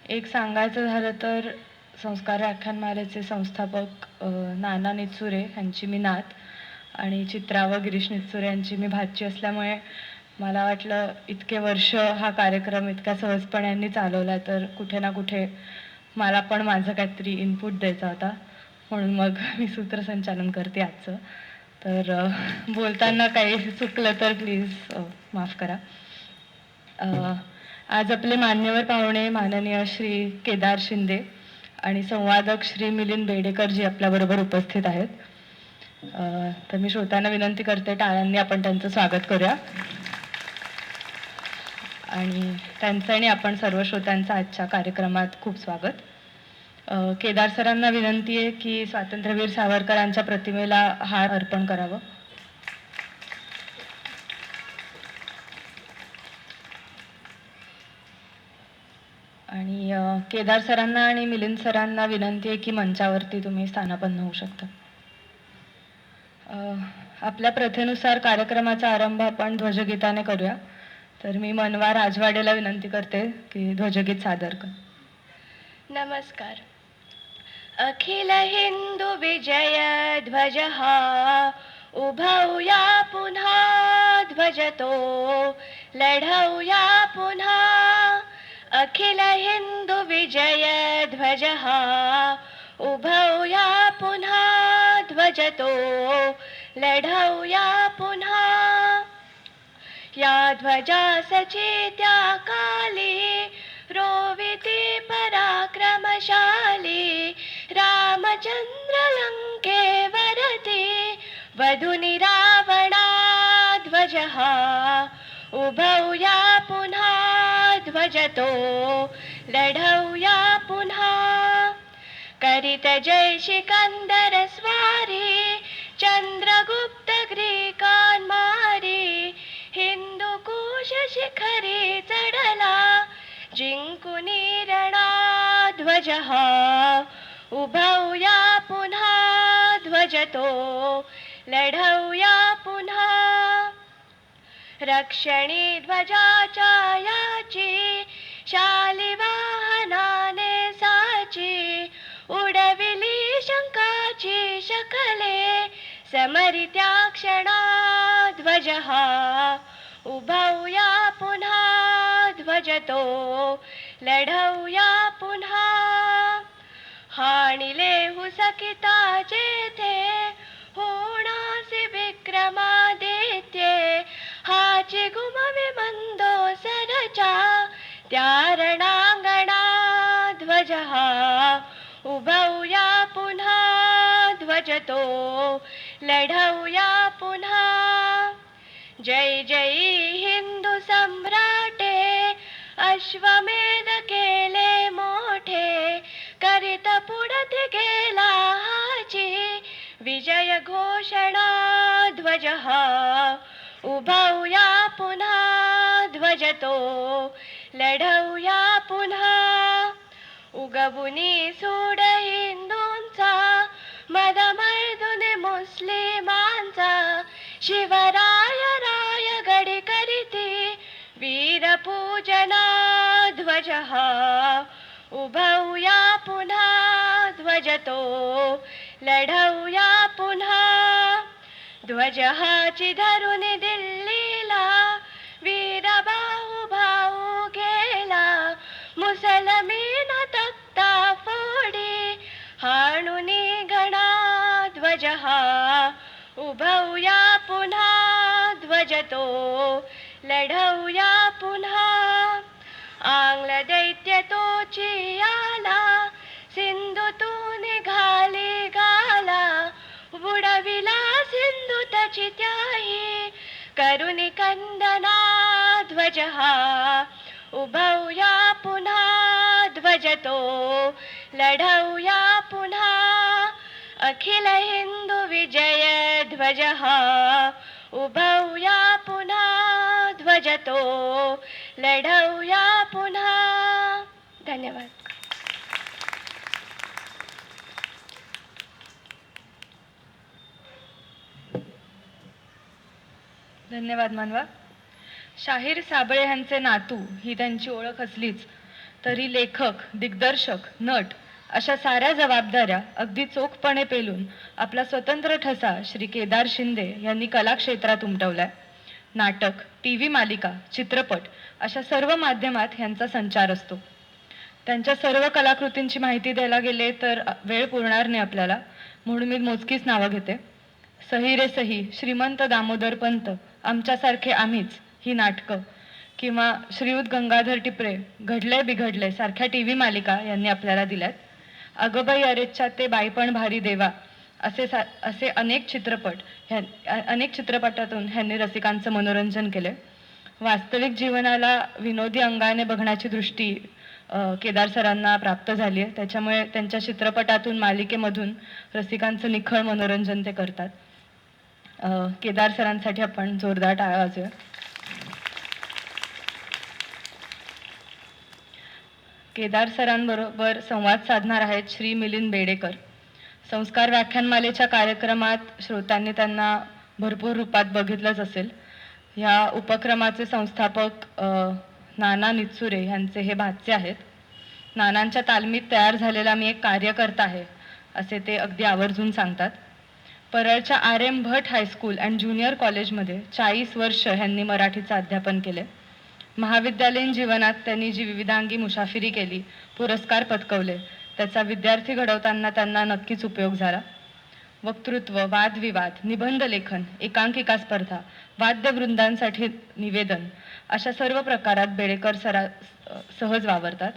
एक सांगायचं झालं तर संस्कार व्याख्यानमालेचे संस्थापक नाना निचुरे यांची मी नात आणि चित्रा व गिरीश निचुरे यांची मी भाची असल्यामुळे मला वाटलं इतके वर्ष हा कार्यक्रम इतक्या सहजपणे यांनी चालवला तर कुठे ना कुठे मला पण माझं काहीतरी इनपुट द्यायचा होता, म्हणून मग मी सूत्रसंचालन करते आजचं. तर बोलताना काही चुकलं तर प्लीज माफ करा. आज आपले मान्यवर पाहुणे माननीय श्री केदार शिंदे आणि संवादक श्री मिलिंद बेडेकर जी आपल्याबरोबर उपस्थित आहेत. तर मी श्रोत्यांना विनंती करते टाळ्यांनी आपण त्यांचं स्वागत करूया आणि त्यांचं आणि आपण सर्व श्रोत्यांचं आजच्या कार्यक्रमात खूप स्वागत. केदार सरांना विनंती आहे की स्वातंत्र्यवीर सावरकरांच्या प्रतिमेला हार अर्पण करावं. आणि केदार सरांना आणि मिलिंद सरांना विनंती आहे की मंचावरती तुम्ही स्थानापन्न होऊ शकता. आपल्या प्रथेनुसार कार्यक्रमाचा आरंभ आपण ध्वजगीताने करूया. तर मी मनवा राजवाडेला विनंती करते की ध्वजगीत सादर कर. नमस्कार. अखिल हिंदू विजय ध्वज हा उभवूया पुन्हा ध्वजतो लढवूया पुन्हा. अखिल हिंदू विजय ध्वज हा उभवूया पुन्हा ध्वजतो लढवूया पुन्हा. या ध्वजासची त्या काली रोविती पराक्रमशाली. रामचंद्र लंकेवरती वधुनी रावणा ध्वज हा उभवूया पुन्हा ध्वजतो लढवूया पुन्हा. करीत जय सिकंदर स्वारी चंद्रगुप्त ग्रीकान मारी. हिंदुकुश शिखरी चढला जिंकुनी रणा ध्वज हा उभवूया पुन्हा ध्वजतो लढवूया पुन्हा. रक्षणी ध्वजाच्या याची शालिवाहनाने साची. उडविली शंकाची शकले समरित्या क्षणा ध्वज हा उभवूया पुन्हा ध्वजतो लढवूया पुन्हा. हाणिले हुसकिता जेथे होणासी विक्रमादित्ये. हाची गुमवी मंदोसरच्या त्या रणांगणा ध्वज हा उभवूया पुन्हा ध्वजतो लढवूया पुन्हा. जय जय हिंदू सम्राटे अश्वमेध केले मोठे. करीत पुढती गेला हाची विजय घोषणा ध्वज हा उभवूया पुन्हा ध्वजतो लढवूया पुन्हा. उगवुनी सूड हिंदूंचा मदमर्दुनी मुस्लिमांचा. शिवराय रायगडी करीती वीर पूजना ध्वज हा उभवूया पुन्हा ध्वजतो लढवूया पुन्हा. ध्वज हाची धरुनी दिल्लीला वीर भाऊ भाऊ गेला. मुसलमीन तख्ता फोडी हाणुनी गणा ध्वज हा उभवूया पुन्हा ध्वजतो लढवूया पुन्हा. आंग्ल दैत्य तोची आला सिंधुतून निघाली गाला. बुडविला सिंधू तची त्याही करुणी कंदना ध्वज हा उभवूया पुन्हा ध्वजतो लढवूया पुन्हा. अखिल हिंदू विजय ध्वज हा उभवूया पुन्हा ध्वजतो लढवूया पुन्हा. धन्यवाद. धन्यवाद मानवा. शाहीर साबळे यांचे नातू ही त्यांची ओळख असलीच तरी लेखक, दिग्दर्शक, नट अशा साऱ्या जबाबदाऱ्या अगदी चोखपणे पेलून आपला स्वतंत्र ठसा श्री केदार शिंदे यांनी कला क्षेत्रात उमटवलाय. नाटक, TV मालिका, चित्रपट अशा सर्व माध्यमात ह्यांचा संचार असतो. त्यांच्या सर्व कलाकृतींची माहिती द्यायला गेले तर वेळ पुरणार नाही आपल्याला, म्हणून मी मोजकीच नावं घेते. सही रे सही, श्रीमंत दामोदर पंत, आमच्यासारखे आम्हीच ही नाटकं, किंवा श्रीयुत गंगाधर टिपरे, घडले बिघडले सारख्या TV मालिका यांनी आपल्याला दिल्यात. अगबाई अरेच्चा ते बाईपण भारी देवा असे अनेक चित्रपटातून ह्यांनी रसिकांचं मनोरंजन केले. वास्तविक जीवनाला विनोदी अंगाने बघण्याची दृष्टी केदार सरांना प्राप्त झाली आहे. त्याच्यामुळे त्यांच्या चित्रपटातून, मालिकेमधून रसिकांचं निखळ मनोरंजन ते करतात. केदार सरांसाठी आपण जोरदार टाळ्या वाजवूया. केदार सरांबरोबर संवाद साधणार आहेत श्री मिलिंद बेडेकर. संस्कार व्याख्यानमालेच्या कार्यक्रमात श्रोत्यांनी त्यांना भरपूर रूपात बघितलंच असेल. ह्या उपक्रमाचे संस्थापक नाना नित्सुरे यांचे हे भाचे आहेत. नानांच्या तालमीत तयार झालेला मी एक कार्यकर्ता आहे असे ते अगदी आवर्जून सांगतात. परळच्या RM Bhat high school and junior कॉलेजमध्ये 40 वर्ष ह्यांनी मराठीचं अध्यापन केले. महाविद्यालयीन जीवनात त्यांनी जी विविधांगी मुसाफिरी केली, पुरस्कार पटकवले, त्याचा विद्यार्थी घडवताना त्यांना नक्कीच उपयोग झाला. वक्तृत्व, वादविवाद, निबंध लेखन, एकांकिका स्पर्धा, वाद्यवृंदांसाठी निवेदन अशा सर्व प्रकारात बेडेकर सहज वावरतात.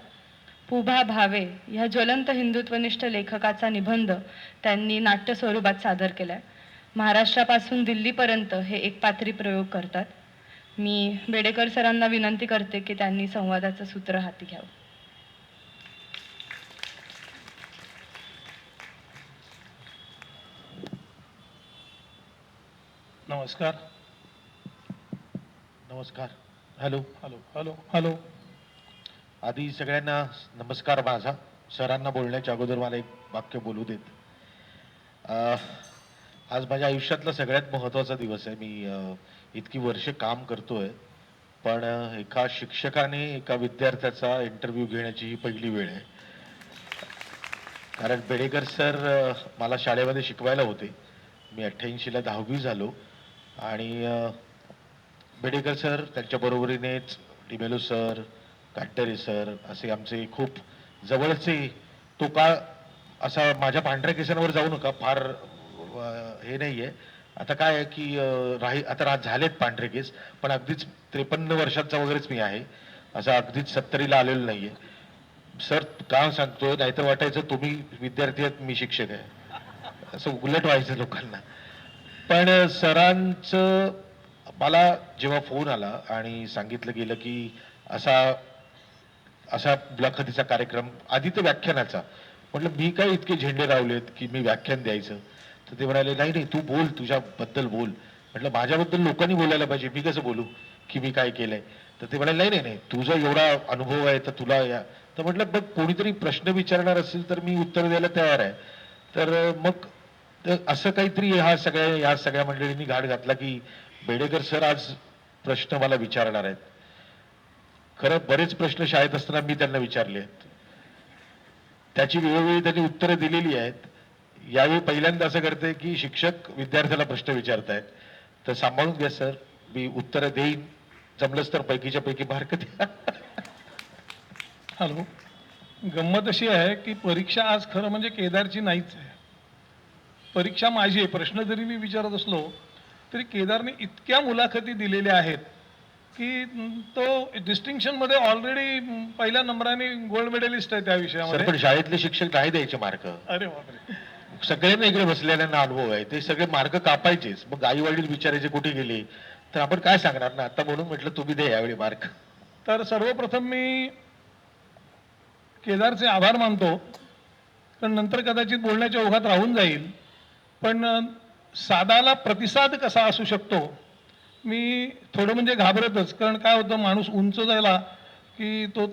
पुभा भावे ह्या ज्वलंत हिंदुत्वनिष्ठ लेखकाचा निबंध त्यांनी नाट्य स्वरूपात सादर केलाय. महाराष्ट्रापासून दिल्लीपर्यंत हे एकपात्री प्रयोग करतात. मी बेडेकर सरांना विनंती करते की त्यांनी संवादाचं सूत्र हाती घ्यावं. नमस्कार. नमस्कार. Hello hello hello hello. आधी सगळ्यांना नमस्कार माझा. सरांना बोलण्याच्या अगोदर मला एक वाक्य बोलू देत. आज माझ्या आयुष्यातला सगळ्यात महत्त्वाचा दिवस आहे. मी इतकी वर्ष काम करतोय, पण एका शिक्षकाने एका विद्यार्थ्याचा इंटरव्ह्यू घेण्याची ही पहिली वेळ आहे. कारण बेडेकर सर मला शाळेमध्ये शिकवायला होते. मी 88ला 10वी झालो आणि बेडेकर सर, त्यांच्या बरोबरीनेच डिमेलो सर, काटरे सर असे आमचे खूप जवळचे. तो काळ असा माझ्या पांढऱ्या केसांवर जाऊ नका, फार हे नाहीये. आता काय आहे की आता झालेत पांढरे केस, पण अगदीच 53 वर्षाचा वगैरेच मी आहे, असं अगदीच 70ला आलेलो नाहीये. सर का सांगतोय, नाहीतर वाटायचं तुम्ही विद्यार्थी आहेत, मी शिक्षक आहे, असं उलट व्हायचं लोकांना. पण सरांचं मला जेव्हा फोन आला आणि सांगितलं गेलं की असा मुलाखतीचा कार्यक्रम, आधी तर व्याख्यानाचा, म्हटलं मी काय इतके झेंडे लावलेत की मी व्याख्यान द्यायचं. तर ते म्हणाले नाही नाही, तू बोल, तुझ्याबद्दल बोल. म्हटलं माझ्याबद्दल लोकांनी बोलायला पाहिजे, मी कसं बोलू की मी काय केलंय. तर ते म्हणाले नाही नाही नाही, तुझा एवढा अनुभव आहे तर तुला या. तर म्हटलं बघ, कोणीतरी प्रश्न विचारणार असेल तर मी उत्तर द्यायला तयार आहे. तर मग असं काहीतरी या सगळ्या मंडळींनी घाट घातला की बेडेकर सर आज प्रश्न मला विचारणार आहेत. खरं बरेच प्रश्न शाळेत असताना मी त्यांना विचारले आहेत, त्याची वेळोवेळी त्यांनी उत्तरं दिलेली आहेत. यावेळी पहिल्यांदा असं करते की शिक्षक विद्यार्थ्याला प्रश्न विचारतायत, तर सांभाळून घ्या सर, मी उत्तरं देईन, जमलंच तर पैकीच्या पैकी मार्क द्या. हॅलो. गंमत अशी आहे की परीक्षा आज खरं म्हणजे केदारची नाहीच आहे. परीक्षा माझी आहे. प्रश्न जरी मी विचारत असलो तरी केदारने इतक्या मुलाखती दिलेल्या आहेत की तो डिस्टिंक्शन मध्ये ऑलरेडी पहिल्या नंबराने गोल्ड मेडलिस्ट आहे त्या विषयामध्ये. पण शाळेतले शिक्षक नाही द्यायचे मार्क. अरे बापरे. सगळ्यांना इकडे बसलेल्यांना अनुभव आहे, ते सगळे मार्क कापायचेच. मग आई वडील विचारायचे कुठे गेले, तर आपण काय सांगणार ना. आता म्हणून म्हटलं तुम्ही द्या यावेळी मार्क. तर सर्वप्रथम मी केदारचे आभार मानतो, पण नंतर कदाचित बोलण्याच्या ओघात राहून जाईल. पण सादाला प्रतिसाद कसा असू शकतो, मी थोडं म्हणजे घाबरतच. कारण काय होतं, माणूस उंच जायला की तो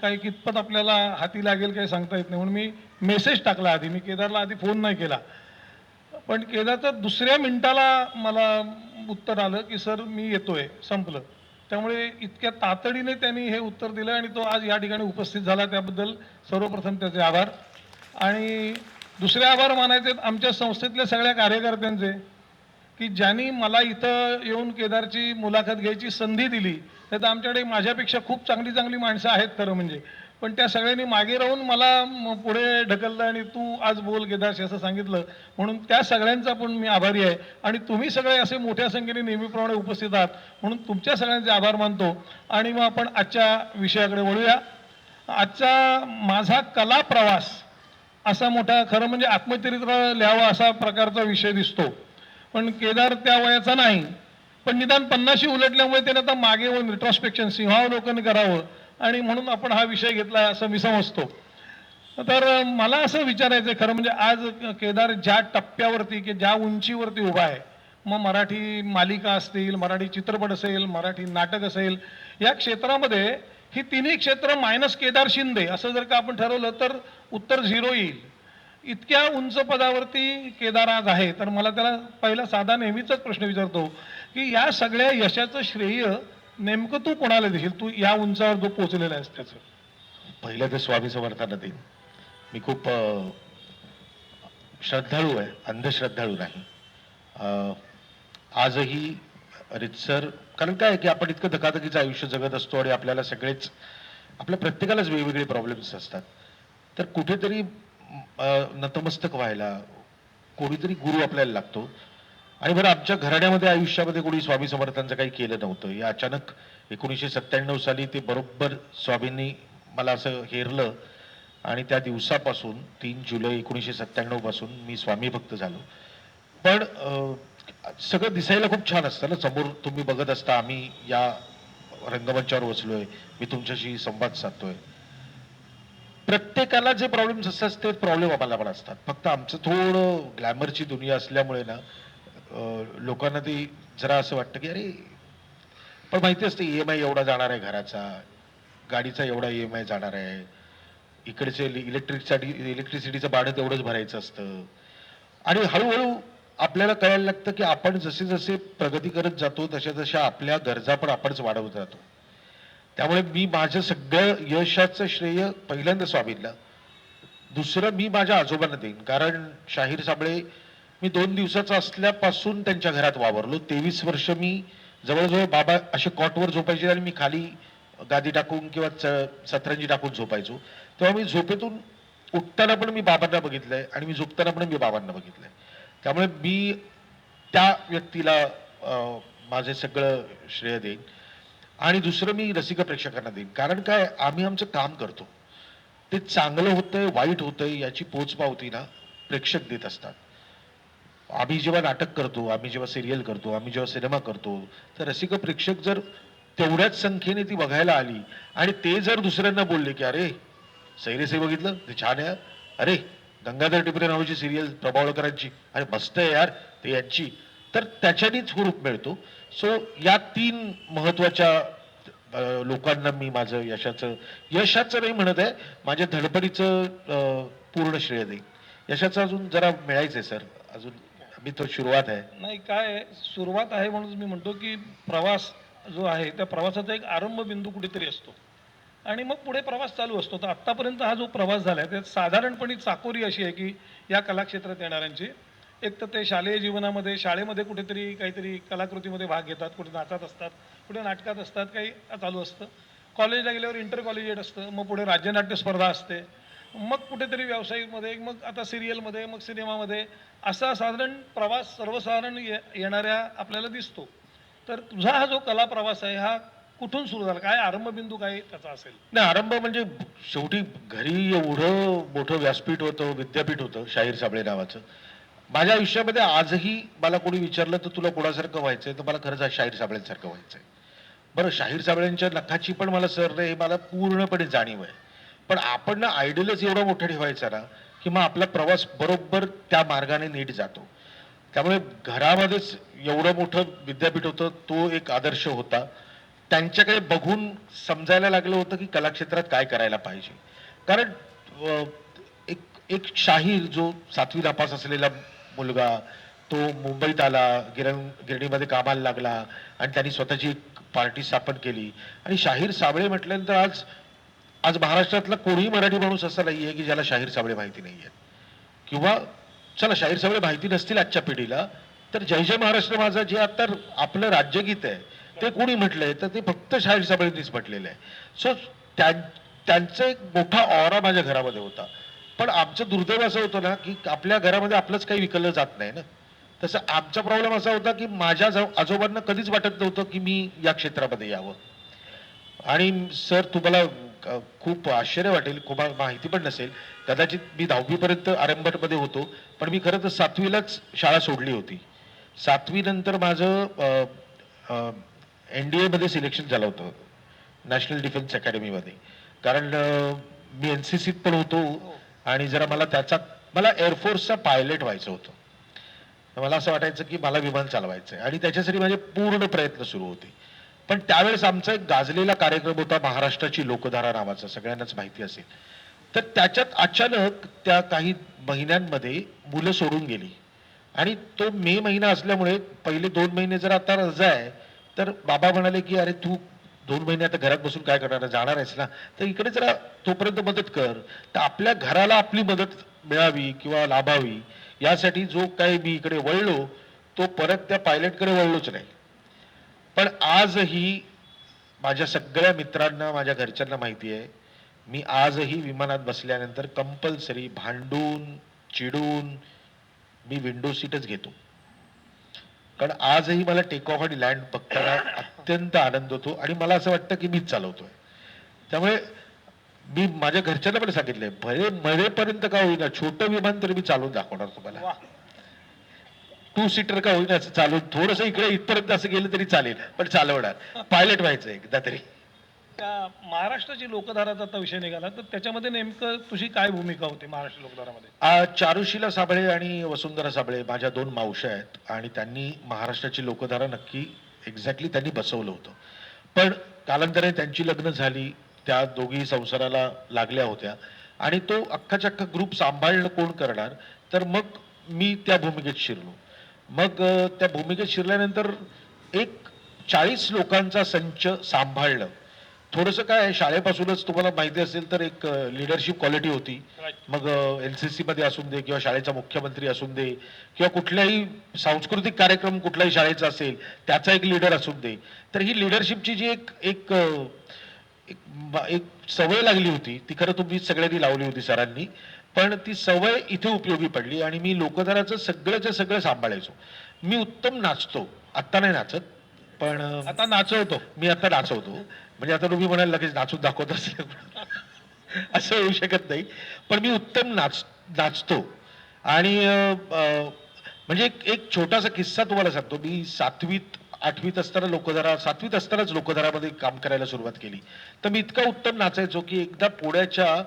काही कितपत आपल्याला हाती लागेल काही सांगता येत नाही. म्हणून मी मेसेज टाकला आधी. मी केदारला आधी फोन नाही केला. पण केदारचा दुसऱ्या मिनिटाला मला उत्तर आलं की सर मी येतोय, संपलं. त्यामुळे इतक्या तातडीने त्यांनी हे उत्तर दिलं आणि तो आज या ठिकाणी उपस्थित झाला, त्याबद्दल सर्वप्रथम त्याचे आभार. आणि दुसरे आभार मानायचे आमच्या संस्थेतल्या सगळ्या कार्यकर्त्यांचे, की ज्यांनी मला इथं येऊन केदारची मुलाखत घ्यायची संधी दिली. तर आमच्याकडे माझ्यापेक्षा खूप चांगली चांगली माणसं आहेत खरं म्हणजे, पण त्या सगळ्यांनी मागे राहून मला पुढे ढकललं आणि तू आज बोल केदारशी असं सांगितलं. म्हणून त्या सगळ्यांचा पण मी आभारी आहे. आणि तुम्ही सगळे असे मोठ्या संख्येने नेहमीप्रमाणे उपस्थित आहात, म्हणून तुमच्या सगळ्यांचे आभार मानतो. आणि मग आपण आजच्या विषयाकडे वळूया. आजचा माझा कला प्रवास असा मोठा, खरं म्हणजे आत्मचरित्र लिहावा असा प्रकारचा विषय दिसतो. पण केदार त्या वयाचा नाही, पण निदान 50शी उलटल्यामुळे त्याने आता मागे वळून रिट्रॉस्पेक्शन, सिंहावलोकन करावं, आणि म्हणून आपण हा विषय घेतला असं मी समजतो. तर मला असं विचारायचं खरं म्हणजे, आज केदार ज्या टप्प्यावरती की ज्या उंचीवरती उभा आहे, मग मराठी मालिका असतील, मराठी चित्रपट असेल, मराठी नाटक असेल, या क्षेत्रामध्ये ही तिन्ही क्षेत्र मायनस केदार शिंदे असं जर का आपण ठरवलं तर उत्तर 0 येईल. इतक्या उंच पदावरती केदार आज आहे. तर मला त्याला पहिला साधा नेहमीचाच प्रश्न विचारतो की या सगळ्या यशाचं श्रेय नेमकं तू कोणाला देशील? तू या उंचावर जो पोहोचलेला आहेस त्याचं. पहिलं तर स्वामी समर्थांना देईन. मी खूप श्रद्धाळू आहे, अंधश्रद्धाळू नाही. आजही रितसर, कारण काय आहे की आपण इतकं धकाधकीचं आयुष्य जगत असतो आणि आपल्याला सगळेच, आपल्या प्रत्येकालाच वेगवेगळे प्रॉब्लेम्स असतात. तर कुठेतरी नतमस्तक व्हायला कोणीतरी गुरु आपल्याला लागतो. आणि बरं, आमच्या घराण्यामध्ये आयुष्यामध्ये कोणी स्वामी समर्थांचं काही केलं नव्हतं. या अचानक 1997 साली ते बरोबर स्वामींनी मला असं हेरलं आणि त्या दिवसापासून 3 जुलै 1997 पासून मी स्वामी भक्त झालो. पण सगळं दिसायला खूप छान असतं ना, समोर तुम्ही बघत असता, आम्ही या रंगमंचावर बसलोय, मी तुमच्याशी संवाद साधतोय. प्रत्येकाला जे प्रॉब्लेम्स असतात तेच प्रॉब्लेम आम्हाला पण असतात. फक्त आमचं थोडं ग्लॅमरची दुनिया असल्यामुळे ना, लोकांना ते जरा असं वाटतं की अरे, पण माहिती असतं EMI एवढा जाणार आहे घराचा, गाडीचा एवढा EMI जाणार आहे, इकडचे इलेक्ट्रिसिटीचं भाडं तेवढंच भरायचं असतं. आणि हळूहळू आपल्याला कळायला लागतं की आपण जसे जसे प्रगती करत जातो तशा तशा आपल्या गरजा पण आपणच वाढवत जातो. त्यामुळे मी माझं सगळं यशाचं श्रेय पहिल्यांदा स्वामींना, दुसरं मी माझ्या आजोबांना देईन. कारण शाहीर साबळे मी 2 दिवसाचा असल्यापासून त्यांच्या घरात वावरलो. 23 वर्ष मी जवळजवळ बाबा असे कॉटवर झोपायचे आणि मी खाली गादी टाकून किंवा सतरंजी टाकून झोपायचो. तेव्हा मी झोपेतून उठताना पण मी बाबांना बघितलंय आणि मी झोपताना पण मी बाबांना बघितलंय. त्यामुळे मी त्या व्यक्तीला माझे सगळं श्रेय देईन. आणि दुसरं मी रसिक प्रेक्षकांना देईन. कारण काय, आम्ही आमचं काम करतो, ते चांगलं होतंय वाईट होतंय याची पोचपावती ना प्रेक्षक देत असतात. आम्ही जेव्हा नाटक करतो, आम्ही जेव्हा सिरियल करतो, आम्ही जेव्हा सिनेमा करतो, तर रसिक प्रेक्षक जर तेवढ्याच संख्येने ती बघायला आली आणि ते जर दुसऱ्यांना बोलले की अरे सैरेसे बघितलं ते छान आहे, अरे गंगाधर टिपरे नावाची सिरियल प्रभावळकरांची, अरे मस्त आहे यार ते यांची, तर त्याच्यानेच हुरूप मिळतो. सो या 3 महत्वाच्या लोकांना मी माझं यशाचं नाही म्हणत आहे, माझ्या धडपडीचं पूर्ण श्रेय देईन. यशाचं अजून जरा मिळायचंय सर, अजून मी तो सुरुवात आहे. नाही, काय सुरुवात आहे म्हणून मी म्हणतो की प्रवास जो आहे त्या प्रवासाचा एक आरंभ बिंदू कुठेतरी असतो आणि मग पुढे प्रवास चालू असतो. तर आत्तापर्यंत हा जो प्रवास झाला आहे त्यात साधारणपणे चाकोरी अशी आहे की या कलाक्षेत्रात येणाऱ्यांची, एक तर ते शालेय जीवनामध्ये शाळेमध्ये कुठेतरी काहीतरी कलाकृतीमध्ये भाग घेतात, कुठे नाचात असतात, कुठे नाटकात असतात, काही चालू असतं. कॉलेजला गेल्यावर इंटर कॉलेजिएट असतं, मग पुढे राज्यनाट्य स्पर्धा असते, मग कुठेतरी व्यावसायिकमध्ये, मग आता सिरियलमध्ये, मग सिनेमामध्ये, असा साधारण प्रवास सर्वसाधारण येणाऱ्या आपल्याला दिसतो. तर तुझा हा जो कला प्रवास आहे हा कुठून सुरू झाला, काय आरंभबिंदू काय त्याचा असेल? नाही, आरंभ म्हणजे शेवटी घरी एवढं मोठं व्यासपीठ होतं, विद्यापीठ होतं शाहीर साबळे नावाचं. माझ्या आयुष्यामध्ये आजही मला कोणी विचारलं तर तुला कोणासारखं व्हायचंय, तर मला खरंच शाहीर साबळेंसारखं व्हायचंय. बरं, शाहीर साबळेंच्या नखाची पण मला सर हे मला पूर्णपणे जाणीव आहे. पण आपण ना आयडियलच एवढा मोठा ठेवायचा ना की मग आपला प्रवास बरोबर त्या मार्गाने नीट जातो. त्यामुळे घरामध्येच एवढं मोठं विद्यापीठ होतं, तो एक आदर्श होता. त्यांच्याकडे बघून समजायला लागलं होतं की कलाक्षेत्रात काय करायला पाहिजे. कारण एक शाहीर जो 7वी नापास असलेला मुलगा, तो मुंबईत आला, गिरणीमध्ये कामाला लागला आणि त्यांनी स्वतःची पार्टी स्थापन केली आणि शाहीर साबळे म्हटल्यानंतर आज आज महाराष्ट्रातला कोणीही मराठी माणूस असा नाहीये की ज्याला शाहीर साबळे माहिती नाहीये, किंवा चला शाहीर साबळे माहिती नसतील आजच्या पिढीला, तर जय जय महाराष्ट्र माझा जे आता आपलं राज्यगीत आहे ते कोणी म्हटलंय तर ते फक्त शाहीर साबळेंनीच म्हटलेलं आहे. सो त्यांचा एक मोठा ऑरा माझ्या घरामध्ये होता. पण आमचं दुर्दैव असं होतं ना की आपल्या घरामध्ये आपलंच काही विकलं जात नाही ना. तसं आमचा प्रॉब्लेम असा होता की माझ्या आजोबांना कधीच वाटत नव्हतं की मी या क्षेत्रामध्ये यावं. आणि सर तुम्हाला खूप आश्चर्य वाटेल, खूप माहिती पण नसेल कदाचित, मी 10वी पर्यंत आरंभटमध्ये होतो, पण मी खरं तर 7वीलाच शाळा सोडली होती. 7वी नंतर माझं NDA मध्ये सिलेक्शन झालं होतं, नॅशनल डिफेन्स अकॅडमीमध्ये. कारण मी NCC त पण होतो आणि जरा मला एअरफोर्सचा पायलट व्हायचं होतं. मला असं वाटायचं की मला विमान चालवायचं आहे आणि त्याच्यासाठी माझे पूर्ण प्रयत्न सुरू होते. पण त्यावेळेस आमचा एक गाजलेला कार्यक्रम होता महाराष्ट्राची लोकधारा नावाचा, सगळ्यांनाच माहिती असेल. तर त्याच्यात अचानक त्या काही महिन्यांमध्ये मुलं सोडून गेली आणि तो मे महिना असल्यामुळे पहिले 2 महिने जर आता रजा आहे, तर बाबा म्हणाले की अरे तू 2 महिने आता घरात बसून काय करणार, जाणार आहेस ना, तर इकडे जरा तोपर्यंत मदत कर. तर आपल्या घराला आपली मदत मिळावी किंवा लाभावी यासाठी जो काही मी इकडे वळलो तो परत त्या पायलटकडे वळलोच नाही. पण आजही माझ्या सगळ्या मित्रांना, माझ्या घरच्यांना माहिती आहे, मी आजही विमानात बसल्यानंतर कंपल्सरी भांडून चिडून मी विंडो सीटच घेतो. कारण आजही मला टेक ऑफ आणि लँड बघताना अत्यंत आनंद होतो आणि मला असं वाटतं की मीच चालवतोय. त्यामुळे मी माझ्या घरच्यांना पण सांगितलंय, मरेपर्यंत का होईना छोटं विमान तरी मी चालवून दाखवणार तुम्हाला. 2 सीटर का होईना असं चालवून, थोडंसं इकडे इथपर्यंत असं गेलं तरी चालेल, पण चालवणार. पायलट व्हायचं एकदा तरी. त्या महाराष्ट्राची लोकधाराचा आता विषय निघाला, तर त्याच्यामध्ये नेमकं तुझी काय भूमिका होती महाराष्ट्र लोकधारामध्ये? चारुशीला साबळे आणि वसुंधरा साबळे माझ्या 2 मावश्या आहेत आणि त्यांनी महाराष्ट्राची लोकधारा नक्की एक्झॅक्टली त्यांनी बसवलं होतं. पण कालांतराने त्यांची लग्न झाली, त्या दोघी संसाराला लागल्या होत्या आणि तो अख्खाच्या अख्खा ग्रुप सांभाळणं कोण करणार, तर मग मी त्या भूमिकेत शिरलो. मग त्या भूमिकेत शिरल्यानंतर एक 40 लोकांचा संच सांभाळणं थोडंसं काय आहे, शाळेपासूनच तुम्हाला माहिती असेल तर एक लिडरशिप क्वालिटी होती. मग NCC मध्ये असून दे किंवा शाळेचा मुख्यमंत्री असून दे किंवा कुठल्याही सांस्कृतिक कार्यक्रम कुठल्याही शाळेचा असेल त्याचा एक लीडर असून दे, तर ही लिडरशिपची जी एक एक एक एक सवय लागली होती ती खरं तुम्ही सगळ्यांनी लावली होती सरांनी, पण ती सवय इथे उपयोगी पडली आणि मी लोकधाराचं सगळंच्या सगळं सांभाळायचो. मी उत्तम नाचतो, आत्ता नाही नाचत, पण आता नाचवतो. मी आता नाचवतो. म्हणजे आता तुम्ही म्हणाल लगेच नाचून दाखवत असेल असं होऊ शकत नाही, पण मी उत्तम नाचतो. आणि म्हणजे एक छोटासा किस्सा तुम्हाला सांगतो. मी 7वीत 8वीत असताना लोकधारा, 7वीत असतानाच लोकधारामध्ये काम करायला सुरुवात केली. तर मी इतका उत्तम नाचायचो की एकदा पुण्याच्या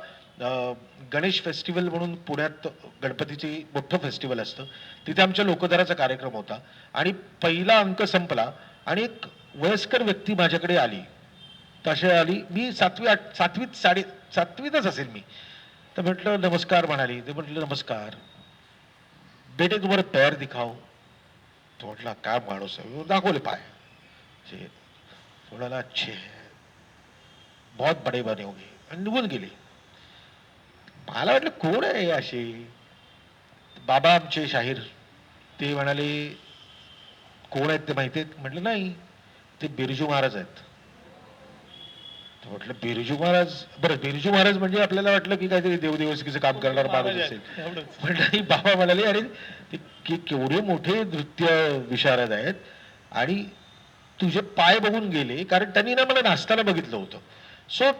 गणेश फेस्टिवल म्हणून पुण्यात गणपतीची मोठं फेस्टिवल असतं, तिथे आमच्या लोकधाराचा कार्यक्रम होता आणि पहिला अंक संपला आणि एक वयस्कर व्यक्ती माझ्याकडे आली. तशी आली, मी 7वीतच असेल मी. तर म्हटलं नमस्कार म्हणाली. ते म्हटलं नमस्कार बेटे तुम्हाला पैर दिखाओ. तो म्हटला काय माणूस आहे, दाखवले पाय. थोडाला अच्छे बहुत बडे बने होगे आणि निघून गेले. मला वाटलं कोण आहे असे. बाबा आमचे शाहीर, ते म्हणाले कोण आहेत ते माहिती आहेत? म्हटलं नाही, ते बिरजू महाराज आहेत. म्हटलं बिरजू महाराज, बरं बिरजू महाराज म्हणजे आपल्याला वाटलं की काहीतरी देवदेवस्कीचं काम करणार माणूस असेल. म्हटलं बाबा म्हणाले अरे ते केवढे मोठे नृत्य विशारद आहेत आणि तुझे पाय बघून गेले, कारण त्यांनी ना मला नाचताना बघितलं होतं. सो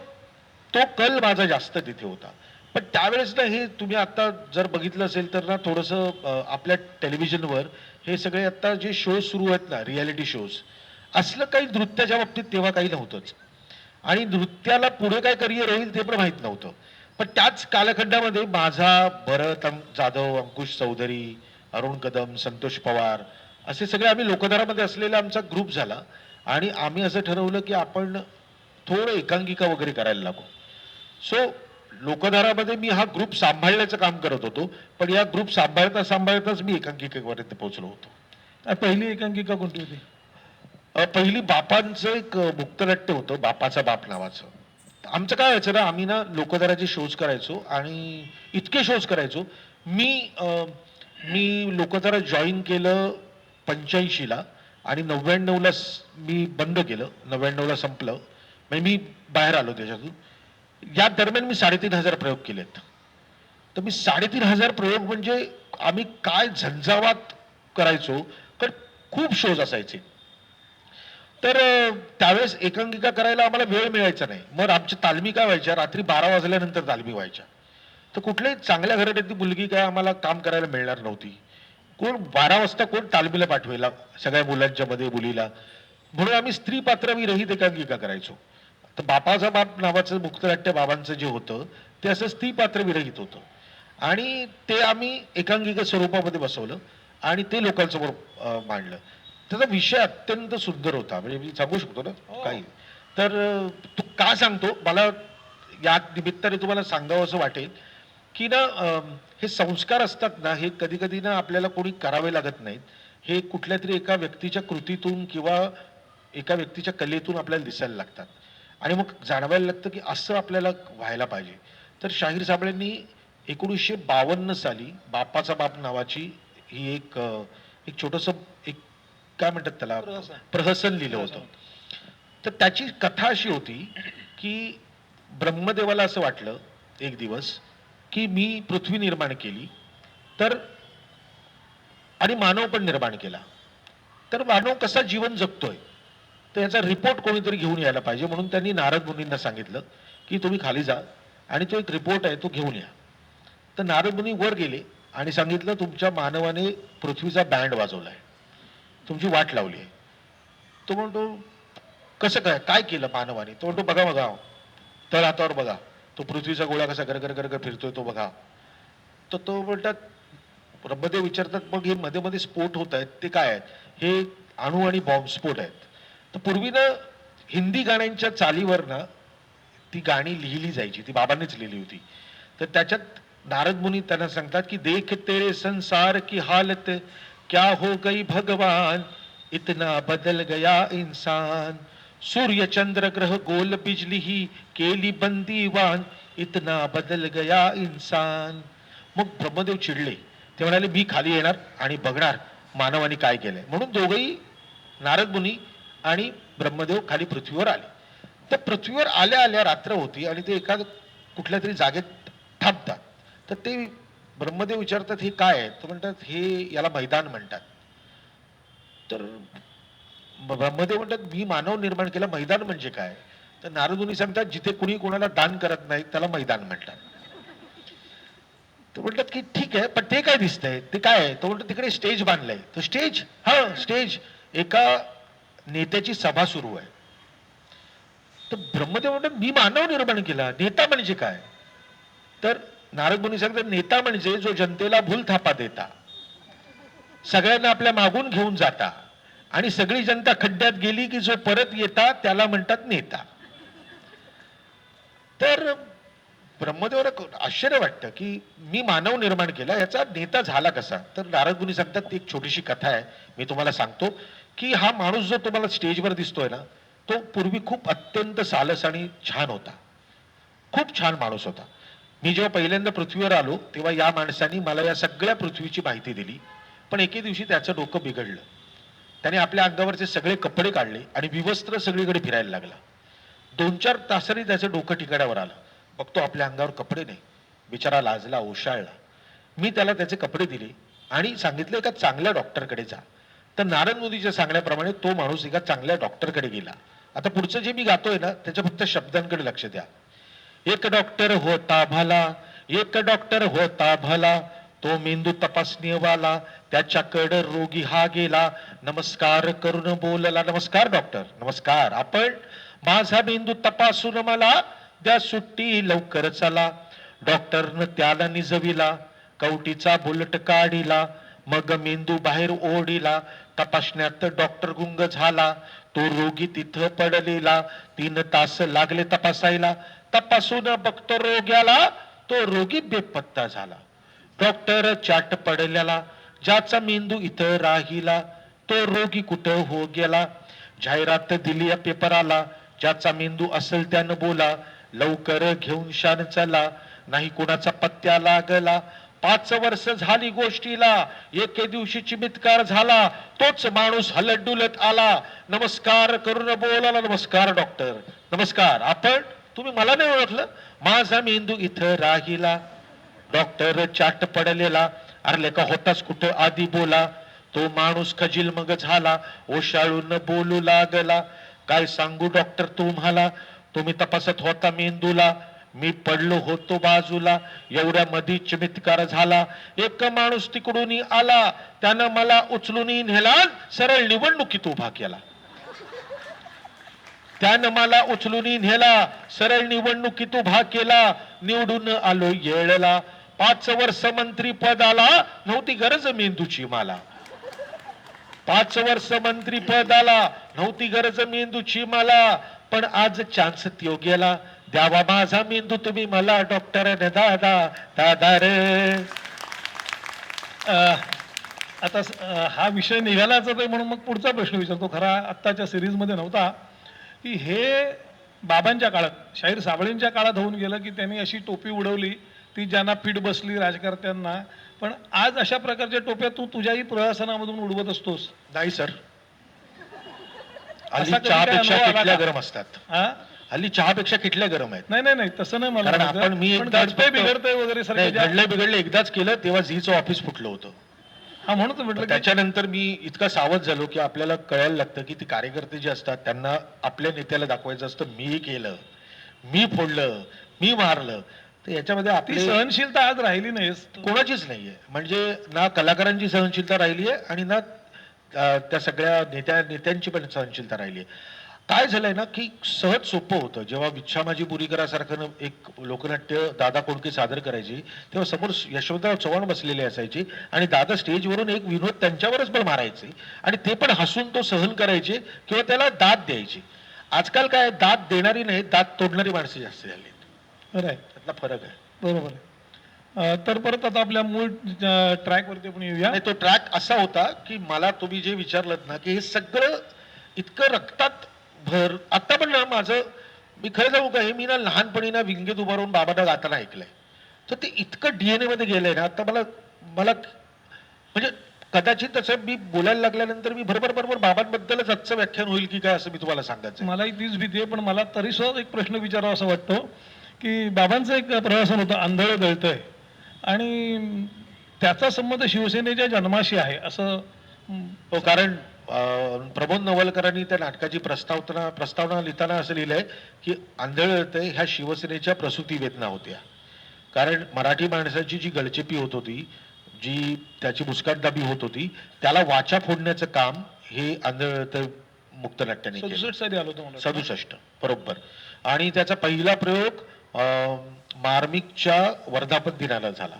तो कल माझा जास्त तिथे होता. पण त्यावेळेस ना हे तुम्ही आता जर बघितलं असेल तर ना थोडंसं आपल्या टेलिव्हिजनवर हे सगळे आता जे शोज सुरू आहेत ना, रियालिटी शोज, असलं काही नृत्याच्या बाबतीत तेव्हा काही नव्हतंच आणि नृत्याला पुढे काय करिअर होईल ते पण माहित नव्हतं. पण त्याच कालखंडामध्ये माझा भरत जाधव, अंकुश चौधरी, अरुण कदम, संतोष पवार असे सगळे आम्ही लोकधारामध्ये असलेला आमचा ग्रुप झाला आणि आम्ही असं ठरवलं की आपण थोडं एकांकिका वगैरे करायला लागू. सो लोकधारामध्ये मी हा ग्रुप सांभाळण्याचं काम करत होतो, पण या ग्रुप सांभाळताच मी एकांकिकेपर्यंत पोहोचलो होतो. पहिली एकांकिका कोणती होती? पहिली बापांचं एक मुक्तनाट्य होतं, बापाचा बाप नावाचं. आमचं काय व्हायचं ना, आम्ही ना लोकधाराचे शोज करायचो आणि इतके शोज करायचो. मी मी लोकधारा जॉईन केलं 85ला आणि 99ला मी बंद केलं. 99ला संपलं, म्हणजे मी बाहेर आलो त्याच्यातून. या दरम्यान मी 3,500 प्रयोग केलेत. तर मी 3,500 प्रयोग म्हणजे आम्ही काय झंझावात करायचो, तर खूप शोज असायचे. तर त्यावेळेस एकांकिका करायला आम्हाला वेळ मिळायचा नाही. मग आमच्या तालमी काय व्हायच्या, रात्री 12 वाजल्यानंतर तालमी व्हायच्या. तर कुठल्याही चांगल्या घराण्यातली मुलगी काय आम्हाला काम करायला मिळणार नव्हती. कोण 12 वाजता कोण तालमीला पाठवायला सगळ्या मुलांच्या मध्ये मुलीला. म्हणून आम्ही स्त्री पात्रविरहित एकांकिका करायचो. तर बापाचा बाप नावाचं मुक्तनाट्य बाबांचं जे होतं ते असं स्त्री पात्रविरहित होतं आणि ते आम्ही एकांकिका स्वरूपामध्ये बसवलं आणि ते लोकांसमोर मांडलं. त्याचा विषय अत्यंत सुंदर होता, म्हणजे मी सांगू शकतो ना काही. तर तू का सांगतो, मला या निमित्ताने तुम्हाला सांगावं असं वाटेल की ना, हे संस्कार असतात ना, हे कधी कधी ना आपल्याला कोणी करावे लागत नाहीत. हे कुठल्या तरी एका व्यक्तीच्या कृतीतून किंवा एका व्यक्तीच्या कलेतून आपल्याला दिसायला लागतात आणि मग जाणवायला लागतं की असं आपल्याला व्हायला पाहिजे. तर शाहीर साबळेंनी 1952 साली बापाचा बाप नावाची ही एक एक छोटंसं एक काय म्हणतात त्याला, प्रहसन लिहिलं होतं. तर त्याची कथा अशी होती की ब्रह्मदेवाला असं वाटलं एक दिवस की मी पृथ्वी निर्माण केली तर, आणि मानव पण निर्माण केला, तर मानव कसा जीवन जगतोय तर याचा रिपोर्ट कोणीतरी घेऊन यायला पाहिजे. म्हणून त्यांनी नारद मुनींना सांगितलं की तुम्ही खाली जा आणि तो एक रिपोर्ट आहे तो घेऊन या. तर नारद मुनी वर गेले आणि सांगितलं तुमच्या मानवाने पृथ्वीचा बँड वाजवलाय, तुमची वाट लावली आहे. तो म्हणतो कसं काय, काय केलं मानवाने? तो म्हणतो बघा बघा तळ हातावर बघा, तो पृथ्वीचा गोळा कसा गरगर गरगर फिरतोय तो बघा. तर तो म्हणतात, ब्रह्मदेव विचारतात मग हे मध्ये मध्ये स्फोट होत आहेत ते काय आहेत? हे अणु आणि बॉम्ब स्फोट आहेत. तर पूर्वी ना हिंदी गाण्यांच्या चालीवर ना ती गाणी लिहिली जायची, ती बाबांनीच लिहिली होती. तर त्याच्यात नारद मुनी त्यांना सांगतात की देख तेरे संसार की हालत क्या हो गई भगवान, इतना बदल गया इंसान. सूर्य चंद्र ग्रह गोल बिजली ही केली बंदीवान, इतना बदल गया इंसान. मग ब्रह्मदेव चिडले, ते म्हणाले मी खाली येणार आणि बघणार मानवाने काय केलंय. म्हणून दोघही नारद मुनी आणि ब्रह्मदेव खाली पृथ्वीवर आले. तर पृथ्वीवर आल्या आल्या रात्र होती आणि ते एका कुठल्या तरी जागेत थांबतात. तर ते ब्रह्मदेव विचारतात हे काय आहे? तर म्हणतात हे याला मैदान म्हणतात. तर ब्रह्मदेव म्हणतात मी मानव निर्माण केला, मैदान म्हणजे काय? तर नारद मुनी सांगतात जिथे कुणी कोणाला दान करत नाही त्याला मैदान म्हणतात. तर म्हणतात की ठीक आहे, पण ते काय दिसतंय ते काय आहे? तो म्हणतो तिकडे स्टेज बांधलंय. तर स्टेज, हा स्टेज, एका नेत्याची सभा सुरू आहे. तर ब्रह्मदेव म्हणतात मी मानव निर्माण केला, नेता म्हणजे काय? तर नारद मुनी सांगतात नेता म्हणजे जो जनतेला भूल थापा देता, सगळ्यांना आपल्या मागून घेऊन जाता आणि सगळी जनता खड्ड्यात गेली की जो परत येता त्याला म्हणतात नेता. तर ब्रह्मदेवाला आश्चर्य वाटतं की मी मानव निर्माण केला, याचा नेता झाला कसा? तर नारद मुनी सांगतात ती एक छोटीशी कथा आहे, मी तुम्हाला सांगतो की हा माणूस जो तुम्हाला स्टेजवर दिसतोय ना, तो पूर्वी खूप अत्यंत सालस आणि छान होता, खूप छान माणूस होता. मी जेव्हा पहिल्यांदा पृथ्वीवर आलो तेव्हा या माणसाने मला या सगळ्या पृथ्वीची माहिती दिली. पण एके दिवशी त्याचं डोकं बिघडलं. त्याने आपल्या अंगावरचे सगळे कपडे काढले आणि विवस्त्र सगळीकडे फिरायला लागला. 2-4 तासांनी त्याचं डोकं ठिकाणावर आलं. बघतो आपल्या अंगावर कपडे नाही. बिचारा लाजला, ओशाळला. मी त्याला त्याचे कपडे दिले आणि सांगितलं एका चांगल्या डॉक्टरकडे जा. तर नारद मुनीच्या सांगण्याप्रमाणे तो माणूस एका चांगल्या डॉक्टरकडे गेला. आता पुढचं जे मी गातोय ना त्याच्या फक्त शब्दांकडे लक्ष द्या. एक डॉक्टर होता भला, एक डॉक्टर होता भला, तो मेंदू तपासणीवाला, त्याच्याकडे रोगी हा गेला. नमस्कार करून बोलला, नमस्कार डॉक्टर नमस्कार, आपण माझा मेंदू तपासून मला द्या सुट्टी लवकर चला. डॉक्टरनं त्याला निजविला, कवटीचा बुलेट काढिला, मग मेंदू बाहेर ओढिला. तपासण्यात डॉक्टर गुंग झाला, तो रोगी तिथं पडलेला. 3 तास लागले तपासायला, तपासून बघतो रोग्याला, तो रोगी बेपत्ता झाला. डॉक्टर चाट पडलेला, ज्याचा मेंदू इथं राहिला, तो रोगी कुठं हो गेला. जाहिरात दिली या पेपराला, ज्याचा मेंदू असेल त्यानं बोला, लवकर घेऊन शान चला, नाही कोणाचा पत्त्या लागला. 5 वर्ष झाली गोष्टीला, एके दिवशी चमत्कार झाला, तोच माणूस हलत डुलत आला, नमस्कार करून बोलाला, नमस्कार डॉक्टर, नमस्कार. आपण, तुम्ही मला नाही ओळखलं, माझा मेंदू इथं राहिला. डॉक्टर चाट पडलेला, अरे का होताच कुठं आधी बोला. तो माणूस खजील मग झाला, ओशाळून बोलू लागला, काय सांगू डॉक्टर तुम्हाला, तुम्ही तपासत होता मेंदूला, मी पडलो होतो बाजूला, एवढ्या मध्ये चमत्कार झाला. एक माणूस तिकडून आला, त्यानं मला उचलून नेला, सरळ निवडणुकीत उभा केला. त्यानं मला उचलून नेला, सरळ निवडणुकीत उभा केला, निवडून आलो येळला. 5 वर्ष मंत्री पदाला, नव्हती गरज मेंदूची मला. 5 वर्ष मंत्री पदाला, नव्हती गरज मेंदूची मला, पण आज चान्स त्यो गेला, द्यावा माझा मेंदू तुम्ही मला डॉक्टर दादा दादा रे. आता हा विषय निघालाच आहे म्हणून मग पुढचा प्रश्न विचारतो, खरा आत्ताच्या सिरीजमध्ये नव्हता, की हे बाबांच्या काळात, शाहीर साबळेंच्या काळात होऊन गेलं की त्यांनी अशी टोपी उडवली ती ज्यांना फिट बसली राजकारत्यांना, पण आज अशा प्रकारच्या टोप्या तू तुझ्याही प्रवासनामधून उडवत असतोस. नाही सर, हल्ली असा कधी काय चहापेक्षा अनुभव आला किटल्या का? गरम असतात. हा? हल्ली चहापेक्षा किटल्या गरम आहेत. नाही नाही नाही, तसं नाही मला कारण म्हणायचं. आपण मी पण एकदाच घडतंय बिघडतंय वगैरे सारखं ज्या- घडले बिघडले एकदाच केलं तेव्हा झीचं ऑफिस फुटलं होतं. हा म्हणून तर म्हटलं की त्याच्यानंतर मी इतका सावध झालो की आपल्याला कळायला लागतं की ती कार्यकर्ते जे असतात त्यांना आपल्या नेत्याला दाखवायचं असतं, मी केलं, मी फोडलं, मी मारलं. तर याच्यामध्ये ती आपली सहनशीलता आज राहिली नाहीस. कोणाचीच नाहीये. म्हणजे ना कलाकारांची सहनशीलता राहिली आहे आणि ना त्या सगळ्या नेत्यांची पण सहनशीलता राहिली आहे. काय झालंय ना की सहज सोपं होतं. जेव्हा विच्छामाजी बुरीकरासारखं एक लोकनाट्य दादा कोंडके सादर करायची, तेव्हा समोर यशवंतराव चव्हाण बसलेले असायचे आणि दादा स्टेजवरून एक विनोद त्यांच्यावरच पण मारायचे आणि ते पण हसून तो सहन करायचे किंवा त्याला दाद द्यायची. आजकाल काय, दाद देणारी नाही, दाद तोडणारी माणसं जास्त झाली. बरं आहे, त्यातला फरक आहे. बरोबर आहे. तर परत आता आपल्या मूळ ट्रॅकवरती आपण येऊया. आणि तो ट्रॅक असा होता की मला तुम्ही जे विचारलं ना की हे सगळं इतकं रक्तात भर, आता पण ना माझं, मी खरं सांगू का, हे मी ना लहानपणी ना विंगेत उभा राहून बाबांना गाताना ऐकलंय, तर ते इतकं डीएनए मध्ये गेलंय ना. आता मला म्हणजे कदाचित तसं मी बोलायला लागल्यानंतर मी बरोबर बाबांबद्दलच आजचं व्याख्यान होईल की काय असं मी तुम्हाला सांगायचं. मलाही तीच भीती आहे, पण मला तरी सुद्धा एक प्रश्न विचारावा असं वाटतो की बाबांचं एक प्रवासन होतं, आंधळ दळतंय, आणि त्याचा संबंध शिवसेनेच्या जन्माशी आहे असं. हो, कारण प्रमोद नवलकरांनी त्या नाटकाची प्रस्तावना लिहिताना असं लिहिलंय की आंधळ ह्या शिवसेनेच्या प्रसूती वेदना होत्या. कारण मराठी माणसाची जी गळचेपी होत होती, जी त्याची मुस्काटदाबी होत होती, त्याला वाचा फोडण्याचं काम हे आंधळ मुक्त नाट्याने केलं. 67 साली आलो होतो मला. 67 बरोबर. आणि त्याचा पहिला प्रयोग मार्मिकच्या वर्धापन दिनाला झाला.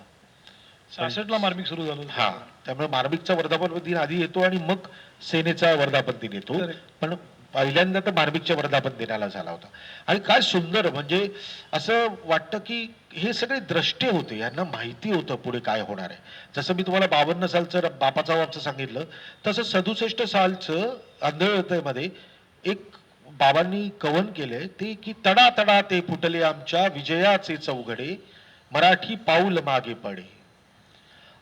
66 ला मार्मिक सुरू झालं. हा, त्यामुळे मार्मिकचा वर्धापन दिन आधी येतो आणि मग सेनेचा वर्धापन दिन येतो. Correct. पण पहिल्यांदा तर मार्मिकच्या वर्धापन दिनाला झाला होता. आणि काय सुंदर, म्हणजे असं वाटतं की हे सगळे द्रष्टे होते, यांना माहिती होतं पुढे काय होणार आहे. जसं मी तुम्हाला 52 सालचं बापाचा वापचं सांगितलं, तसं 67 सालचं आंधळतेमध्ये एक बाबांनी कवन केलंय ते की तडा तडा ते फुटले आमच्या विजयाचे चौघडे, मराठी पाऊल मागे पडे.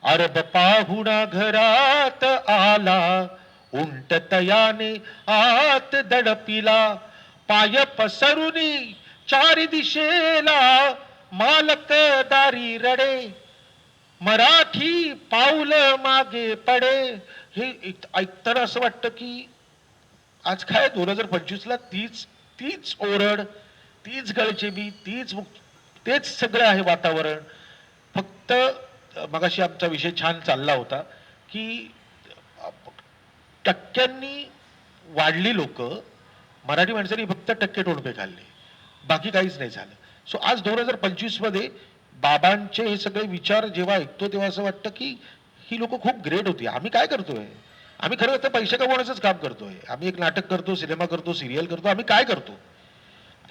अरब पाहुणा घरात आला, उंट तयाने आत दडपिला, पाय पसरुनी चारी दिशेला, मालक दारी रडे, मराठी पाऊल मागे पडे. हे ऐकताना असं वाटतं की आज काय 2025ला तीच ओरड, तीच गळचेबी, तेच सगळं आहे वातावरण. फक्त मगाशी आमचा विषय छान चालला होता की टक्क्यांनी वाढली लोक, मराठी माणसांनी फक्त टक्के टोणपे खाल्ले, बाकी काहीच नाही झालं. सो आज 2025 मध्ये बाबांचे हे सगळे विचार जेव्हा ऐकतो तेव्हा असं वाटतं की ही लोक खूप ग्रेट होती. आम्ही काय करतोय? आम्ही खरं तर पैसे कमवण्याचंच काम करतोय. आम्ही एक नाटक करतो, सिनेमा करतो, सिरियल करतो. आम्ही काय करतो?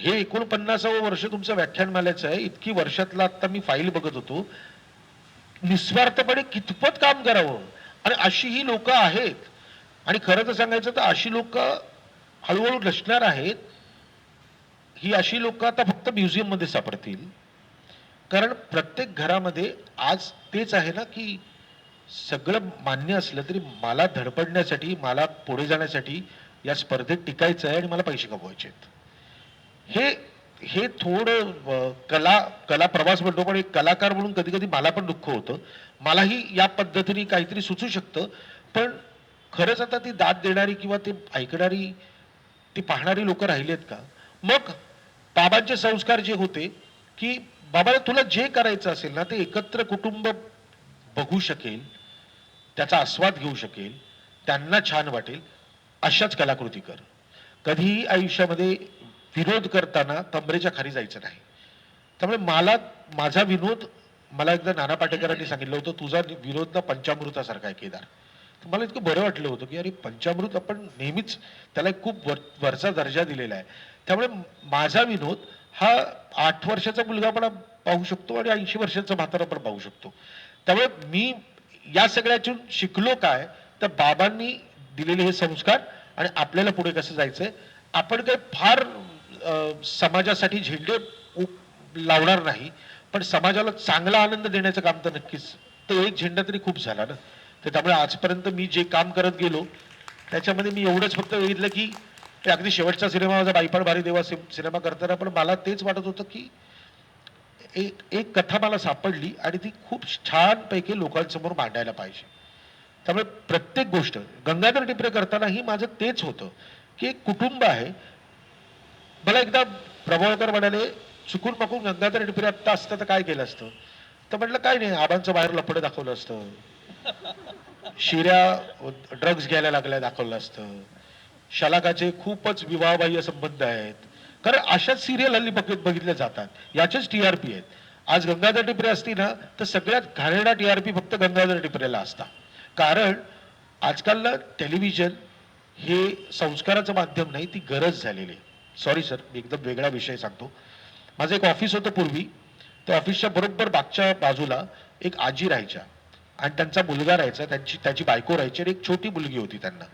हे 49वं वर्ष तुमचं व्याख्यानमालेचं आहे. इतकी वर्षातला आता मी फाईल बघत होतो. निस्वार्थपणे कितपत काम करावं, आणि अशी ही लोक आहेत. आणि खरं तर सांगायचं तर अशी लोक हळूहळू नसणार आहेत. ही अशी लोक आता फक्त म्युझियम मध्ये सापडतील, कारण प्रत्येक घरामध्ये आज तेच आहे ना की सगळं मान्य असलं तरी मला धडपडण्यासाठी, मला पुढे जाण्यासाठी या स्पर्धेत टिकायचं आहे आणि मला पैसे कमवायचे आहेत. हे हे थोडं कला कला प्रवास म्हणतो, पण एक कलाकार म्हणून कधी कधी मला पण दुःख होतं. मलाही या पद्धतीने काहीतरी सुचू शकतं, पण खरंच आता ती दाद देणारी किंवा ते ऐकणारी, ती पाहणारी लोक राहिलेत का? मग बाबांचे संस्कार जे होते की बाबा तुला जे करायचं असेल ना ते एकत्र कुटुंब बघू शकेल, त्याचा आस्वाद घेऊ शकेल, त्यांना छान वाटेल अशाच कलाकृती कर. कधीही आयुष्यामध्ये विनोद करताना कमरेच्या खाली जायचं नाही. त्यामुळे माझा विनोद, मला एकदा नाना पाटेकरांनी सांगितलं होतं, तुझा विनोद ना पंचामृतासारखा आहे केदार. तर मला इतकं बरं वाटलं होतं की अरे पंचामृत आपण नेहमीच त्याला एक खूप वरचा दर्जा दिलेला आहे. त्यामुळे माझा विनोद हा 8 वर्षाचा मुलगा पण पाहू शकतो आणि 80 वर्षाचा म्हातारा पण पाहू शकतो. त्यामुळे मी या सगळ्यातून शिकलो काय, तर बाबांनी दिलेले हे संस्कार आणि आपल्याला पुढे कसं जायचंय. आपण काही फार समाजासाठी झेंडे लावणार नाही, पण समाजाला चांगला आनंद देण्याचं काम तर नक्कीच. तो एक झेंडा तरी खूप झाला ना. तर त्यामुळे आजपर्यंत मी जे काम करत गेलो त्याच्यामध्ये मी एवढंच फक्त बघितलं की ते अगदी शेवटचा सिनेमा माझा बाईपाड भारी देवा सिनेमा करताना पण मला तेच वाटत होतं की एक एक कथा मला सापडली आणि ती खूप छानपैकी लोकांसमोर मांडायला पाहिजे. त्यामुळे प्रत्येक गोष्ट गंगाधर टिपरे करतानाही माझं तेच होतं की एक कुटुंब आहे. मला एकदा प्रभावळकर म्हणाले, चुकून पाकून गंगाधर टिपरे आत्ता असतं तर काय केलं असतं? तर म्हटलं काय नाही, आबांचं बाहेर लपडं दाखवलं असतं, शिऱ्या ड्रग्ज घ्यायला लागल्या दाखवलं असतं, शलाकाचे खूपच विवाहबाह्य संबंध आहेत. कारण अशाच सिरियल हल्ली बघितल्या जातात, याचेच टीआरपी आहेत. आज गंगाधर टिपरे असती ना तर सगळ्यात घाणेरडा टीआरपी फक्त गंगाधर टिपरेला असता. कारण आजकाल टेलिव्हिजन हे संस्काराचं माध्यम नाही, ती गरज झालेली आहे. सॉरी सर, मी एकदम वेगळा विषय सांगतो. माझं एक ऑफिस होतं पूर्वी. त्या ऑफिसच्या बरोबर मागच्या बाजूला एक आजी राहायच्या आणि त्यांचा मुलगा राहायचा, त्याची बायको राहायची आणि एक छोटी मुलगी होती त्यांना.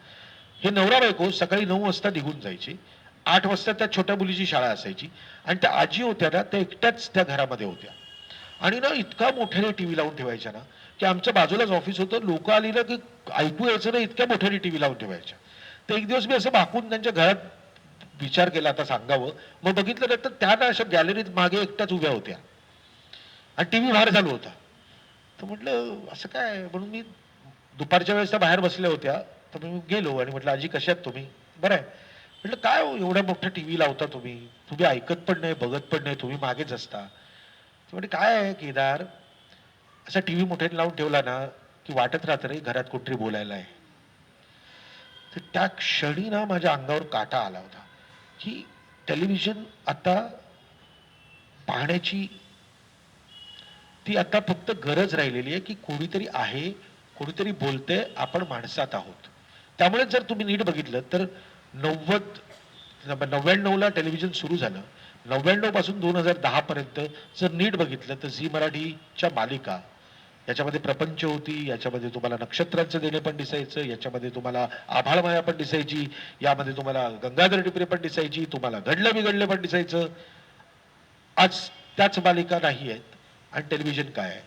हे नवरा बायको सकाळी 9 वाजता निघून जायचे. 8 वाजता त्या छोट्या मुलीची शाळा असायची आणि त्या आजी होत्या ना त्या एकट्याच त्या घरामध्ये होत्या. आणि ना इतका मोठ्याने टीव्ही लावून ठेवायच्या ना की आमच्या बाजूलाच ऑफिस होतं, लोक आली ना की ऐकू यायचं ना, इतक्या मोठ्याने टीव्ही लावून ठेवायच्या. तर एक दिवस मी असं भाकून त्यांच्या घरात विचार केला आता सांगावं. मग बघितलं ना तर त्या ना अशा गॅलरीत मागे एकट्याच उभ्या होत्या आणि टीव्ही बाहेर चालू होता. तर म्हटलं असं काय, म्हणून मी दुपारच्या वेळेस त्या बाहेर बसल्या होत्या. तर मी गेलो आणि म्हटलं आजी कशा आहेत तुम्ही? बरं आहे. म्हटलं काय हो एवढा मोठा टीव्ही लावता तुम्ही, तुम्ही ऐकत पण नाही बघत पण नाही, तुम्ही मागेच असता. म्हणजे काय आहे केदार, असा टीव्ही मोठ्याने लावून ठेवला ना की वाटत राहतं रे घरात कुठतरी बोलायला आहे. तर त्या क्षणी ना माझ्या अंगावर काटा आला होता की टेलिव्हिजन आता पाहण्याची ती आता फक्त गरज राहिलेली आहे की कोणीतरी आहे, कोणीतरी बोलतंय, आपण माणसात आहोत. त्यामुळे जर तुम्ही नीट बघितलं तर 99ला टेलिव्हिजन सुरू झालं. 99 पासून 2010 पर्यंत जर नीट बघितलं तर झी मराठीच्या मालिका, याच्यामध्ये प्रपंच होती, याच्यामध्ये तुम्हाला नक्षत्रांचं देणे पण दिसायचं, याच्यामध्ये तुम्हाला आभाळमाया पण दिसायची, यामध्ये तुम्हाला गंगाधर टिपरे पण दिसायची, तुम्हाला घडलं बिघडलं पण दिसायचं. आज त्याच मालिका नाही आहेत आणि टेलिव्हिजन काय आहे,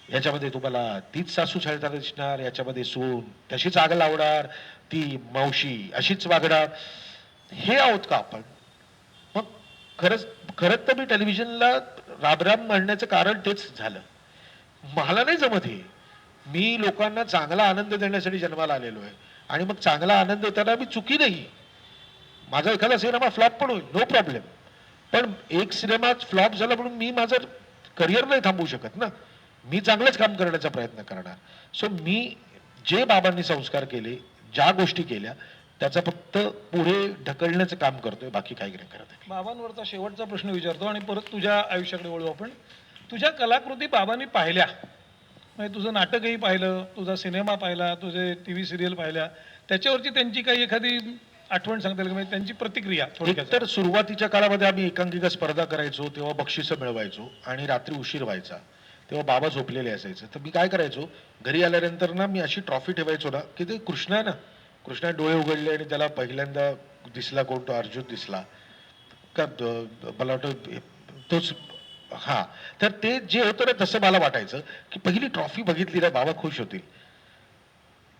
याच्यामध्ये तुम्हाला तीच सासू छळताना दिसणार, याच्यामध्ये सून तशीच आग लावणार, ती मावशी अशीच वागणार. हे आहोत का आपण? मग खरंच तर मी टेलिव्हिजनला रामराम म्हणण्याचं कारण तेच झालं. मला नाही जमत हे. मी लोकांना चांगला आनंद देण्यासाठी जन्माला आलेलो आहे आणि मग चांगला आनंद देताना मी चुकी नाही. माझा एखादा सिनेमा फ्लॉप पण होईल, नो प्रॉब्लेम. पण एक सिनेमा फ्लॉप झाला म्हणून मी माझं करिअर नाही थांबवू शकत ना. मी चांगलंच काम करण्याचा प्रयत्न करणार. सो मी जे बाबांनी संस्कार केले, ज्या गोष्टी केल्या, त्याचा फक्त पुढे ढकलण्याचं काम करतोय, बाकी काही नाही करत आहे. बाबांवरचा शेवटचा प्रश्न विचारतो आणि परत तुझ्या आयुष्याकडे वळू आपण. तुझ्या कलाकृती बाबांनी पाहिल्या, म्हणजे तुझं नाटकही पाहिलं, तुझा सिनेमा पाहिला, तुझे टीव्ही सिरियल पाहिल्या, त्याच्यावरची त्यांची काही एखादी आठवण सांगता येईल, म्हणजे त्यांची प्रतिक्रिया थोडक्यात? तर सुरुवातीच्या काळामध्ये आम्ही एकांकिका स्पर्धा करायचो, तेव्हा बक्षिसं मिळवायचो आणि रात्री उशीर व्हायचा, तेव्हा बाबा झोपलेले असायचे. तर मी काय करायचो, घरी आल्यानंतर ना मी अशी ट्रॉफी ठेवायचो ना की ते कृष्ण आहे ना, कृष्णा डोळे उघडले आणि त्याला पहिल्यांदा दिसला कोण, तो अर्जुन दिसला का, मला वाटतं तोच. हा, तर ते जे होतं ना तसं मला वाटायचं की पहिली ट्रॉफी बघितली ना बाबा खुश होतील.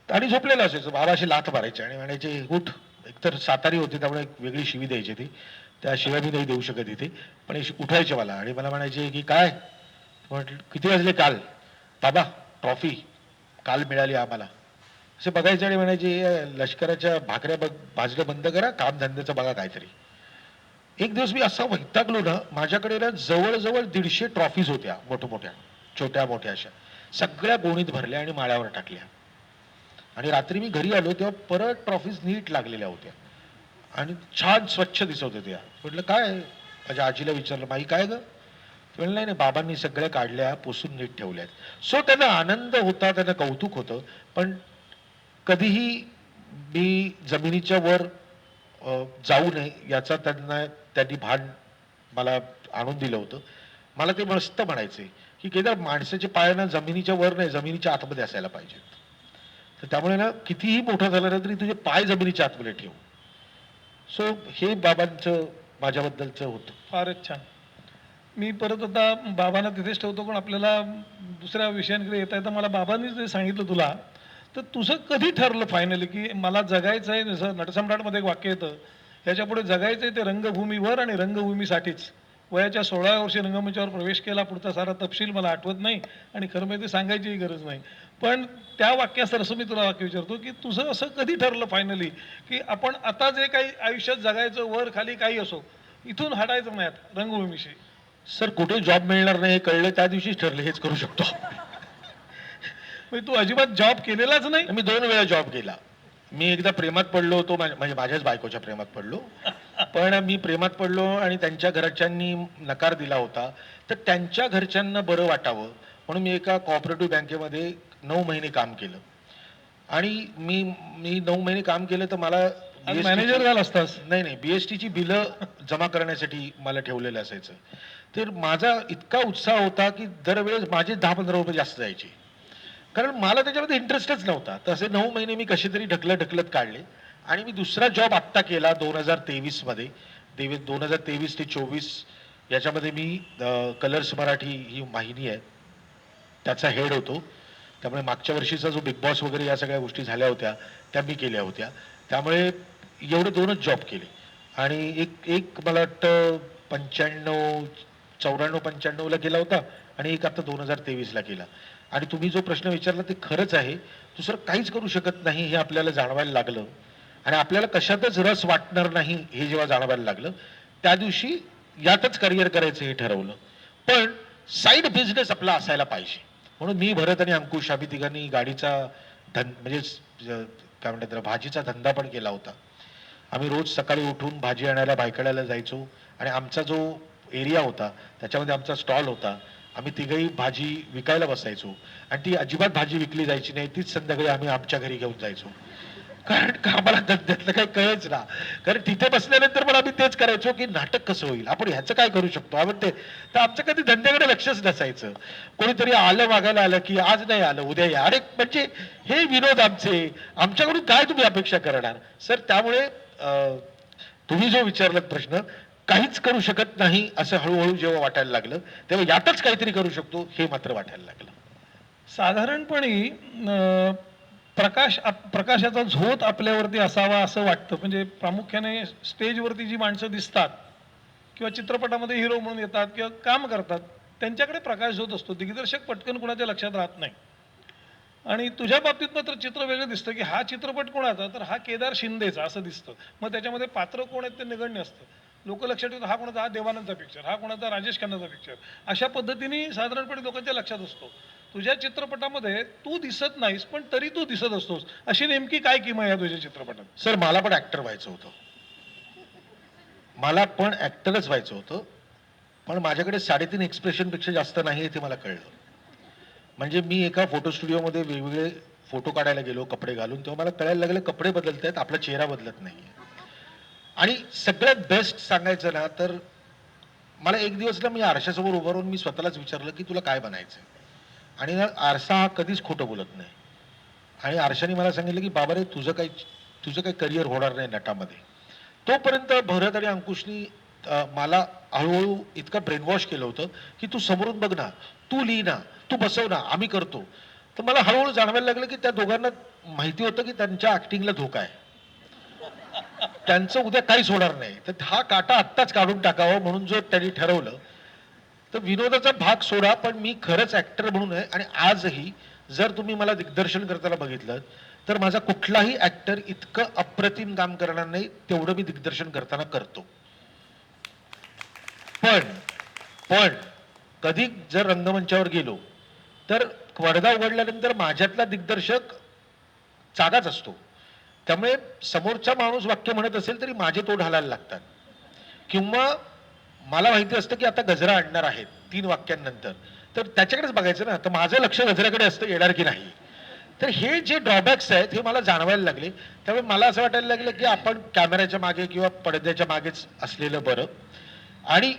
आणि झोपलेलं असायचं, बाबा अशी लाथ मारायचे आणि म्हणायचे उठ. एकतर सातारी होती त्यामुळे एक वेगळी शिवी द्यायची ती, त्या शिव्या मी नाही देऊ शकत इथे, पण उठायचे मला आणि मला म्हणायचे की काय. म्हटलं किती वाजले काल. बाबा ट्रॉफी काल मिळाली आम्हाला. असे बघायचे आणि म्हणायचे लष्कराच्या भाकऱ्या भाजणं बंद करा, काम धंद्याचं बघा काहीतरी. एक दिवस मी असा वैतागलो ना, माझ्याकडे ना जवळजवळ 150 ट्रॉफीज होत्या, मोठ्या छोट्या मोठ्या अशा, सगळ्या गोणीत भरल्या आणि माळ्यावर टाकल्या. आणि रात्री मी घरी आलो तेव्हा परत ट्रॉफीज नीट लागलेल्या होत्या आणि छान स्वच्छ दिसत होत्या. म्हटलं काय, माझ्या आजीला विचारलं, माई काय ग. म्हणलं नाही, बाबांनी सगळ्या काढल्या, पुसून नीट ठेवल्यात. सो त्यांना आनंद होता, त्यांना कौतुक होतं. पण कधीही मी जमिनीच्या वर जाऊ नये याचा त्यांनी भान मला आणून दिलं होतं. मला ते मस्त म्हणायचे की केदार, माणसाचे पाय ना जमिनीच्या वर नाही, जमिनीच्या आतमध्ये असायला पाहिजेत. तर त्यामुळे ना कितीही मोठं झालं ना तरी तुझे पाय जमिनीच्या आतमध्ये ठेव. सो हे बाबांचं माझ्याबद्दलचं होतं. फारच छान. मी परत आता बाबांना तिथेच ठेवतो, पण आपल्याला दुसऱ्या विषयांकडे येता येतं. मला बाबांनीच जे सांगितलं तुला, तर तुझं कधी ठरलं फायनली की मला जगायचं आहे. जसं नटसम्राटमध्ये एक वाक्य येतं, ह्याच्यापुढे जगायचं आहे ते रंगभूमीवर आणि रंगभूमीसाठीच. वयाच्या 16व्या वर्षी रंगमंचावर प्रवेश केला. पुढचा सारा तपशील मला आठवत नाही आणि खरं म्हणजे सांगायचीही गरज नाही. पण त्या वाक्यासरसं मी तुला वाक्य विचारतो की तुझं असं कधी ठरलं फायनली की आपण आता जे काही आयुष्यात जगायचं, वर खाली काही असो, इथून हटायचं नाही आता रंगभूमीशी. सर कुठे जॉब मिळणार नाही हे कळलं त्या दिवशीच ठरलं हेच करू शकतो. म्हणजे तू अजिबात जॉब केलेलाच नाही. मी 2 वेळा जॉब केला. मी एकदा प्रेमात पडलो होतो, म्हणजे माझ्याच बायकोच्या प्रेमात पडलो. पण मी प्रेमात पडलो आणि त्यांच्या घरच्यांनी नकार दिला होता. तर त्यांच्या घरच्यांना बरं वाटावं म्हणून मी एका कोऑपरेटिव्ह बँकेमध्ये 9 महिने काम केलं. आणि मी 9 महिने काम केलं तर मला मॅनेजर झाला असतास. नाही, बीएसटीची बिलं जमा करण्यासाठी मला ठेवलेलं असायचं. तर माझा इतका उत्साह होता की दरवेळेस माझे 10-15 रुपये जास्त जायचे, कारण मला त्याच्यामध्ये इंटरेस्टच नव्हता. तसे 9 महिने मी कसे तरी ढकलत काढले. आणि मी दुसरा जॉब आत्ता केला 2023 मध्ये. 2023 ते 24 याच्यामध्ये मी कलर्स मराठी ही वाहिनी आहे त्याचा हेड होतो. त्यामुळे मागच्या वर्षीचा जो बिग बॉस वगैरे या सगळ्या गोष्टी झाल्या होत्या त्या मी केल्या होत्या. त्यामुळे एवढे 2च जॉब केले. आणि एक मला वाटतं 94-95ला केला होता आणि एक आता 2023ला केला. आणि तुम्ही जो प्रश्न विचारला ते खरंच आहे. दुसरं काहीच करू शकत नाही हे आपल्याला जाणवायला लागलं आणि आपल्याला कशातच रस वाटणार नाही हे जेव्हा जाणवायला लागलं, त्या दिवशी यातच करिअर करायचं हे ठरवलं. पण साईड बिझनेस आपला असायला पाहिजे. म्हणून मी, भरत आणि अंकुश आम्ही तिघांनी गाडीचा म्हणजे काय म्हणतात त्याला, भाजीचा धंदा पण केला होता. आम्ही रोज सकाळी उठून भाजी आणायला भायखळ्याला जायचो आणि आमचा जो एरिया होता त्याच्यामध्ये आमचा स्टॉल होता. आम्ही तिघही भाजी विकायला बसायचो आणि ती अजिबात भाजी विकली जायची नाही. तीच संध्याकाळी आम्ही आमच्या घरी घेऊन जायचो, कारण आम्हाला धंद्यातलं काही कळच ना. कारण तिथे बसल्यानंतर पण आम्ही तेच करायचो की नाटक कसं होईल, आपण ह्याचं काय करू शकतो आवडते. तर आमचं कधी धंद्याकडे लक्षच नसायचं. कोणीतरी आलं मागायला आलं की आज नाही आलं उद्या या. अरे म्हणजे हे विनोद आमच्याकडून काय तुम्ही अपेक्षा करणार सर. त्यामुळे तुम्ही जो विचारलात प्रश्न, काहीच करू शकत नाही असं हळूहळू जेव्हा वाटायला लागलं तेव्हा यातच काहीतरी करू शकतो हे मात्र वाटायला लागलं. साधारणपणे प्रकाशाचा झोत आपल्यावरती असावा असं वाटतं. म्हणजे प्रामुख्याने स्टेजवरती जी माणसं दिसतात किंवा चित्रपटामध्ये हिरो म्हणून येतात किंवा काम करतात त्यांच्याकडे प्रकाश झोत असतो. दिग्दर्शक पटकन कुणाच्या लक्षात राहत नाही. आणि तुझ्या बाबतीत मात्र चित्र वेगळं दिसतं की हा चित्रपट कोणाचा, तर हा केदार शिंदेचा असं दिसतं. मग त्याच्यामध्ये पात्र कोण आहेत ते निगण्य असतं. लोक लक्षात ठेवतात हा कोणाचा, हा देवानंदचा पिक्चर, हा कोणाचा राजेश खन्नाचा पिक्चर. अशा पद्धतीने साधारणपणे लोकांच्या लक्षात असतो. तुझ्या चित्रपटामध्ये तू दिसत नाहीस पण तरी तू दिसत असतोस. अशी नेमकी काय किमया आहे तुझ्या चित्रपटात? सर मला पण ऍक्टर व्हायचं होतं. मला पण ऍक्टरच व्हायचं होतं. पण माझ्याकडे 3.5 एक्सप्रेशनपेक्षा जास्त नाही ते मला कळलं. म्हणजे मी एका फोटो स्टुडिओमध्ये वेगवेगळे फोटो काढायला गेलो कपडे घालून, तेव्हा मला कळायला लागलं कपडे बदलत आहेत, आपला चेहरा बदलत नाहीये. आणि सगळ्यात बेस्ट सांगायचं ना तर मला एक दिवस ना मी आरशासमोर उभं राहून मी स्वतःलाच विचारलं की तुला काय बनायचंय. आणि ना आरसा हा कधीच खोटं बोलत नाही. आणि आरशाने मला सांगितलं की बाबा रे तुझं काही तुझं काही करिअर होणार नाही नटामध्ये. तोपर्यंत भरत आणि अंकुशनी मला हळूहळू इतकं ब्रेनवॉश केलं होतं की तू समोरून बघ ना, तू लिही ना, तू बसव ना, आम्ही करतो. तर मला हळूहळू जाणवायला लागलं की त्या दोघांना माहिती होतं की त्यांच्या ऍक्टिंगला धोका आहे, त्यांचं उद्या काहीच होणार नाही. तर हा काटा आत्ताच काढून टाकावा म्हणून जो त्यांनी ठरवलं. तर विनोदाचा भाग सोडा, पण मी खरंच ऍक्टर म्हणून आहे. आणि आजही जर तुम्ही मला दिग्दर्शन करताना बघितलं तर माझा कुठलाही ऍक्टर इतकं अप्रतिम काम करणार नाही तेवढं मी दिग्दर्शन करताना करतो. पण कधी जर रंगमंचावर गेलो तर पडदा उघडल्यानंतर माझ्यातला दिग्दर्शक जागाच असतो. त्यामुळे समोरचा माणूस वाक्य म्हणत असेल तरी माझे तोंड हलायला लागतात. किंवा मला माहिती असतं की आता गजरा आणणार आहेत 3 वाक्यांनंतर, तर त्याच्याकडेच बघायचं ना, तर माझं लक्ष गजऱ्याकडे असतं येणार की नाही. तर हे जे ड्रॉबॅक्स आहेत हे मला जाणवायला लागले. त्यामुळे मला असं वाटायला लागलं की आपण कॅमेऱ्याच्या मागे किंवा पडद्याच्या मागेच असलेलं बरं. आणि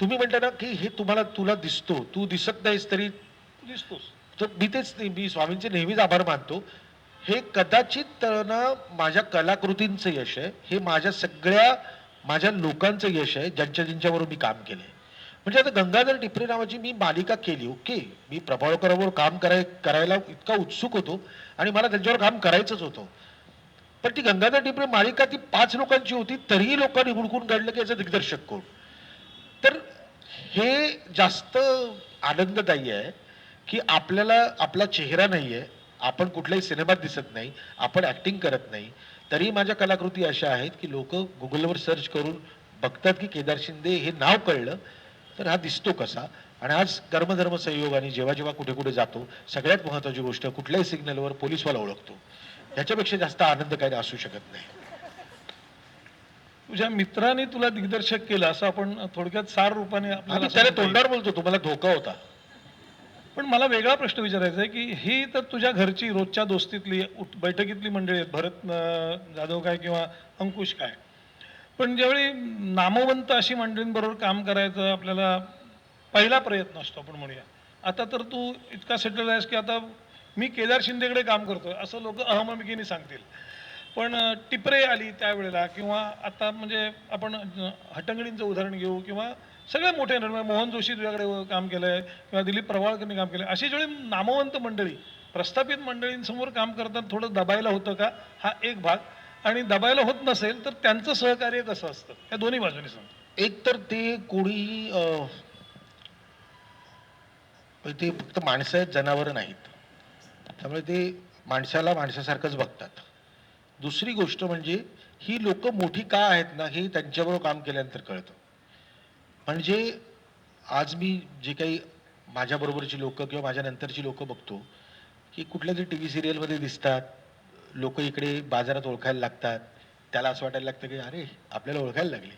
तुम्ही म्हणता ना की हे तुला दिसतो, तू दिसत नाहीस तरी दिसतोस. तर मी स्वामींचे नेहमीच आभार मानतो. हे कदाचित ना माझ्या कलाकृतींचं यश आहे, हे माझ्या लोकांचं यश आहे ज्यांच्याबरोबर मी काम केलंय. म्हणजे आता गंगाधर टिपरे नावाची मी मालिका केली, ओके, मी प्रभावळकरांबरोबर काम करायला इतका उत्सुक होतो आणि मला त्यांच्यावर काम करायचंच होतं. पण ती गंगाधर टिपरे मालिका ती 5 लोकांची होती, तरीही लोकांनी हुडकून काढलं की याचं दिग्दर्शक कोण. तर हे जास्त आनंददायी आहे की आपल्याला आपला चेहरा नाहीये, आपण कुठल्याही सिनेमात दिसत नाही, आपण ऍक्टिंग करत नाही, तरी माझ्या कलाकृती अशा आहेत की लोक गुगलवर सर्च करून बघतात की केदार शिंदे हे नाव कळलं तर हा दिसतो कसा. आणि आज कर्मधर्म संयोगाने जेव्हा जेव्हा कुठे कुठे जातो, सगळ्यात महत्वाची गोष्ट कुठल्याही सिग्नलवर पोलीसवाला ओळखतो. याच्यापेक्षा जास्त आनंद काही असू शकत नाही. तुझ्या मित्राने तुला दिग्दर्शक केलं असं आपण थोडक्यात सार रूपाने आपल्याला आम्ही त्याला सांगता येईल. तोंडावर बोलतो तुम्हाला धोका होता. पण मला वेगळा प्रश्न विचारायचा आहे की ही तर तुझ्या घरची रोजच्या दोस्तीतली बैठकीतली मंडळी आहेत, भरत जाधव काय किंवा अंकुश काय. पण ज्यावेळी नामवंत अशी मंडळींबरोबर काम करायचं आपल्याला पहिला प्रयत्न असतो आपण म्हणूया. आता तर तू इतका सेटल आहेस की आता मी केदार शिंदेकडे काम करतोय असं लोक अहमकिनी सांगतील. पण टिपरे आली त्यावेळेला किंवा आता म्हणजे आपण हटंगडींचं उदाहरण घेऊ किंवा सगळे मोठे निर्णय, मोहन जोशी तुझ्याकडे काम केलंय किंवा दिलीप प्रभावळकरने काम केलंय, अशी ज्यावेळी नामवंत मंडळी प्रस्थापित मंडळींसमोर काम करताना थोडं दबायला होतं का, हा एक भाग. आणि दबायला होत नसेल तर त्यांचं सहकार्य कसं असतं, या दोन्ही बाजूनी सांग. एक तर ते कोणीही ते फक्त माणसं आहेत, जनावरं नाहीत. त्यामुळे ते माणसाला माणसासारखंच बघतात. दुसरी गोष्ट म्हणजे ही लोक मोठी का आहेत ना हे त्यांच्याबरोबर काम केल्यानंतर कळतं. म्हणजे आज मी जे काही माझ्याबरोबरची लोक किंवा माझ्या नंतरची लोक बघतो की कुठल्या तरी टीव्ही सिरियलमध्ये दिसतात, लोक इकडे बाजारात ओळखायला लागतात, त्याला असं वाटायला लागतं की अरे आपल्याला ओळखायला लागले.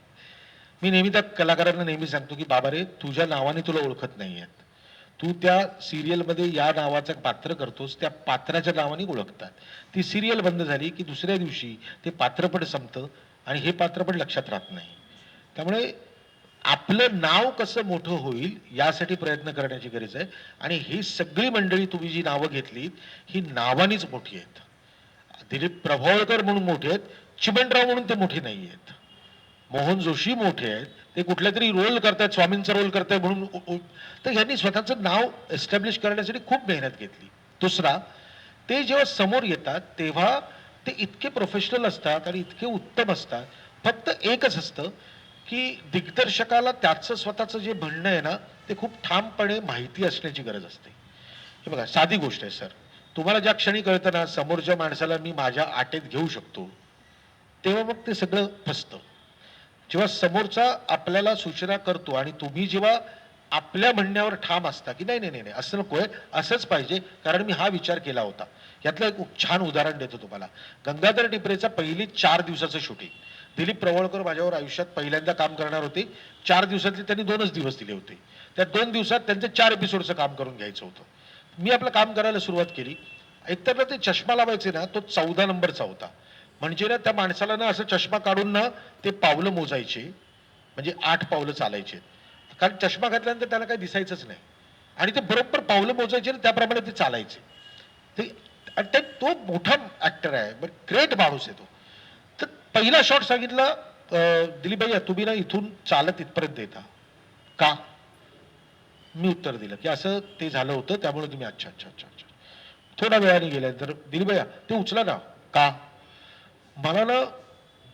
मी नेहमी त्या कलाकारांना नेहमी सांगतो की बाबा रे, तुझ्या नावाने तुला ओळखत नाही आहेत, तू त्या सिरियलमध्ये या नावाचं पात्र करतोस, त्या पात्राच्या नावाने ओळखतात. ती सिरियल बंद झाली की दुसऱ्या दिवशी ते पात्रपट संपतं आणि हे पात्रपट लक्षात राहत नाही. त्यामुळे आपलं नाव कसं मोठं होईल यासाठी प्रयत्न करण्याची गरज आहे. आणि ही सगळी मंडळी तुम्ही जी नावं घेतली ही नावानीच मोठी आहेत. दिलीप प्रभावळकर म्हणून मोठे आहेत, चिमणराव म्हणून ते मोठे नाही आहेत. मोहन जोशी मोठे आहेत, ते कुठला तरी रोल करतायत, स्वामींचा रोल करतायत म्हणून. तर यांनी स्वतःचं नाव एस्टॅब्लिश करण्यासाठी खूप मेहनत घेतली. दुसरा, ते जेव्हा समोर येतात तेव्हा ते इतके प्रोफेशनल असतात आणि इतके उत्तम असतात. फक्त एकच असतं की दिग्दर्शकाला त्याचं स्वतःचं जे म्हणणं आहे ना ते खूप ठामपणे माहिती असण्याची गरज असते. हे बघा, साधी गोष्ट आहे सर, तुम्हाला ज्या क्षणी कळतं ना समोरच्या माणसाला मी माझ्या आटेत घेऊ शकतो, तेव्हा मग ते सगळं फसतं. जेव्हा समोरचा आपल्याला सूचना करतो आणि तुम्ही जेव्हा आपल्या म्हणण्यावर ठाम असता की नाही नाही नाही असं नकोय, असंच पाहिजे कारण मी हा विचार केला होता. यातलं एक छान उदाहरण देतो तुम्हाला. गंगाधर टिपरेचा पहिली 4 दिवसाचं शूटिंग. दिलीप प्रभावळकर माझ्यावर आयुष्यात पहिल्यांदा काम करणार होते. 4 दिवसातले त्यांनी 2च दिवस दिले होते. त्या 2 दिवसात त्यांचं 4 एपिसोडचं काम करून घ्यायचं होतं. मी आपलं काम करायला सुरुवात केली. एकतर ना ते चष्मा लावायचे ना तो 14 नंबरचा होता. म्हणजे ना त्या माणसाला ना असं चष्मा काढून ना ते पावलं मोजायचे, म्हणजे 8 पावलं चालायचे. कारण चष्मा घातल्यानंतर त्याला काही दिसायचंच नाही आणि ते बरोबर पावलं मोजायचे आणि त्याप्रमाणे ते चालायचे. ते आणि तो मोठा ऍक्टर आहे, बट ग्रेट माणूस आहे तो. तर पहिला शॉट सांगितला, दिलीप भैया तुम्ही ना इथून चालत इथपर्यंत येता का? मी उत्तर दिलं की असं ते झालं होतं त्यामुळे तुम्ही अच्छा अच्छा अच्छा अच्छा. थोड्या वेळाने गेल्यानंतर दिलीप भैया ते उचला ना का? मला ना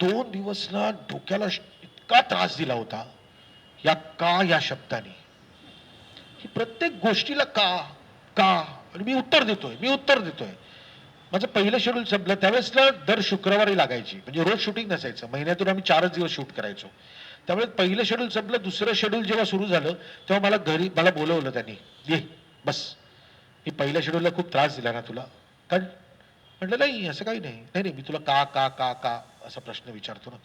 2 दिवस ना डोक्याला इतका त्रास दिला होता या शब्दाने, की प्रत्येक गोष्टीला का का, आणि मी उत्तर देतोय. माझं पहिलं शेड्यूल संपलं त्यावेळेसला दर शुक्रवारी लागायची, म्हणजे रोज शूटिंग नसायचं, महिन्यातून आम्ही 4च दिवस शूट करायचो. त्यामुळे पहिलं शेड्यूल संपलं, दुसरं शेड्यूल जेव्हा सुरू झालं तेव्हा मला बोलवलं त्यांनी, ये बस, मी पहिल्या शेड्यूलला खूप त्रास दिला ना तुला, कारण म्हटलं नाही असं काही नाही, नाही मी तुला का का का का असा प्रश्न विचारतो ना.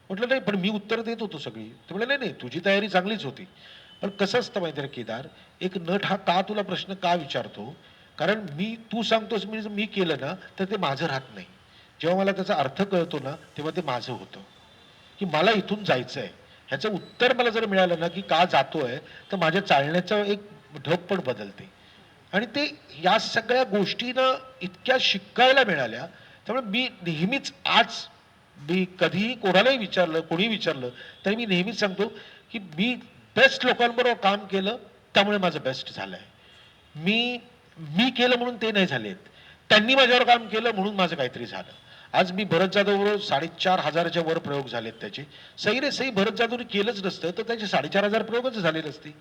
म्हटलं नाही पण मी उत्तर देत होतो सगळी. ते म्हटलं नाही तुझी तयारी चांगलीच होती, पण कसं असतं माहिती आहे केदार, एक नट हा का तुला प्रश्न का विचारतो, कारण तू सांगतोस मी केलं ना तर ते माझं राहत नाही. जेव्हा मला त्याचा अर्थ कळतो ना तेव्हा ते माझं होतं, की मला इथून जायचं आहे. ह्याचं उत्तर मला जर मिळालं ना की का जातोय, तर माझ्या चालण्याचं एक ढब पण बदलते. आणि ते या सगळ्या गोष्टीनं इतक्या शिकायला मिळाल्या. त्यामुळे मी नेहमीच, आज मी कधीही कोणालाही विचारलं, कोणी विचारलं तरी मी नेहमीच सांगतो की मी बेस्ट लोकांबरोबर काम केलं त्यामुळे माझं बेस्ट झालंय. मी केलं म्हणून ते नाही झालेत, त्यांनी माझ्यावर काम केलं म्हणून माझं काहीतरी झालं. आज मी भरत जाधव बरोबर 4,500च्या वर प्रयोग झालेत त्याचे. सही रे सही भरत जाधवने केलंच नसतं तर त्याचे 4,500 प्रयोगच झाले नसते.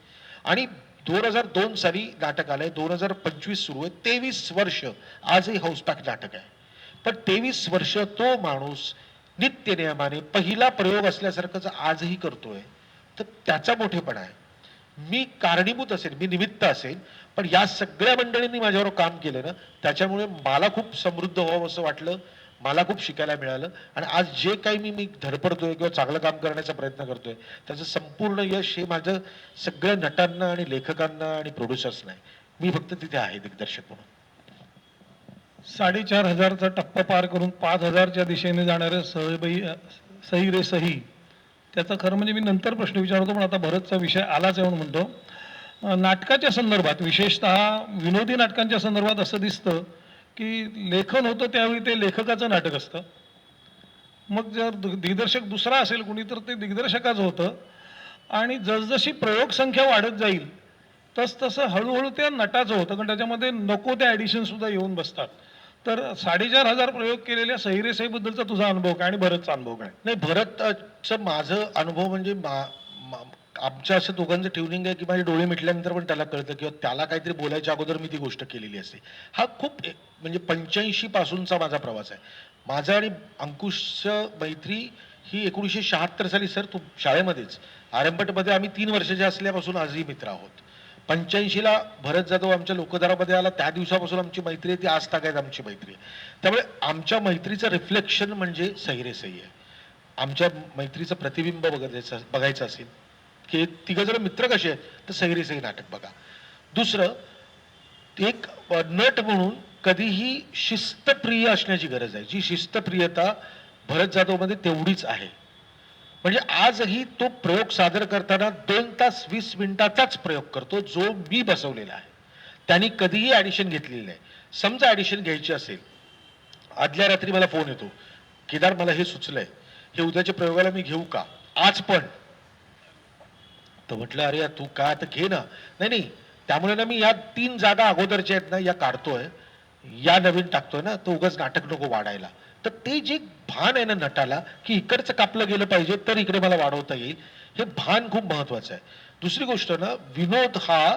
आणि 2002 साली नाटक आलंय, 2025 सुरू आहे, 23 वर्ष आजही हाऊसपॅक नाटक आहे. पण 23 वर्ष तो माणूस नित्य नियमाने पहिला प्रयोग असल्यासारखंच आजही करतोय, तर त्याचा मोठेपणा आहे. मी कारणीभूत असेल, मी निमित्त असेल, पण या सगळ्या मंडळींनी माझ्यावर काम केलं ना, त्याच्यामुळे मला खूप समृद्ध व्हावं असं वाटलं, मला खूप शिकायला मिळालं. आणि आज जे काही मी धडपडतोय किंवा चांगलं काम करण्याचा प्रयत्न करतोय त्याचं संपूर्ण यश हे माझं सगळ्या नटांना आणि लेखकांना आणि प्रोड्युसर्सना आहे. मी फक्त तिथे आहे दिग्दर्शक म्हणून. 4,500चा टप्पा पार करून 5,000च्या दिशेने जाणारे सही रे सही, त्याचा खरं म्हणजे मी नंतर प्रश्न विचारतो, पण आता भरतचा विषय आलाच आहे म्हणून म्हणतो. नाटकाच्या संदर्भात, विशेषतः विनोदी नाटकांच्या संदर्भात असं दिसतं की लेखन होतं त्यावेळी ते लेखकाचं नाटक असतं, मग जर दिग्दर्शक दुसरा असेल कुणी तर ते दिग्दर्शकाचं होतं, आणि जसजशी प्रयोग संख्या वाढत जाईल तसं हळूहळू त्या नटाचं होतं, कारण त्याच्यामध्ये नको त्या ॲडिशन सुद्धा येऊन बसतात. तर 4,500 प्रयोग केलेल्या सही रे सही बद्दलचा तुझा अनुभव काय आणि भरतचा अनुभव काय? नाही, भरतचं माझं अनुभव म्हणजे आमच्या असं दोघांचं ट्युनिंग आहे की माझे डोळे मिटल्यानंतर पण त्याला कळतं किंवा त्याला काहीतरी बोलायच्या अगोदर मी ती गोष्ट केलेली असते. हा खूप म्हणजे 85 पासूनचा माझा प्रवास आहे. माझा आणि अंकुशचं मैत्री ही 1976 साली, सर तू शाळेमध्येच आरंभटमध्ये आम्ही 3 वर्षाचे असल्यापासून आजही मित्र आहोत. 85ला भरत जाधव आमच्या लोकधारामध्ये आला, त्या दिवसापासून आमची मैत्री आहे, ती आज तागायत आमची मैत्री आहे. त्यामुळे आमच्या मैत्रीचं रिफ्लेक्शन म्हणजे सही रे सही आहे. आमच्या मैत्रीचं प्रतिबिंब बघायचं असेल की तिघं जर मित्र कसे आहेत तर सही रे सही नाटक बघा. दुसरं, एक नट म्हणून कधीही शिस्तप्रिय असण्याची गरज आहे. जी शिस्तप्रियता भरत जाधवमध्ये तेवढीच आहे. म्हणजे आजही तो प्रयोग सादर करताना 2 तास 20 मिनिटाचाच प्रयोग करतो जो मी बसवलेला आहे. त्यांनी कधीही ॲडिशन घेतलेली नाही. समजा ॲडिशन घ्यायची असेल, आदल्या रात्री मला फोन येतो, केदार मला हे सुचलंय, हे उद्याच्या प्रयोगाला मी घेऊ का आज पण? तर म्हटलं अरे तू का आता घे ना. नाही त्यामुळे ना मी या 3 जागा अगोदरच्या आहेत ना या काढतोय, या नवीन टाकतोय ना, तो उगाच नाटक नको वाढायला. तर ते जे भान आहे ना नटाला की इकडचं कापलं गेलं पाहिजे तर इकडे मला वाढवता येईल, हे भान खूप महत्वाचं आहे. दुसरी गोष्ट ना, विनोद हा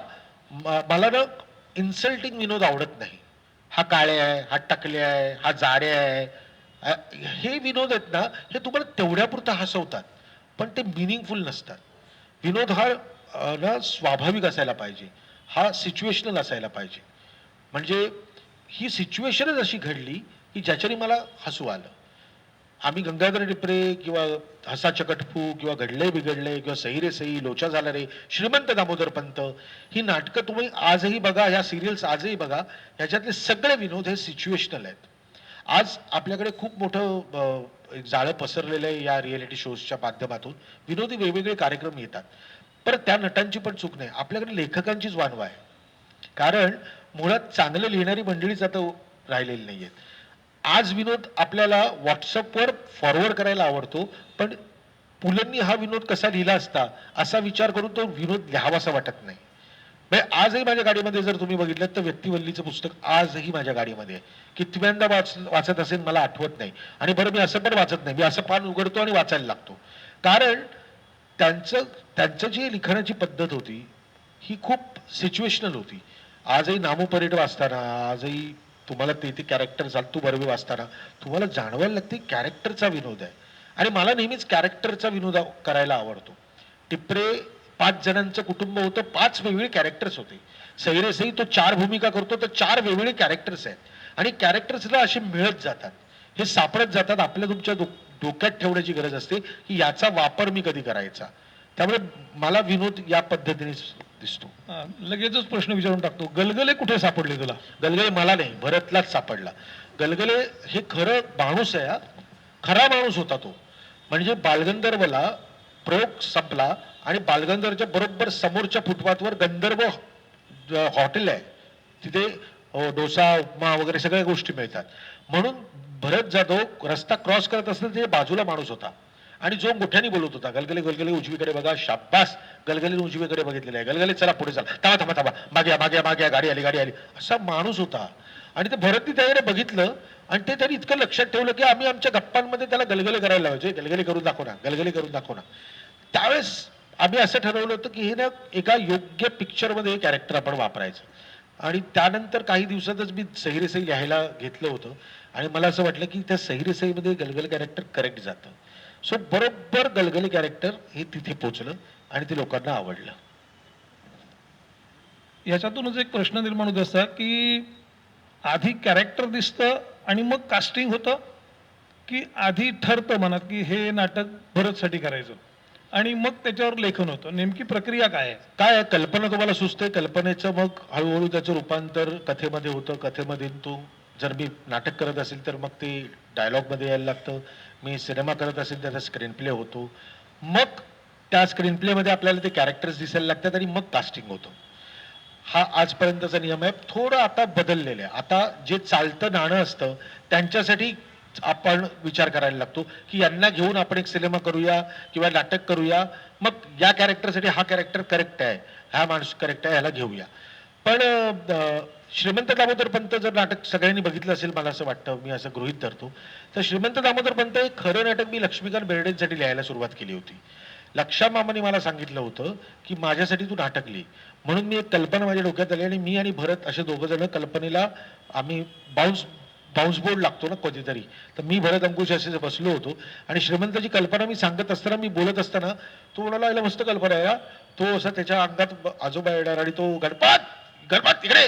मला ना इन्सल्टिंग विनोद आवडत नाही. हा काळे आहे, हा टकले आहे, हा जाडे आहे, हे विनोद आहेत ना, हे तुम्हाला तेवढ्यापुरतं हसवतात पण ते मिनिंगफुल नसतात. विनोद हा ना स्वाभाविक असायला पाहिजे, हा सिच्युएशनल असायला पाहिजे. म्हणजे ही सिच्युएशनच अशी घडली की ज्याच्याने मला हसू आलं. आम्ही गंगाधर टिपरे किंवा हसा चकटफू किंवा घडले बिघडले किंवा सही रे सही, लोचा झाला रे, श्रीमंत दामोदर पंत, ही नाटकं तुम्ही आजही बघा, ह्या सिरियल्स आजही बघा, ह्याच्यातले सगळे विनोद हे सिच्युएशनल आहेत. आज आपल्याकडे खूप मोठं एक जाळं पसरलेलं आहे या रियालिटी शोजच्या माध्यमातून. विनोदी वेगवेगळे कार्यक्रम येतात, पण त्या नटांची पण चूक नाही, आपल्याकडे लेखकांचीच वानवा आहे. कारण मुळात चांगलं लिहिणारी मंडळीच आता राहिलेले नाहीयेत. आज विनोद आपल्याला व्हॉट्सअपवर फॉरवर्ड करायला आवडतो, पण पुलंनी हा विनोद कसा लिहिला असता असा विचार करून तो विनोद लिहावासा वाटत नाही. म्हणजे आजही माझ्या गाडीमध्ये जर तुम्ही बघितलं तर व्यक्तिवल्लीचं पुस्तक आजही माझ्या गाडीमध्ये आहे. कितव्यांदा वाचत असेल मला आठवत नाही. आणि बरं, मी असं पण वाचत नाही, मी असं पान उघडतो आणि वाचायला लागतो. कारण त्यांचं जी लिखाणाची पद्धत होती ही खूप सिच्युएशनल होती. आजही नामोपरेट वाचताना, आजही तुम्हाला ते कॅरेक्टर चालतो बरोबर वाचताना तुम्हाला जाणवायला लागते कॅरेक्टरचा विनोद आहे. आणि मला नेहमीच कॅरेक्टरचा विनोद करायला आवडतो. टिपरे 5 जणांचं कुटुंब होतं, 5 वेगवेगळे कॅरेक्टर्स होते. सैरेसही तो 4 भूमिका करतो तर 4 वेगवेगळे कॅरेक्टर्स आहेत. आणि कॅरेक्टर्सला असे मिळत जातात, हे सापडत जातात. आपल्या तुमच्या डोक्यात ठेवण्याची गरज असते की याचा वापर मी कधी करायचा. त्यामुळे मला विनोद या पद्धतीने दिसतो. लगेचच प्रश्न विचारून टाकतो, गलगले कुठे सापडले तुला? गलगले मला नाही, भरतलाच सापडला. गलगले हे खरं माणूस आहे, खरा माणूस होता तो. म्हणजे बालगंधर्वला प्रयोग संपला आणि बालगंधर्वच्या बरोबर समोरच्या फुटपाथवर गंधर्व हॉटेल आहे, तिथे डोसा उपमा वगैरे सगळ्या गोष्टी मिळतात. म्हणून भरत जाधव रस्ता क्रॉस करत असताना ते बाजूला माणूस होता आणि जो मोठ्याने बोलत होता, गलगले गलगले उजवीकडे बघा, शाब्बास, गलगले उजवीकडे बघितलेलं आहे, गलगले चला पुढे चला, थांबा थांबा थांबा, मागे मागे मागे, गाडी आली गाडी आली, असा माणूस होता. आणि ते भरतनी त्याकडे बघितलं आणि ते त्यांनी इतकं लक्षात ठेवलं की आम्ही आमच्या गप्पांमध्ये त्याला गलगले करायला लावायचे, गलगले करून दाखव ना, गलगले करून दाखव ना. त्यावेळेस आम्ही असं ठरवलं होतं की हे ना एका योग्य पिक्चरमध्ये कॅरेक्टर आपण वापरायचं. आणि त्यानंतर काही दिवसातच मी सही लिहायला घेतलं होतं आणि मला असं वाटलं की त्या सहीमध्ये गलगल कॅरेक्टर करेक्ट जातं. सो बरोबर गलगल कॅरेक्टर हे तिथे पोचलं आणि ते लोकांना आवडलं. याच्यातूनच एक प्रश्न निर्माण होत असता की आधी कॅरेक्टर दिसतं आणि मग कास्टिंग होतं, की आधी ठरतं मनात की हे नाटक भरतसाठी करायचं आणि मग त्याच्यावर लेखन होतं? नेमकी प्रक्रिया काय आहे? काय आहे, कल्पना तुम्हाला सुचते, कल्पनेचं मग हळूहळू त्याचं रूपांतर कथेमध्ये होतं. कथेमधून तो जर मी नाटक करत असेल तर मग ते डायलॉगमध्ये यायला लागतं. मी सिनेमा करत असेल तर त्याचा स्क्रीन प्ले होतो. मग त्या स्क्रीन प्लेमध्ये आपल्याला ते कॅरेक्टर्स दिसायला लागतात आणि मग कास्टिंग होतं. हा आजपर्यंतचा नियम आहे. थोडं आता बदललेलं आहे. आता जे चालतं नाणं असतं त्यांच्यासाठी आपण विचार करायला लागतो की यांना घेऊन आपण एक सिनेमा करूया किंवा नाटक करूया, मग या कॅरेक्टरसाठी हा कॅरेक्टर करेक्ट आहे, हा माणूस करेक्ट आहे, ह्याला घेऊया. पण श्रीमंत दामोदर पंत जर नाटक सगळ्यांनी बघितलं असेल, मला असं वाटतं, मी असं गृहीत धरतो, तर श्रीमंत दामोदर पंत हे खरं नाटक मी लक्ष्मीकांत बेर्डेंसाठी लिहायला सुरुवात केली होती. लक्षा मामाने मला सांगितलं होतं की माझ्यासाठी तू नाटक लिही. म्हणून मी एक कल्पना माझ्या डोक्यात आली आणि मी आणि भरत असे दोघं जण कल्पनेला, आम्ही बाउन्स बोर्ड लागतो ना कधीतरी, तर मी भरत अंकुश असे बसलो होतो आणि श्रीमंताची कल्पना मी सांगत असताना, मी बोलत असताना तो म्हणाला, याला मस्त कल्पना आहे. तो असा त्याच्या अंगात आजोबा येणार आणि तो गणपत गणपत तिकडे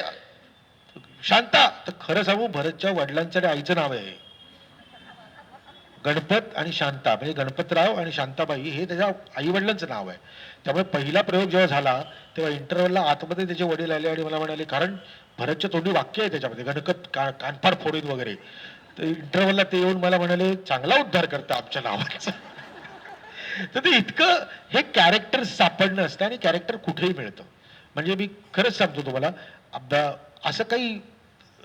शांता. तर खरं सांगू, भरतच्या वडिलांचं आणि आईचं नाव आहे गणपत आणि शांता, म्हणजे गणपतराव आणि शांताबाई हे त्याच्या आई वडिलांचं नाव आहे. त्यामुळे पहिला प्रयोग जेव्हा झाला तेव्हा इंटरव्हलला आतमध्ये त्याचे वडील आले आणि मला म्हणाले, कारण भरतच्या तोंडी वाक्य आहे त्याच्यामध्ये, गणकत कानफार फोडीन वगैरे, तर इंटरव्हलला ते येऊन मला म्हणाले, चांगला उद्धार करता आमच्या नावाचा. तर ते इतकं हे कॅरेक्टर सापडणं असतं आणि कॅरेक्टर कुठेही मिळतं. म्हणजे मी खरंच सांगतो तुम्हाला, असं काही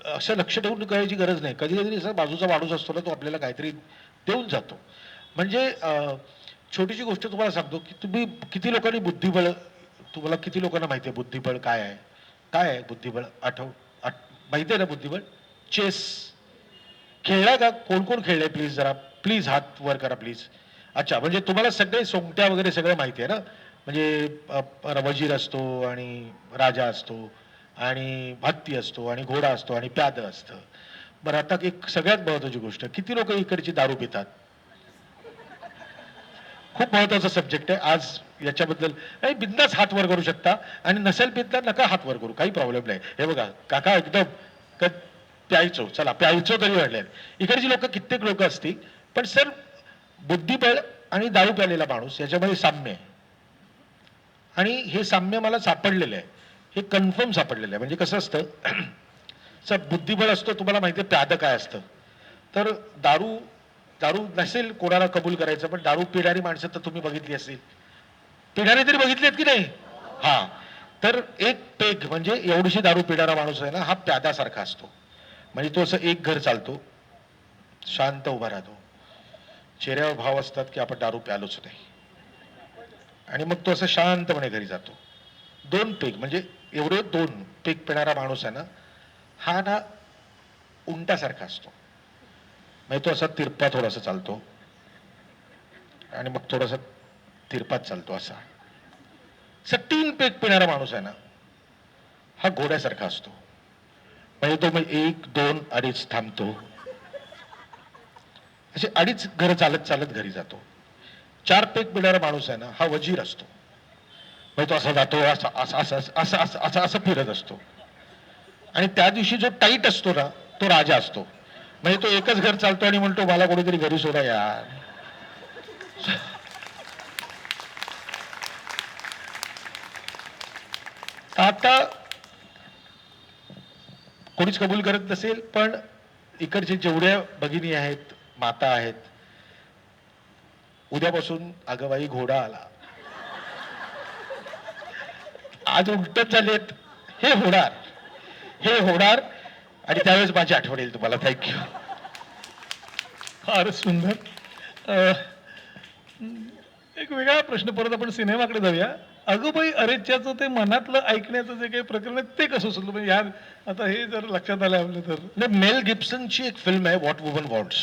असं लक्ष ठेवून करायची गरज नाही. कधी कधी असं बाजूचा माणूस असतो ना, तो आपल्याला काहीतरी देऊन जातो. म्हणजे छोटीशी गोष्ट तुम्हाला सांगतो की तुम्ही किती लोकांनी बुद्धिबळ, तुम्हाला किती लोकांना माहिती आहे बुद्धिबळ काय आहे? काय आहे बुद्धिबळ? माहिती आहे ना बुद्धिबळ? चेस खेळलाय का? कोण कोण खेळलंय? प्लीज जरा, प्लीज हात वर करा प्लीज. अच्छा, म्हणजे तुम्हाला सगळे सोंगट्या वगैरे सगळं माहिती आहे ना? म्हणजे वजीर असतो आणि राजा असतो आणि हत्ती असतो आणि घोडा असतो आणि प्यादं असतं. बरं, आता एक सगळ्यात महत्वाची गोष्ट, किती लोक इकडची दारू पितात? खूप महत्वाचा सब्जेक्ट आहे आज. याच्याबद्दल बिंदास हात वर करू शकता आणि नसेल पिता नका हात वर करू, काही प्रॉब्लेम नाही. हे बघा काका, एकदम प्यायचो, चला प्यायचो तरी वाढले. इकडची लोक कित्येक लोक असतील, पण सर बुद्धिबळ आणि दारू प्यालेला माणूस याच्यामध्ये साम्य आहे. आणि हे साम्य मला सापडलेलं आहे, हे कन्फर्म सापडलेलं आहे. म्हणजे कसं असतं, सर बुद्धिबळ असतं, तुम्हाला माहिती आहे प्यादं काय असतं, तर दारू नसेल कोणाला कबूल करायचं, पण दारू पिणारी माणसं तर तुम्ही बघितली असतील, पिणारी तरी बघितली आहेत की नाही? हा, तर एक पेग म्हणजे एवढीशी दारू पिणारा माणूस आहे ना, हा प्यादासारखा असतो. म्हणजे तो असं एक घर चालतो, शांत उभा राहतो, चेहऱ्यावर भाव असतात की आपण दारू प्यालोच नाही, आणि मग तो असं शांतपणे घरी जातो. 2 पेग म्हणजे एवढे 2 पेग पिणारा माणूस आहे ना, हा ना उंटासारखा असतो. म्हणजे तो असा तिरपा थोडासा चालतो आणि मग थोडासा तिरपात चालतो असा. 3 पेग पिणारा माणूस आहे ना, हा घोड्यासारखा असतो. म्हणजे तो मग 1, 2, 2.5 थांबतो, असे 2.5 घर चालत चालत घरी जातो. 4 पेग पिणारा माणूस आहे ना, हा वजीर असतो. म्हणजे तो असा जातो, असा असं असं असं असं असं असं फिरत असतो. आणि त्या दिवशी जो टाईट असतो ना, तो राजा असतो. म्हणजे तो एकच घर चालतो आणि म्हणतो मला कोणीतरी घरी सोडा यार. आता कोणीच कबूल करत नसेल, पण इकडचे जेवढ्या भगिनी आहेत, माता आहेत, उद्यापासून अगं घोडा आला, आज उलटच झालेत, हे होणार, हे होणार. आणि त्यावेळेस माझी आठवण येईल तुम्हाला. थँक्यू. फार सुंदर. अ, एक वेगळा प्रश्न, परत आपण सिनेमाकडे जाऊया. अगोबाई अरेच्च्याचं ते मनातलं ऐकण्याचं जे काही प्रकरण आहे ते कसं सुचलं? म्हणजे ह्या आता हे जर लक्षात आलं आपलं तर. नाही, मेल गिब्सनची एक फिल्म आहे what woman wants,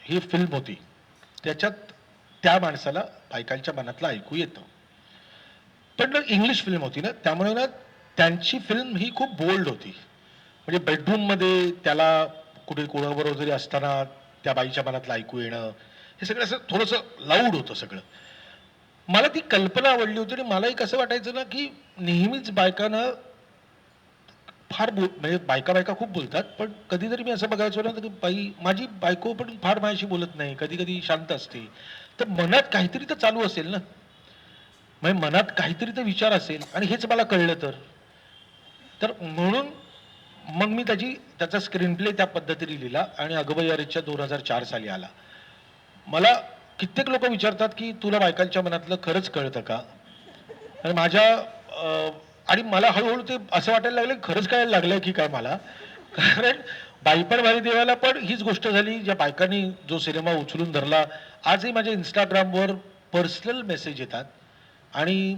he film होती. त्याच्यात त्या माणसाला बायकांच्या मनातलं ऐकू येतं. पण ना इंग्लिश फिल्म होती ना, त्यामुळे ना त्यांची फिल्म ही खूप बोल्ड होती. म्हणजे बेडरूममध्ये त्याला कुठे कोणाबरोबर जरी असताना त्या बाईच्या मनातलं ऐकू येणं, हे सगळं असं थोडंसं लाऊड होतं सगळं. मला ती कल्पना आवडली होती आणि मलाही कसं वाटायचं ना, की नेहमीच बायकांना म्हणजे बायका बायका खूप बोलतात, पण कधीतरी मी असं बघायचो ना, की बाई माझी बायको पण फार माझ्याशी बोलत नाही, कधी कधी शांत असते. तर मनात काहीतरी तर चालू असेल ना, म्हणजे मनात काहीतरी तर विचार असेल, आणि हेच मला कळलं तर म्हणून मग मी त्याचा स्क्रीन प्ले त्या पद्धतीने लिहिला आणि अगबाई अरेच्या 2004 साली आला. मला कित्येक लोक विचारतात की तुला बायकांच्या मनातलं खरंच कळतं का? आणि आणि मला हळूहळू ते असं वाटायला लागलं खरंच कळायला लागलंय की काय मला. कारण बाईपण भारी देवाला पण हीच गोष्ट झाली, ज्या बायकांनी जो सिनेमा उचलून धरला. आजही माझ्या इंस्टाग्रामवर पर्सनल मेसेज येतात, आणि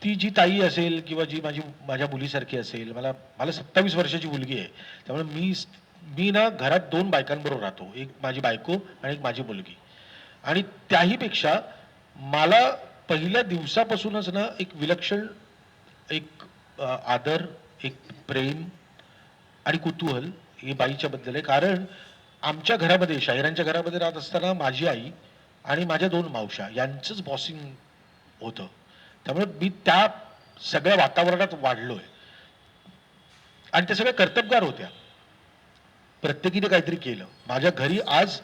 ती जी ताई असेल किंवा जी माझ्या मुलीसारखी असेल, मला मला 27 वर्षाची मुलगी आहे, त्यामुळे मी ना घरात 2 बायकांबरोबर राहतो, एक माझी बायको आणि एक माझी मुलगी. आणि त्याही पेक्षा मला पहिल्या दिवसापासूनच ना एक विलक्षण एक आदर, एक प्रेम आणि कुतूहल हे बाईच्या बद्दल आहे. कारण आमच्या घरामध्ये, शाहिरांच्या घरामध्ये राहत असताना माझी आई आणि माझ्या 2 मावश्या यांचंच बॉसिंग होतं. त्यामुळे मी त्या सगळ्या वातावरणात वाढलोय आणि त्या सगळ्या कर्तबगार होत्या. प्रत्येकीने काहीतरी केलं. माझ्या घरी आज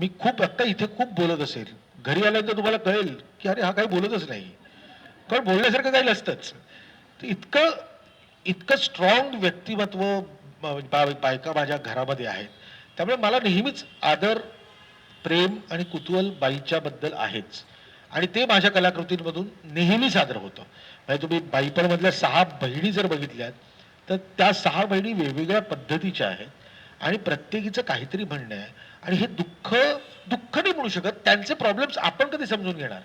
मी खूप आत्ता इथे खूप बोलत असेल, घरी आल्यानंतर तुम्हाला कळेल की अरे हा काही बोलतच नाही, कारण बोलण्यासारखं काही नसतंच. तर इतकं इतकं स्ट्रॉंग व्यक्तिमत्व बायका माझ्या घरामध्ये आहेत. त्यामुळे मला नेहमीच आदर, प्रेम आणि कुतूहल बाईच्या बद्दल आहेच, आणि ते माझ्या कलाकृतींमधून नेहमी सादर होतं. म्हणजे तुम्ही बाईपणमधल्या 6 बहिणी जर बघितल्यात, तर त्या 6 बहिणी वेगवेगळ्या पद्धतीच्या आहेत आणि प्रत्येकीचं काहीतरी म्हणणं आहे. आणि हे दुःख नाही म्हणू शकत, त्यांचे प्रॉब्लेम्स आपण कधी समजून घेणार.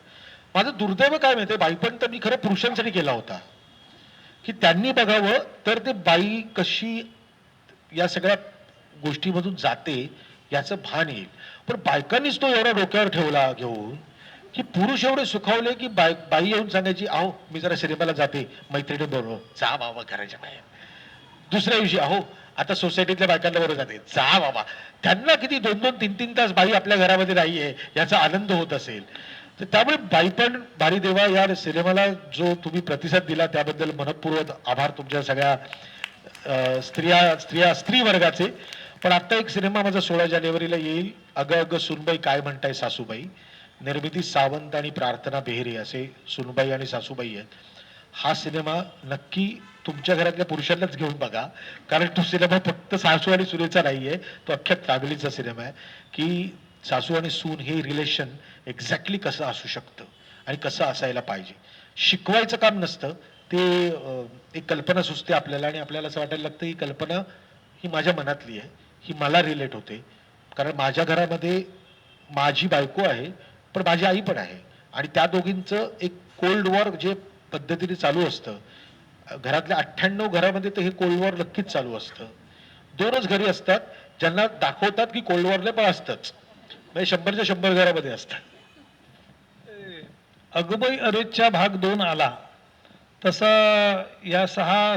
माझं दुर्दैव काय माहितीये, बाईपण तर मी खरं पुरुषांसाठी केला होता, की त्यांनी बघावं तर ते बाई कशी या सगळ्या गोष्टीमधून जाते याचं भान येईल. पण बायकांनीच तो एवढा डोक्यावर ठेवला घेऊन, की पुरुष एवढे सुखावले की बाई येऊन सांगायची अहो मी जरा सिनेमाला जाते मैत्रिणी बरोबर, जा बाबा घराच्या बाहेर. दुसऱ्या दिवशी अहो आता सोसायटीतल्या बायकांना बरोबर जाते, जा बाबा. त्यांना किती 2-2, 3-3 तास बाई आपल्या घरामध्ये नाहीये याचा आनंद होत असेल. तर त्यामुळे बाईपण भारी देवा या सिनेमाला जो तुम्ही प्रतिसाद दिला त्याबद्दल मनपूर्वक आभार तुमच्या सगळ्या स्त्री वर्गाचे. पण आता एक सिनेमा माझा 16 जानेवारीला येईल, अगं अगं सुनबाई काय म्हणताय सासूबाई. निर्मिती सावंत आणि प्रार्थना बेहरे असे सुनबाई आणि सासूबाई आहेत. हा सिनेमा नक्की तुमच्या घरातल्या पुरुषांनाच घेऊन बघा, कारण तो सिनेमा फक्त सासू आणि सुनेचा नाहीये, तो अख्ख्या फॅमिलीचा सिनेमा आहे. की सासू आणि सून हे रिलेशन एक्झॅक्टली कसं असू शकतं आणि कसं असायला पाहिजे. शिकवायचं काम नसतं ते, एक कल्पना सुचते आपल्याला आणि आपल्याला असं वाटायला लागतं ही कल्पना ही माझ्या मनातली आहे, ही मला रिलेट होते. कारण माझ्या घरामध्ये माझी बायको आहे, पण माझी आई पण आहे. आणि त्या दोघींचं एक कोल्ड वॉर जे पद्धतीने चालू असतं, घरातल्या 98 घरामध्ये तर हे कोल्ड वॉर नक्कीच चालू असतं. 2च घरी असतात ज्यांना दाखवतात की कोल्ड वॉरला पण असतंच, म्हणजे 100च्या 100 घरामध्ये असतात. अगबाई अरेच्या भाग 2 आला तसा या 6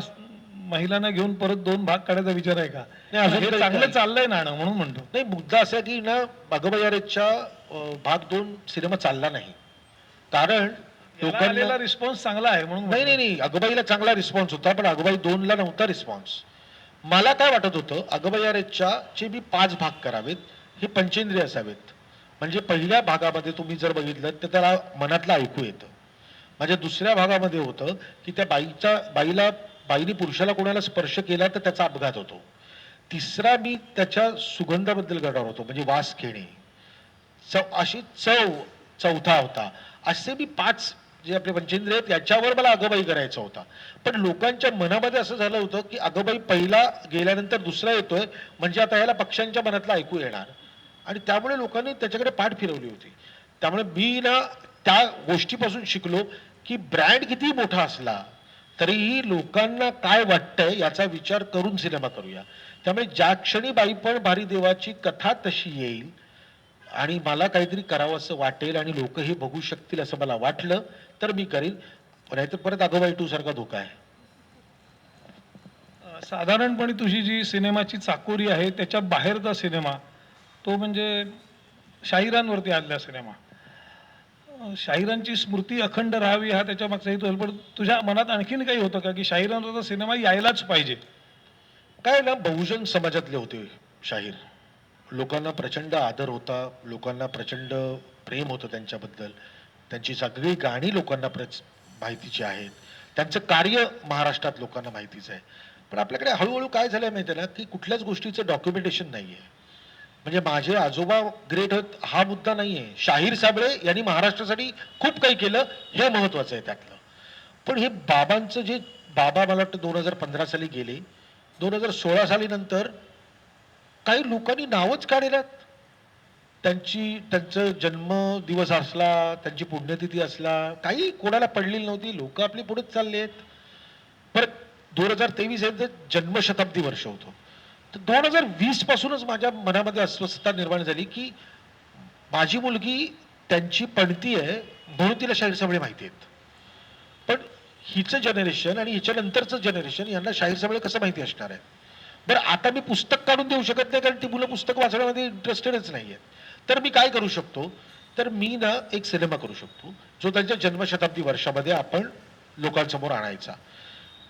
महिलांना घेऊन परत 2 भाग काढायचा विचार आहे का? नाही, अजून हे काही चांगलं नाही. चाललंय नाणं म्हणून म्हणतो. नाही, मुद्दा असा आहे की ना, अगबयारेच्या भाग 2 सिनेमा चालला नाही. कारण लोकांना लोकांना रिस्पॉन्स चांगला आहे म्हणून नाही नाही नाही, अगबाईला चांगला रिस्पॉन्स होता, पण अगबाई 2ला नव्हता रिस्पॉन्स. मला काय वाटत होतं, अगबयारेच्या चे मी 5 भाग करावेत, हे पंचेंद्रिय असावेत. म्हणजे पहिल्या भागामध्ये तुम्ही जर बघितलं तर त्याला मनातलं ऐकू येतं. माझ्या दुसऱ्या भागामध्ये होतं की त्या बाईने पुरुषाला कोणाला स्पर्श केला तर त्याचा अपघात होतो. तिसरा मी त्याच्या सुगंधाबद्दल करणार होतो, म्हणजे वास घेणे. अशी चौथा होता. असे मी 5 जे आपले पंचेंद्रिय आहेत याच्यावर मला अगबाई करायचा होता. पण लोकांच्या मनामध्ये असं झालं होतं की अगबाई पहिला गेल्यानंतर दुसरा येतोय, म्हणजे आता याला पक्ष्यांच्या मनातलं ऐकू येणार, आणि त्यामुळे लोकांनी त्याच्याकडे पाठ फिरवली होती. त्यामुळे मी ना त्या गोष्टीपासून शिकलो की ब्रँड किती मोठा असला तरीही लोकांना काय वाटतंय याचा विचार करून सिनेमा करूया. त्यामुळे ज्या क्षणी बाई पण भारी देवाची कथा तशी येईल आणि मला काहीतरी करावं असं वाटेल आणि लोक हे बघू शकतील असं मला वाटलं तर मी करीन, नाहीतर परत अगोबाई 2 सारखा धोका आहे. साधारणपणे तुझी जी सिनेमाची चाकोरी आहे त्याच्या बाहेरचा सिनेमा तो म्हणजे शाहिरांवरती आलेला सिनेमा. शाहिरांची स्मृती अखंड राहावी हा त्याच्या मागचा हेतू आहे. पण तुझ्या मनात आणखीन काही होतं का की शाहिरांवरचा सिनेमा यायलाच पाहिजे? काय ना, बहुजन समाजातले होते शाहीर. लोकांना प्रचंड आदर होता, लोकांना प्रचंड प्रेम होतं त्यांच्याबद्दल. त्यांची सगळी गाणी लोकांना माहितीची आहेत. त्यांचं कार्य महाराष्ट्रात लोकांना माहितीच आहे. पण आपल्याकडे हळूहळू काय झालंय माहिती आहे ना, की कुठल्याच गोष्टीचं डॉक्युमेंटेशन नाहीये. म्हणजे माझे आजोबा ग्रेट आहेत हा मुद्दा नाहीये. शाहीर साबळे यांनी महाराष्ट्रासाठी खूप काही केलं हे महत्वाचं आहे त्यातलं. पण हे बाबांचं जे बाबा मला वाटतं 2015 साली गेले, 2016 साली नंतर काही लोकांनी नावच काढेलात. त्यांचं जन्म दिवस असला, त्यांची पुण्यतिथी असला, काही कोणाला पडलेली नव्हती. लोक आपली पुढेच चालले आहेत. परत 2023 हे जन्मशताब्दी वर्ष होतं. तर 2020 पासूनच माझ्या मनामध्ये अस्वस्थता निर्माण झाली की माझी मुलगी त्यांची पणती आहे म्हणून तिला शाहीर साबळे माहिती आहेत. पण हिचं जनरेशन आणि हिच्या नंतरचं जनरेशन यांना शाहीर साबळे कसं माहिती असणार आहे? बरं, आता मी पुस्तक काढून देऊ शकत नाही कारण ती मुलं पुस्तक वाचण्यामध्ये इंटरेस्टेडच नाही आहेत. तर मी काय करू शकतो, तर मी ना एक सिनेमा करू शकतो जो त्यांच्या जन्मशताब्दी वर्षामध्ये आपण लोकांसमोर आणायचा.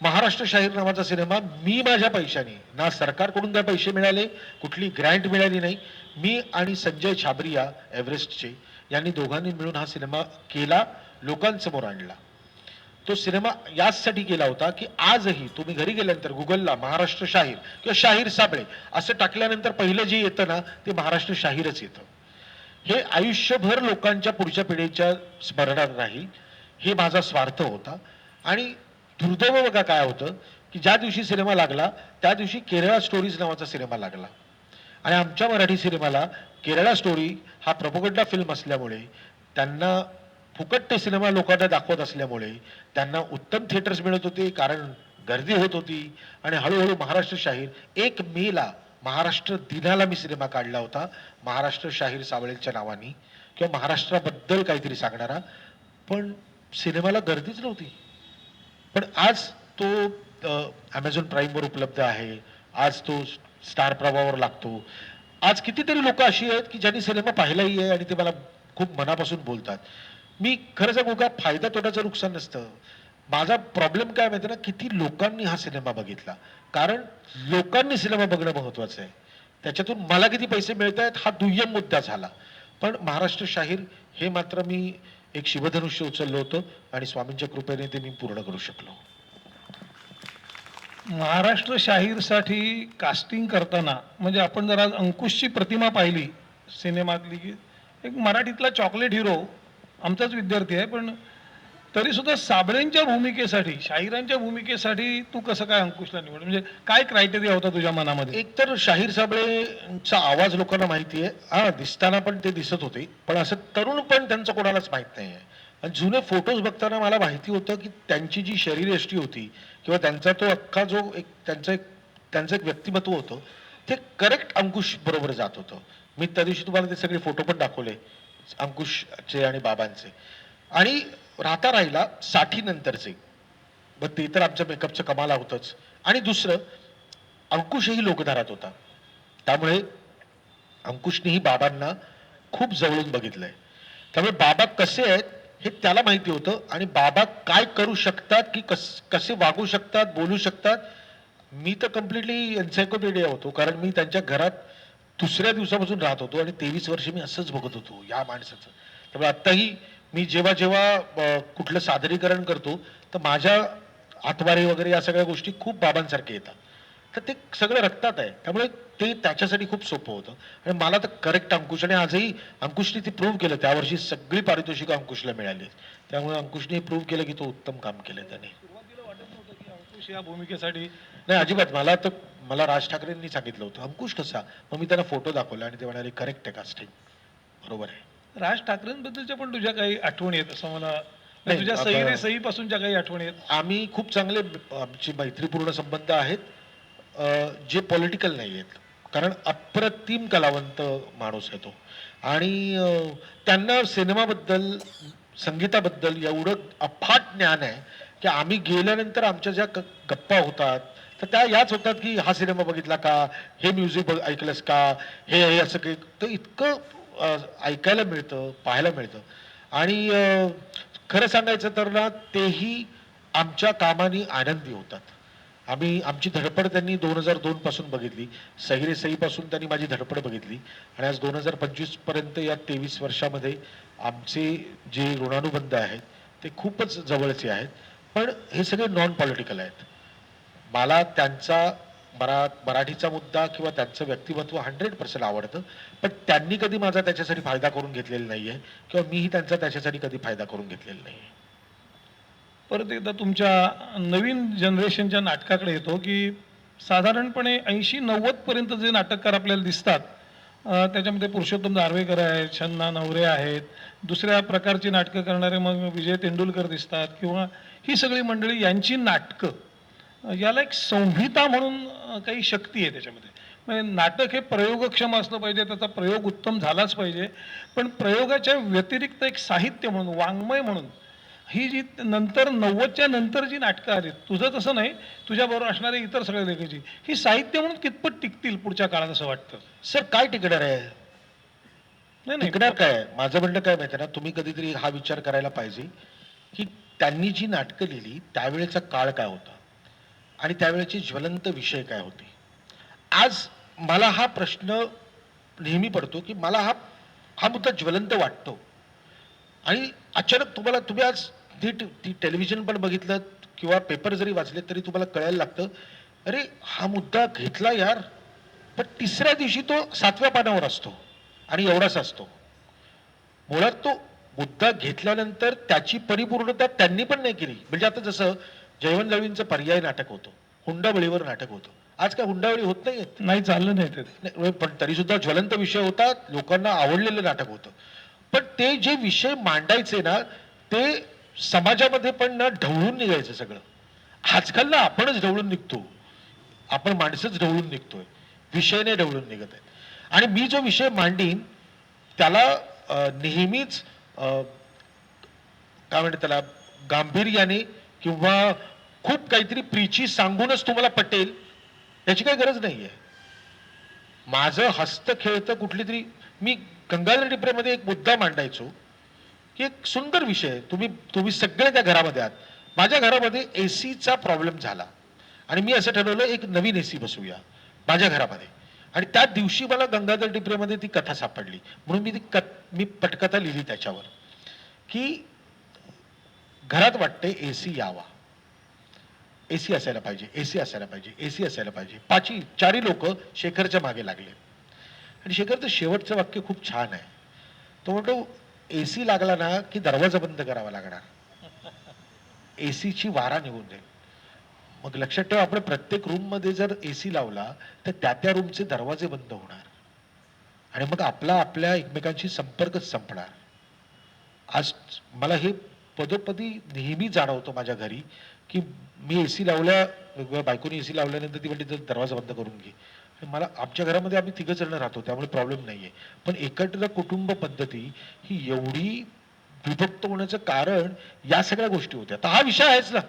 महाराष्ट्र शाहीर नावाचा सिनेमा मी माझ्या पैशाने, ना सरकारकडून काय पैसे मिळाले, कुठली ग्रँट मिळाली नाही, मी आणि संजय छाबरिया एव्हरेस्टचे यांनी दोघांनी मिळून हा सिनेमा केला, लोकांसमोर आणला. तो सिनेमा याचसाठी केला होता की आजही तुम्ही घरी गेल्यानंतर गुगलला महाराष्ट्र शाहीर किंवा शाहीर साबळे असं टाकल्यानंतर पहिलं जे येतं ना ते महाराष्ट्र शाहीरच येतं. हे आयुष्यभर लोकांच्या पुढच्या पिढीच्या स्मरणात राहील, हे माझा स्वार्थ होता. आणि दुर्दैव बघा काय होतं की ज्या दिवशी सिनेमा लागला त्या दिवशी केरळा स्टोरीज नावाचा सिनेमा लागला. आणि आमच्या मराठी सिनेमाला केरळा स्टोरी हा प्रोपगंडा फिल्म असल्यामुळे, त्यांना फुकट ते सिनेमा लोकांना दाखवत असल्यामुळे त्यांना उत्तम थिएटर्स मिळत होते, कारण गर्दी होत होती. आणि हळूहळू महाराष्ट्र शाहीर 1 मेला महाराष्ट्र दिनाला मी सिनेमा काढला होता, महाराष्ट्र शाहीर साबळेंच्या नावानी किंवा महाराष्ट्राबद्दल काहीतरी सांगणारा. पण सिनेमाला गर्दीच नव्हती. पण आज तो ॲमेझॉन प्राईमवर उपलब्ध आहे, आज तो स्टार प्रभावावर लागतो. आज कितीतरी लोक अशी आहेत की ज्यांनी सिनेमा पाहिलाही आहे आणि ते मला खूप मनापासून बोलतात. मी खरं सांगू का, फायदा तोट्याचं नुकसान नसतं. माझा प्रॉब्लेम काय माहिती ना, किती लोकांनी हा सिनेमा बघितला. कारण लोकांनी सिनेमा बघणं महत्वाचं आहे, त्याच्यातून मला किती पैसे मिळत आहेत हा दुय्यम मुद्दा झाला. पण महाराष्ट्र शाहीर हे मात्र मी एक शिवधनुष्य उचललं होतं आणि स्वामींच्या कृपेने ते मी पूर्ण करू शकलो. महाराष्ट्र शाहीरसाठी कास्टिंग करताना म्हणजे आपण जर आज अंकुशची प्रतिमा पाहिली सिनेमातली की एक मराठीतला चॉकलेट हिरो आमचाच विद्यार्थी आहे, पण तरी सुद्धा साबळेंच्या भूमिकेसाठी, शाहिरांच्या भूमिकेसाठी तू कसं काय अंकुशला निवड, म्हणजे काय क्रायटेरिया होता तुझ्या मनामध्ये? एक तर शाहीर साबळेंचा आवाज लोकांना माहिती आहे, हा दिसताना पण ते दिसत होते, पण असं तरुण पण त्यांचं कोणालाच माहित नाही आहे. आणि जुने फोटोज बघताना मला माहिती होतं की त्यांची जी शरीरयष्टी होती किंवा त्यांचा तो अख्खा जो एक त्यांचं एक व्यक्तिमत्व होतं ते करेक्ट अंकुश बरोबर जात होतं. मी त्या दिवशी तुम्हाला ते सगळे फोटो पण दाखवले अंकुशचे आणि बाबांचे. आणि राहिला 60 नंतरचे, मग ते तर आमच्या मेकअपचं कमाल होतंच. आणि दुसरं, अंकुशही लोकधारात होता, त्यामुळे अंकुशनेही बाबांना खूप जवळून बघितलंय. त्यामुळे बाबा कसे आहेत हे त्याला माहिती होतं आणि बाबा काय करू शकतात की कसे वागू शकतात, बोलू शकतात. मी तर कम्प्लिटली एन्सायक्लोपीडिया होतो, कारण मी त्यांच्या घरात दुसऱ्या दिवसापासून राहत होतो आणि 23 वर्ष मी असंच बघत होतो या माणसाचं. त्यामुळे आत्ताही मी जेव्हा जेव्हा कुठलं सादरीकरण करतो तर माझ्या हातवारे वगैरे या सगळ्या गोष्टी खूप बाबांसारखे येतात. तर ते सगळं रक्तात आहे, त्यामुळे ते त्याच्यासाठी खूप सोपं होतं. आणि मला तर करेक्ट अंकुश, आणि आजही अंकुशने ते प्रूव्ह केलं. त्यावर्षी सगळी पारितोषिकं अंकुशला मिळाली, त्यामुळे अंकुशने प्रूव्ह केलं की तो उत्तम काम केलं त्याने. सुरुवातीला वाटत नव्हतं की अंकुश या भूमिकेसाठी? नाही अजिबात. मला राज ठाकरेंनी सांगितलं होतं अंकुश कसा, मग मी त्यांना फोटो दाखवला आणि ते म्हणाले करेक्ट आहे कास्टिंग, बरोबर आहे. राज ठाकरेंबद्दलच्या पण तुझ्या काही आठवणी आहेत असं मला, नाही, तुझ्या आता- सही पासूनच्या काही आठवणी आहेत? आम्ही खूप चांगले, आमची मैत्रीपूर्ण संबंध आहेत, जे पॉलिटिकल नाही आहेत, कारण अप्रतिम कलावंत माणूस आहे तो. आणि त्यांना सिनेमाबद्दल, संगीताबद्दल एवढं अफाट ज्ञान आहे की आम्ही गेल्यानंतर आमच्या ज्या गप्पा होतात तर त्या याच होतात की हा सिनेमा बघितला का, हे म्युझिक ऐकलंस का, हे असं काही, तर इतकं ऐकायला मिळतं, पाहायला मिळतं. आणि खरं सांगायचं तर ना, तेही आमच्या कामाने आनंदी होतात. आमची धडपड त्यांनी 2002 पासून बघितली, सही रे सही पासून त्यांनी माझी धडपड बघितली, आणि आज 2025 पर्यंत या 23 वर्षामध्ये आमचे जे ऋणानुबंध आहेत ते खूपच जवळचे आहेत. पण हे सगळे नॉन पॉलिटिकल आहेत. मला त्यांचा मराठीचा मुद्दा किंवा त्यांचं व्यक्तिमत्व 100% आवडतं, पण त्यांनी कधी माझा त्याच्यासाठी फायदा करून घेतलेला नाहीये किंवा मीही त्यांचा त्याच्यासाठी कधी फायदा करून घेतलेला नाहीये. परत एकदा तुमच्या नवीन जनरेशनच्या नाटकाकडे येतो की साधारणपणे 80-90 पर्यंत जे नाटककार आपल्याला दिसतात, त्याच्यामध्ये पुरुषोत्तम दारव्हेकर आहेत, छन्ना नवरे आहेत, दुसऱ्या प्रकारची नाटकं करणारे मग विजय तेंडुलकर दिसतात, किंवा ही सगळी मंडळी यांची नाटकं, याला एक संहिता म्हणून काही शक्ती आहे त्याच्यामध्ये. म्हणजे नाटक हे प्रयोगक्षम असलं पाहिजे, त्याचा प्रयोग उत्तम झालाच पाहिजे, पण प्रयोगाच्या व्यतिरिक्त एक साहित्य म्हणून, वाङ्मय म्हणून ही जी नंतर 90च्या नंतर जी नाटकं आली, तुझं तसं नाही, तुझ्याबरोबर असणारे इतर सगळे लेखकाची, ही साहित्य म्हणून कितपत टिकतील पुढच्या काळात असं वाटतं? सर काय टिकणार आहे? नाही टिकणार काय? माझं म्हणणं काय माहिती ना, तुम्ही कधीतरी हा विचार करायला पाहिजे की त्यांनी जी नाटकं लिहिली त्यावेळेचा काळ काय होता आणि त्यावेळेचे ज्वलंत विषय काय होते. आज मला हा प्रश्न नेहमी पडतो की मला हा मुद्दा ज्वलंत वाटतो, आणि अचानक तुम्ही आज ती टेलिव्हिजन पण बघितलं किंवा पेपर जरी वाचले तरी तुम्हाला कळायला लागतं, अरे हा मुद्दा घेतला यार, पण तिसऱ्या दिवशी तो 7व्या पानावर असतो आणि एवढाच असतो. मुळात तो मुद्दा घेतल्यानंतर त्याची परिपूर्णता त्यांनी पण नाही केली. म्हणजे आता जसं जयवंत दळवींचं पर्याय नाटक होतं, हुंडाबळीवर नाटक होतं, आज काय हुंडाबळी होत नाहीयेत. नाही, चाललं नाही ते. नाही, पण तरी सुद्धा ज्वलंत विषय होता, लोकांना आवडलेलं नाटक होतं. पण ते जे विषय मांडायचे ना, ते समाजामध्ये पण ना ढवळून निघायचं सगळं. आजकाल ना आपणच ढवळून निघतो, आपण माणसंच ढवळून निघतोय, विषय नाही ढवळून निघत आहेत. आणि मी जो विषय मांडीन त्याला नेहमीच काय म्हणते त्याला, गांभीर्याने किंवा खूप काहीतरी प्रीची सांगूनच तुम्हाला पटेल याची काही गरज नाहीये. माझं हस्त खेळतं कुठली तरी, मी गंगाधर टिपरेमध्ये एक मुद्दा मांडायचो की एक सुंदर विषय, तुम्ही सगळे त्या घरामध्ये आहात. माझ्या घरामध्ये एसीचा प्रॉब्लेम झाला आणि मी असं ठरवलं एक नवीन एसी बसवूया माझ्या घरामध्ये. आणि त्या दिवशी मला गंगाधर टिपरेमध्ये ती कथा सापडली, म्हणून मी पटकथा लिहिली त्याच्यावर की घरात वाटते एसी यावा, एसी असायला पाहिजे, एसी असायला पाहिजे, एसी असायला पाहिजे. चारी लोक शेखरच्या मागे लागले आणि शेखरचं शेवटचं वाक्य खूप छान आहे. तो म्हणतो एसी लागला ना की दरवाजा बंद करावा लागणार. एसीची वारा निघून जाईल. मग लक्षात ठेवा, आपण प्रत्येक रूममध्ये जर एसी लावला तर त्या रूमचे दरवाजे बंद होणार आणि मग आपल्या एकमेकांशी संपर्कच संपणार. आज मला हे पदोपदी नेहमी जाणवतं माझ्या घरी की मी एसी लावल्या, बायकोनी एसी लावल्यानंतर ती म्हणते दरवाजा बंद करून घे. मला आमच्या घरामध्ये आम्ही 3 जण राहतो त्यामुळे प्रॉब्लेम नाहीये, पण एकत्र कुटुंब पद्धती ही एवढी विभक्त होण्याचं कारण या सगळ्या गोष्टी होत्या. तर हा विषय आहेच ना,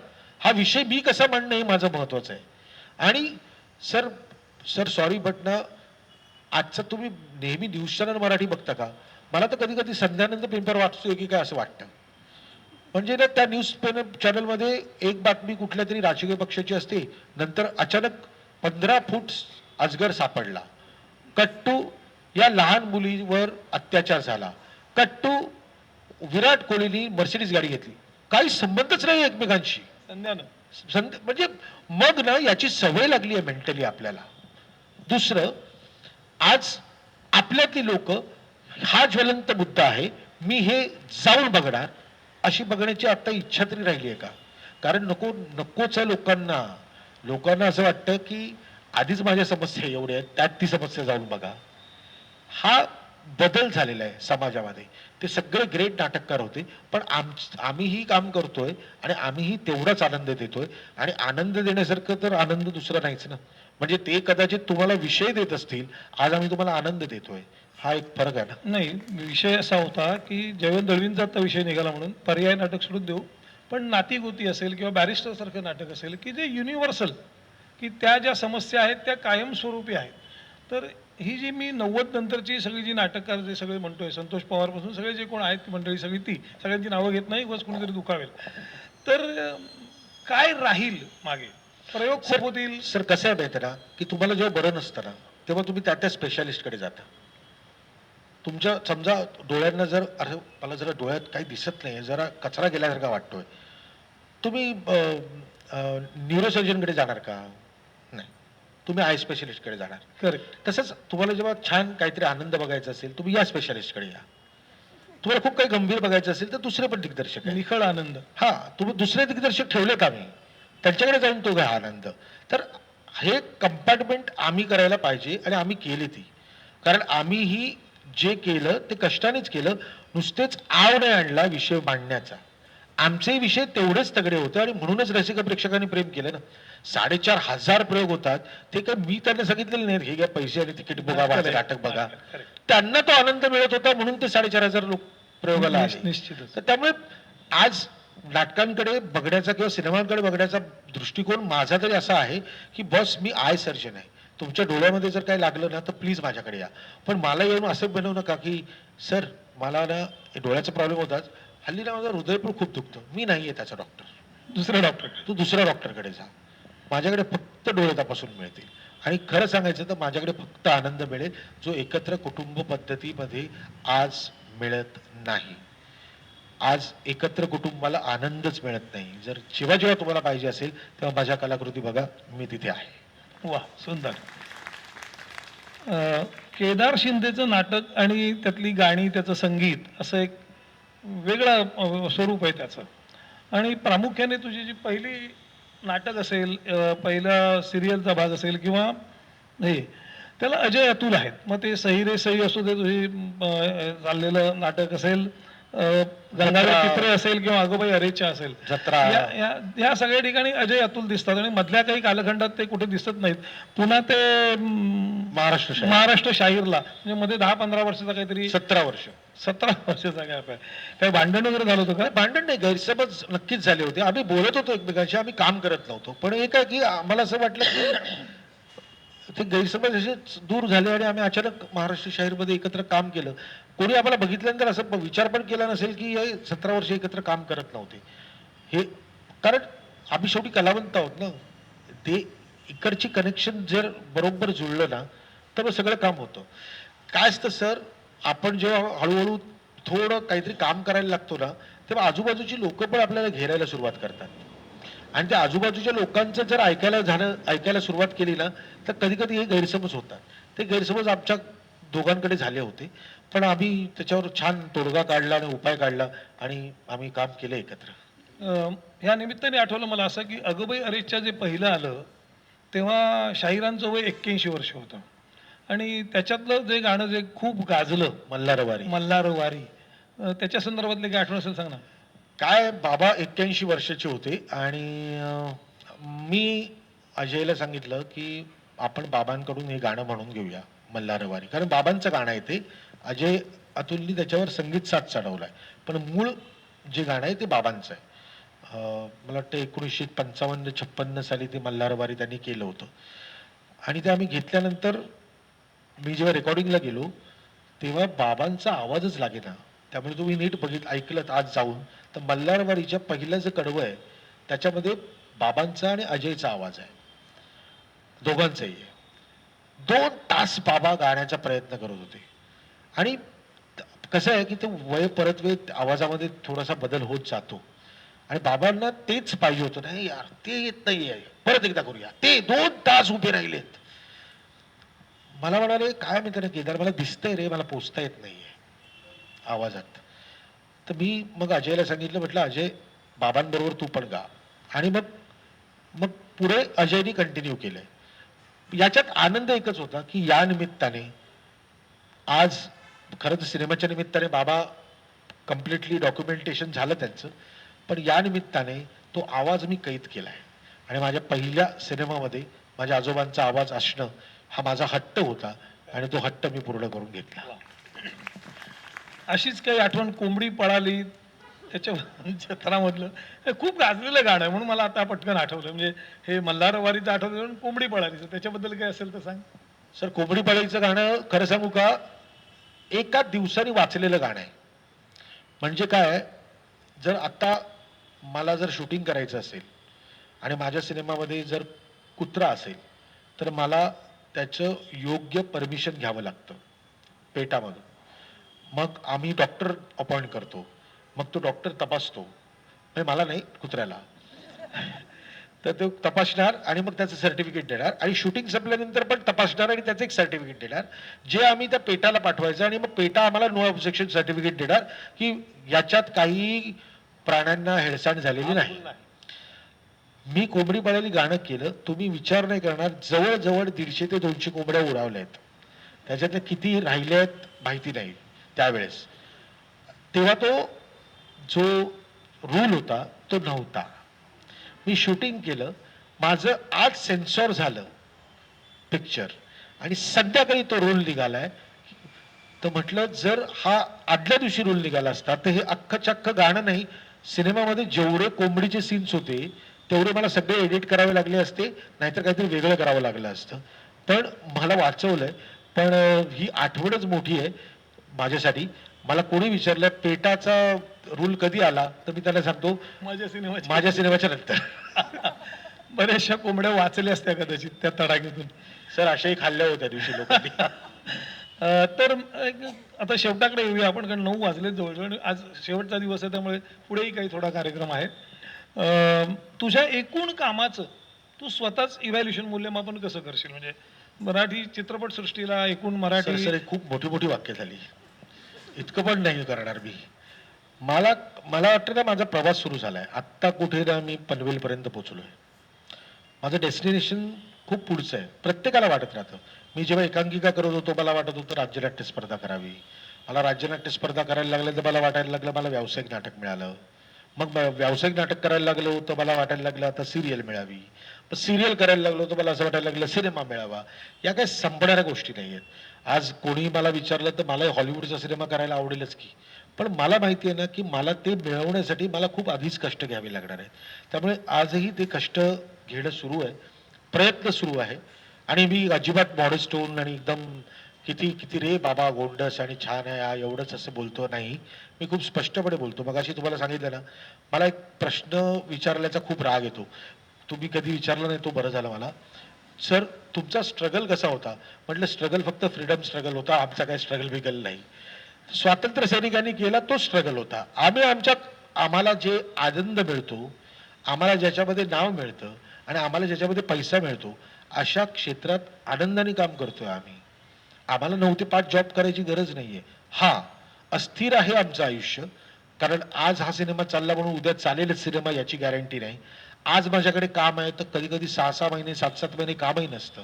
हा विषय मी कसा मांडणं हे माझं महत्वाचं आहे. आणि सर सॉरी बट ना, आजचा तुम्ही नेहमी न्यूज चॅनल मराठी बघता का? मला तर कधी कधी संध्यानंतर पेपर वाचतोय की काय असं वाटतं. म्हणजे ना त्या न्यूज चॅनलमध्ये एक बातमी कुठल्या तरी राजकीय पक्षाची असते, नंतर अचानक 15 फूट अजगर सापडला, कट्टू या लहान मुलीवर अत्याचार झाला, कट्टू विराट कोहलीनी मर्सिडीज गाडी घेतली. काही संबंधच नाही एकमेकांशी. म्हणजे मग ना याची सवय लागली आहे मेंटली आपल्याला. दुसरं, आज आपल्यातली लोक, हा ज्वलंत मुद्दा आहे, मी हे जाऊन बघणार, अशी बघण्याची आता इच्छा तरी राहिली आहे का? कारण नकोच आहे लोकांना असं वाटतं की आधीच माझ्या समस्या एवढ्या आहेत, त्यात ती समस्या जाऊन बघा. हा बदल झालेला आहे समाजामध्ये. ते सगळे ग्रेट नाटककार होते, पण आम्हीही काम करतोय आणि आम्हीही तेवढाच आनंद देतोय. आणि आनंद देण्यासारखं तर आनंद दुसरा नाहीच ना. म्हणजे ते कदाचित तुम्हाला विषय देत असतील, आज आम्ही तुम्हाला आनंद देतोय, हा एक फरक आहे ना. नाही, विषय असा होता की जयवंत दळवींचा आता विषय निघाला म्हणून पर्याय नाटक सोडून देऊ, पण नातीगोती असेल किंवा बॅरिस्टर सारखं नाटक असेल की जे युनिव्हर्सल, की त्या ज्या समस्या आहेत त्या कायमस्वरूपी आहेत. तर ही जी मी 90 नंतरची सगळी जी नाटककार जे सगळे म्हणतोय, संतोष पवारपासून सगळे जे कोण आहेत मंडळी सगळी, ती सगळ्यांची नावं घेत नाही, बस कोणीतरी दुखावेल. तर काय राहील मागे? प्रयोग खूप होतील. सर कसं आहे माहिती ना, की तुम्हाला जेव्हा बरं नसतं ना, तेव्हा तुम्ही त्या स्पेशालिस्टकडे जाता. तुमच्या समजा डोळ्यांना जर, अरे मला जरा डोळ्यात काही दिसत नाही, जरा कचरा गेल्यासारखा वाटतोय, तुम्ही न्यूरोसर्जनकडे जाणार का? नाही, तुम्ही आय स्पेशलिस्टकडे जाणार. करेक्ट. तसंच तुम्हाला जेव्हा छान काहीतरी आनंद बघायचा असेल, तुम्ही या स्पेशालिस्टकडे या. तुम्हाला खूप काही गंभीर बघायचं असेल तर दुसरे पण दिग्दर्शक आहे. निखळ आनंद. हा, तुम्ही दुसरे दिग्दर्शक ठेवलेत आम्ही, त्यांच्याकडे जाऊन तो घ्या आनंद. तर हे कंपार्टमेंट आम्ही करायला पाहिजे आणि आम्ही केली ती. कारण आम्हीही जे केलं ते कष्टानेच केलं, नुसतेच आव नाही आणला विषय मांडण्याचा. आमचे विषय तेवढेच तगडे होते आणि म्हणूनच रसिक प्रेक्षकांनी प्रेम केलं ना. 4,500 प्रयोग होतात, ते काय मी त्यांना सांगितलेलं नाही हे घ्या पैसे आणि तिकीट बघा, माझं नाटक बघा. त्यांना तो आनंद मिळत होता म्हणून ते 4,500 लोक प्रयोगाला आले. निश्चितच. तर त्यामुळे आज नाटकांकडे बघण्याचा किंवा सिनेमांकडे बघण्याचा दृष्टिकोन माझा तरी असा आहे की बस मी आय सर्जन आहे, तुमच्या डोळ्यामध्ये जर काही लागलं ना तर प्लीज माझ्याकडे या. पण मला येऊन असं बनवू नका की सर मला ना डोळ्याचा प्रॉब्लेम होताच, हल्ली ना माझं हृदय पण खूप दुखतं, मी नाहीये त्याचा डॉक्टर, दुसऱ्या डॉक्टर. तू दुसऱ्या डॉक्टरकडे जा, माझ्याकडे फक्त डोळे तपासून मिळतील. आणि खरं सांगायचं तर माझ्याकडे फक्त आनंद मिळेल, जो एकत्र कुटुंब पद्धतीमध्ये आज मिळत नाही. आज एकत्र कुटुंबाला आनंदच मिळत नाही. जर जेव्हा तुम्हाला पाहिजे असेल तेव्हा माझ्या कलाकृती बघा, मी तिथे आहे. वा, सुंदर. केदार शिंदेचं नाटक आणि त्यातली गाणी, त्याचं संगीत, असं एक वेगळं स्वरूप आहे त्याचं. आणि प्रामुख्याने तुझी जी पहिली नाटक असेल, पहिला सिरियलचा भाग असेल किंवा हे, त्याला अजय अतुल आहेत. मग ते सही रे सही असू दे, तुझी चाललेलं नाटक असेल, गंगाधर चित्रे असेल किंवा अगोबाई अरेच्या असेल, जत्रा, या सगळ्या ठिकाणी अजय अतुल दिसतात. आणि मधल्या काही कालखंडात ते कुठे दिसत नाहीत. पुन्हा ते महाराष्ट्र शाहीरला म्हणजे मध्ये 10-15 वर्षाचा काहीतरी, 17 वर्ष 17 वर्षाचा गॅप आहे. काही भांडण वगैरे झालं होतं का? भांडण नाही, गैरसमज नक्कीच झाले होते. आम्ही बोलत होतो एकमेकांशी, आम्ही काम करत नव्हतो. पण एक आहे की आम्हाला असं वाटलं की ते गैरसमज असे दूर झाले आणि आम्ही अचानक महाराष्ट्र शाहीरमध्ये एकत्र काम केलं. कोणी आम्हाला बघितल्यानंतर असं विचार पण केला नसेल की हे 17 वर्ष एकत्र काम करत नव्हते. हे कारण आम्ही शेवटी कलावंत आहोत ना. ते इकडची कनेक्शन जर बरोबर जुळलं ना तर मग सगळं काम होतं. काय असतं सर, आपण जेव्हा हळूहळू थोडं काहीतरी काम करायला लागतो ना, तेव्हा आजूबाजूची लोक पण आपल्याला घेरायला सुरुवात करतात. आणि त्या आजूबाजूच्या लोकांचं जर ऐकायला सुरुवात केली ना तर कधी कधी हे गैरसमज होतात. ते गैरसमज आमच्या दोघांकडे झाले होते, पण आम्ही त्याच्यावर छान तोडगा काढला आणि उपाय काढला आणि आम्ही काम केलं एकत्र. ह्या निमित्ताने आठवलं मला असं की अगोबाई अरेच्या जे पहिलं आलं तेव्हा शाहिरांचं वय 81 वर्ष होतं आणि त्याच्यातलं जे गाणं जे खूप गाजलं मल्हारवारी. मल्हार वारी, त्याच्या संदर्भातले काही आठवण असेल सांग ना. काय बाबा 81 वर्षाचे होते आणि मी अजयला सांगितलं की आपण बाबांकडून हे गाणं म्हणून घेऊया मल्हारवारी, कारण बाबांचं गाणं आहे ते. अजय अतुलनी त्याच्यावर संगीत साथ चढवलाय, पण मूळ जे गाणं आहे ते बाबांचं आहे. मला वाटतं 1955-56 साली ते मल्हारवारी त्यांनी केलं होतं आणि ते आम्ही घेतल्यानंतर मी जेव्हा रेकॉर्डिंगला गेलो तेव्हा बाबांचा आवाजच लागेना. त्यामुळे तुम्ही नीट ऐकलं आज जाऊन तर मल्हारवारीच्या पहिलं जे कडवं आहे त्याच्यामध्ये बाबांचा आणि अजयचा आवाज आहे, दोघांचाही आहे. 2 तास बाबा गाण्याचा प्रयत्न करत होते आणि कसं आहे की ते वय परतवेत आवाजामध्ये थोडासा बदल होत जातो आणि बाबांना तेच पाहिजे होतं. नाही यार ते येत नाही आहे, परत एकदा करूया. ते 2 तास उभे राहिलेत. मला म्हणाले काय मी त्याने केदार मला दिसतंय रे, मला पोचता येत नाहीये आवाजात. तर मी मग अजयला सांगितलं, म्हटलं अजय बाबांबरोबर तू पण गा. आणि मग मग पुढे अजयनी कंटिन्यू केलंय. याच्यात आनंद एकच होता की या निमित्ताने आज खरं तर सिनेमाच्या निमित्ताने बाबा कम्प्लिटली डॉक्युमेंटेशन झालं त्यांचं, पण या निमित्ताने तो आवाज मी कैद केलाय आणि माझ्या पहिल्या सिनेमामध्ये माझ्या आजोबांचा आवाज असणं हा माझा हट्ट होता आणि तो हट्ट मी पूर्ण करून घेतला. अशीच काही आठवण कोंबडी पळाली त्याच्या जत्रामधलं हे खूप गाजलेलं गाणं आहे म्हणून मला आता पटकन आठवलं. म्हणजे हे मल्हारवारीचं आठवलं म्हणून कोंबडी पळालीचं त्याच्याबद्दल काय असेल तर सांग. सर कोंबडी पाळीचं गाणं खरं सांगू का एका दिवसाने वाचलेलं गाणं आहे. म्हणजे काय, जर आता मला जर शूटिंग करायचं असेल आणि माझ्या सिनेमामध्ये जर कुत्रा असेल तर मला त्याचं योग्य परमिशन घ्यावं लागतं पेटामधून. मग आम्ही डॉक्टर अपॉइंट करतो, मग तो डॉक्टर तपासतो, म्हणजे मला नाही कुत्र्याला. तर तो तपासणार आणि मग त्याचं सर्टिफिकेट देणार आणि शूटिंग संपल्यानंतर पण तपासणार आणि त्याचं एक सर्टिफिकेट देणार जे आम्ही त्या पेटाला पाठवायचं आणि मग पेटा आम्हाला नो ऑब्जेक्शन सर्टिफिकेट देणार की याच्यात काही प्राण्यांना हेळसांड झालेली नाही. मी कोंबडी पाळायला गाणं केलं, तुम्ही विचार नाही करणार, जवळजवळ 150 ते 200 कोंबड्या उडावल्या आहेत. त्याच्यातल्या किती राहिल्या आहेत माहिती नाही त्यावेळेस. तेव्हा तो जो रूल होता तो नव्हता. मी शूटिंग केलं, माझं आज सेन्सॉर झालं पिक्चर आणि संध्याकाळी तो रोल निघालाय. तर म्हटलं जर हा आदल्या दिवशी रोल निघाला असता तर हे अख्खं चक्क गाणं नाही, सिनेमामध्ये जेवढे कोंबडीचे सीन्स होते तेवढे मला सगळे एडिट करावे लागले असते, नाहीतर काहीतरी वेगळं करावं लागलं असतं. पण मला वाचवलंय. पण ही आठवणच मोठी आहे माझ्यासाठी. मला कोणी विचारलं पेटाचा रूल कधी आला तर मी त्याला सांगतो माझ्या सिनेमाच्या नंतर. बऱ्याचशा कोंबड्या वाचल्या असत्या कदाचित त्या तडाख्यातून. सर अशाही खाल्ल्या होत्या दिवशी लोकांनी. तर आता शेवटाकडे येऊया आपण, कारण 9 वाजले जवळजवळ. आज शेवटचा दिवस आहे त्यामुळे पुढेही काही थोडा कार्यक्रम आहे. तुझ्या एकूण कामाचं तू स्वतःच इव्हॅल्युएशन मूल्यमापन कसं करशील? म्हणजे मराठी चित्रपट सृष्टीला एकूण मराठी सर खूप मोठी मोठी वाक्य झाली, इतकं पण नाही करणार मी. मला वाटतं ना माझा प्रवास सुरू झालाय आत्ता. कुठे ना मी पनवेलपर्यंत पोहोचलोय. माझं डेस्टिनेशन खूप पुढचं आहे. प्रत्येकाला वाटत राहतं. मी जेव्हा एकांकिका करत होतो मला वाटत होतं राज्यनाट्य स्पर्धा करावी. मला राज्यनाट्य स्पर्धा करायला लागलं तर मला वाटायला लागलं मला व्यावसायिक नाटक मिळालं. मग व्यावसायिक नाटक करायला लागलो तर मला वाटायला लागलं आता सिरियल मिळावी. पण सिरियल करायला लागलो तर मला असं वाटायला लागलं सिनेमा मिळावा. या काही संपणाऱ्या गोष्टी नाही आहेत. आज कोणी मला विचारलं तर मला हॉलिवूडचा सिनेमा करायला आवडेलच की, पण मला माहिती आहे ना की मला ते मिळवण्यासाठी मला खूप आधीच कष्ट घ्यावे लागणार आहेत. त्यामुळे आजही ते कष्ट घेणं सुरू आहे, प्रयत्न सुरू आहे. आणि मी अजिबात मॉडेस्ट होऊन आणि एकदम किती किती रे बाबा गोंडस आणि छान आहे एवढंच असं बोलतो नाही. मी खूप स्पष्टपणे बोलतो. मगाशी तुम्हाला सांगितलं ना, मला एक प्रश्न विचारल्याचा खूप राग येतो. तुम्ही कधी विचारला नाही तो बरं झालं मला. सर तुमचा स्ट्रगल कसा होता? म्हटलं स्ट्रगल फक्त फ्रीडम स्ट्रगल होता, आमचा काही स्ट्रगल बिगल नाही. स्वातंत्र्य सैनिकांनी केला तो स्ट्रगल होता. आम्हाला जे आनंद मिळतो, आम्हाला ज्याच्यामध्ये नाव मिळतं आणि आम्हाला ज्याच्यामध्ये पैसा मिळतो अशा क्षेत्रात आनंदाने काम करतोय आम्ही. आम्हाला 9 ते 5 जॉब करायची गरज नाहीये. हा अस्थिर आहे आमचं आयुष्य, कारण आज हा सिनेमा चालला म्हणून उद्या चालेलच सिनेमा याची गॅरंटी नाही. आज माझ्याकडे काम आहे तर कधी कधी 6-6 महिने 7-7 महिने कामही नसतं.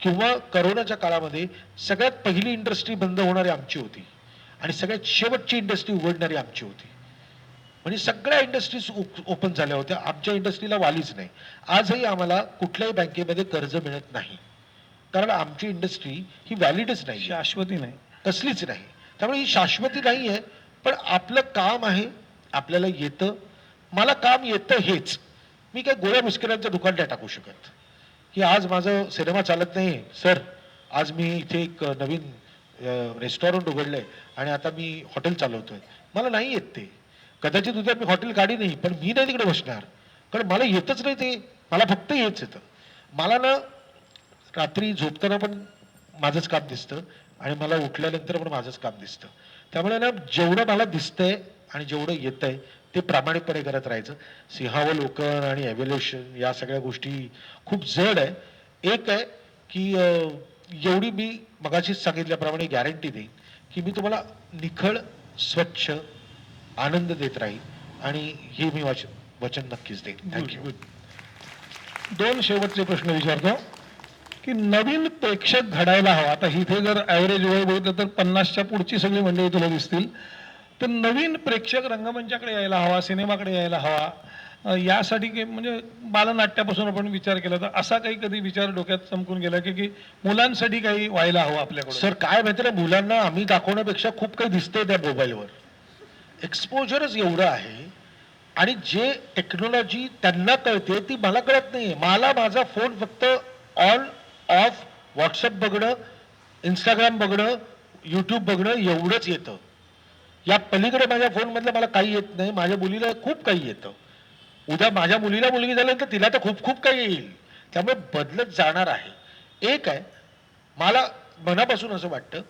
किंवा करोनाच्या काळामध्ये सगळ्यात पहिली इंडस्ट्री बंद होणारी आमची होती आणि सगळ्यात शेवटची इंडस्ट्री उघडणारी आमची होती. म्हणजे सगळ्या इंडस्ट्रीज ओपन झाल्या होत्या, आमच्या इंडस्ट्रीला वालीच नाही. आजही आम्हाला कुठल्याही बँकेमध्ये कर्ज मिळत नाही, कारण आमची इंडस्ट्री ही व्हॅलिडच नाही, शाश्वती नाही, कसलीच नाही. त्यामुळे ही शाश्वती नाही आहे. पण आपलं काम आहे, आपल्याला येतं. मला काम येतं हेच. मी काय गोळ्या बिस्किटांचं दुकान नाही टाकू शकत की आज माझं सिनेमा चालत नाही सर, आज मी इथे एक नवीन रेस्टॉरंट उघडलंय आणि आता मी हॉटेल चालवतोय. मला नाही येत ते. कदाचित उद्या मी हॉटेल काढी नाही, पण मी नाही तिकडे बसणार, कारण मला येतच नाही ते. मला फक्त हेच येतं. मला ना रात्री झोपताना पण माझंच काम दिसतं आणि मला उठल्यानंतर पण माझंच काम दिसतं. त्यामुळे ना जेवढं मला दिसतंय आणि जेवढं येतंय ते प्रामाणिकपणे करत राहायचं. सिंहावलोकन आणि एव्हल्युशन या सगळ्या गोष्टी खूप जड आहे. एक आहे की एवढी मी मगाशीच सांगितल्याप्रमाणे गॅरंटी देईन की मी तुम्हाला निखळ स्वच्छ आनंद देत राहील आणि हे मी वचन नक्कीच देईन. थँक्यू. 2 शेवटचे प्रश्न विचारतो की नवीन प्रेक्षक घडायला हवा. आता इथे जर ॲव्हरेज वय बघितलं तर 50च्या पुढची सगळी मंडळी तुला दिसतील. तर नवीन प्रेक्षक रंगमंचाकडे यायला हवा, सिनेमाकडे यायला हवा, यासाठी की म्हणजे बालनाट्यापासून आपण विचार केला तर असा काही कधी विचार डोक्यात चमकून गेला की मुलांसाठी काही व्हायला हवं आपल्याकडे? सर काय माहिती ना, मुलांना आम्ही दाखवण्यापेक्षा खूप काही दिसतंय त्या मोबाईलवर. एक्सपोजरच एवढं आहे आणि जे टेक्नॉलॉजी त्यांना कळते ती मला कळत नाहीये. मला माझा फोन फक्त ऑन ऑफ व्हॉट्सअप बघणं, इंस्टाग्राम बघणं, यूट्यूब बघणं एवढंच येतं. या पलीकडे माझ्या फोनमधलं मला काही येत नाही. माझ्या मुलीला खूप काही येतं. उद्या माझ्या मुलीला मुलगी झाल्यानंतर तिला तर खूप खूप काही येईल. त्यामुळे बदलत जाणार आहे. एक आहे, मला मनापासून असं वाटतं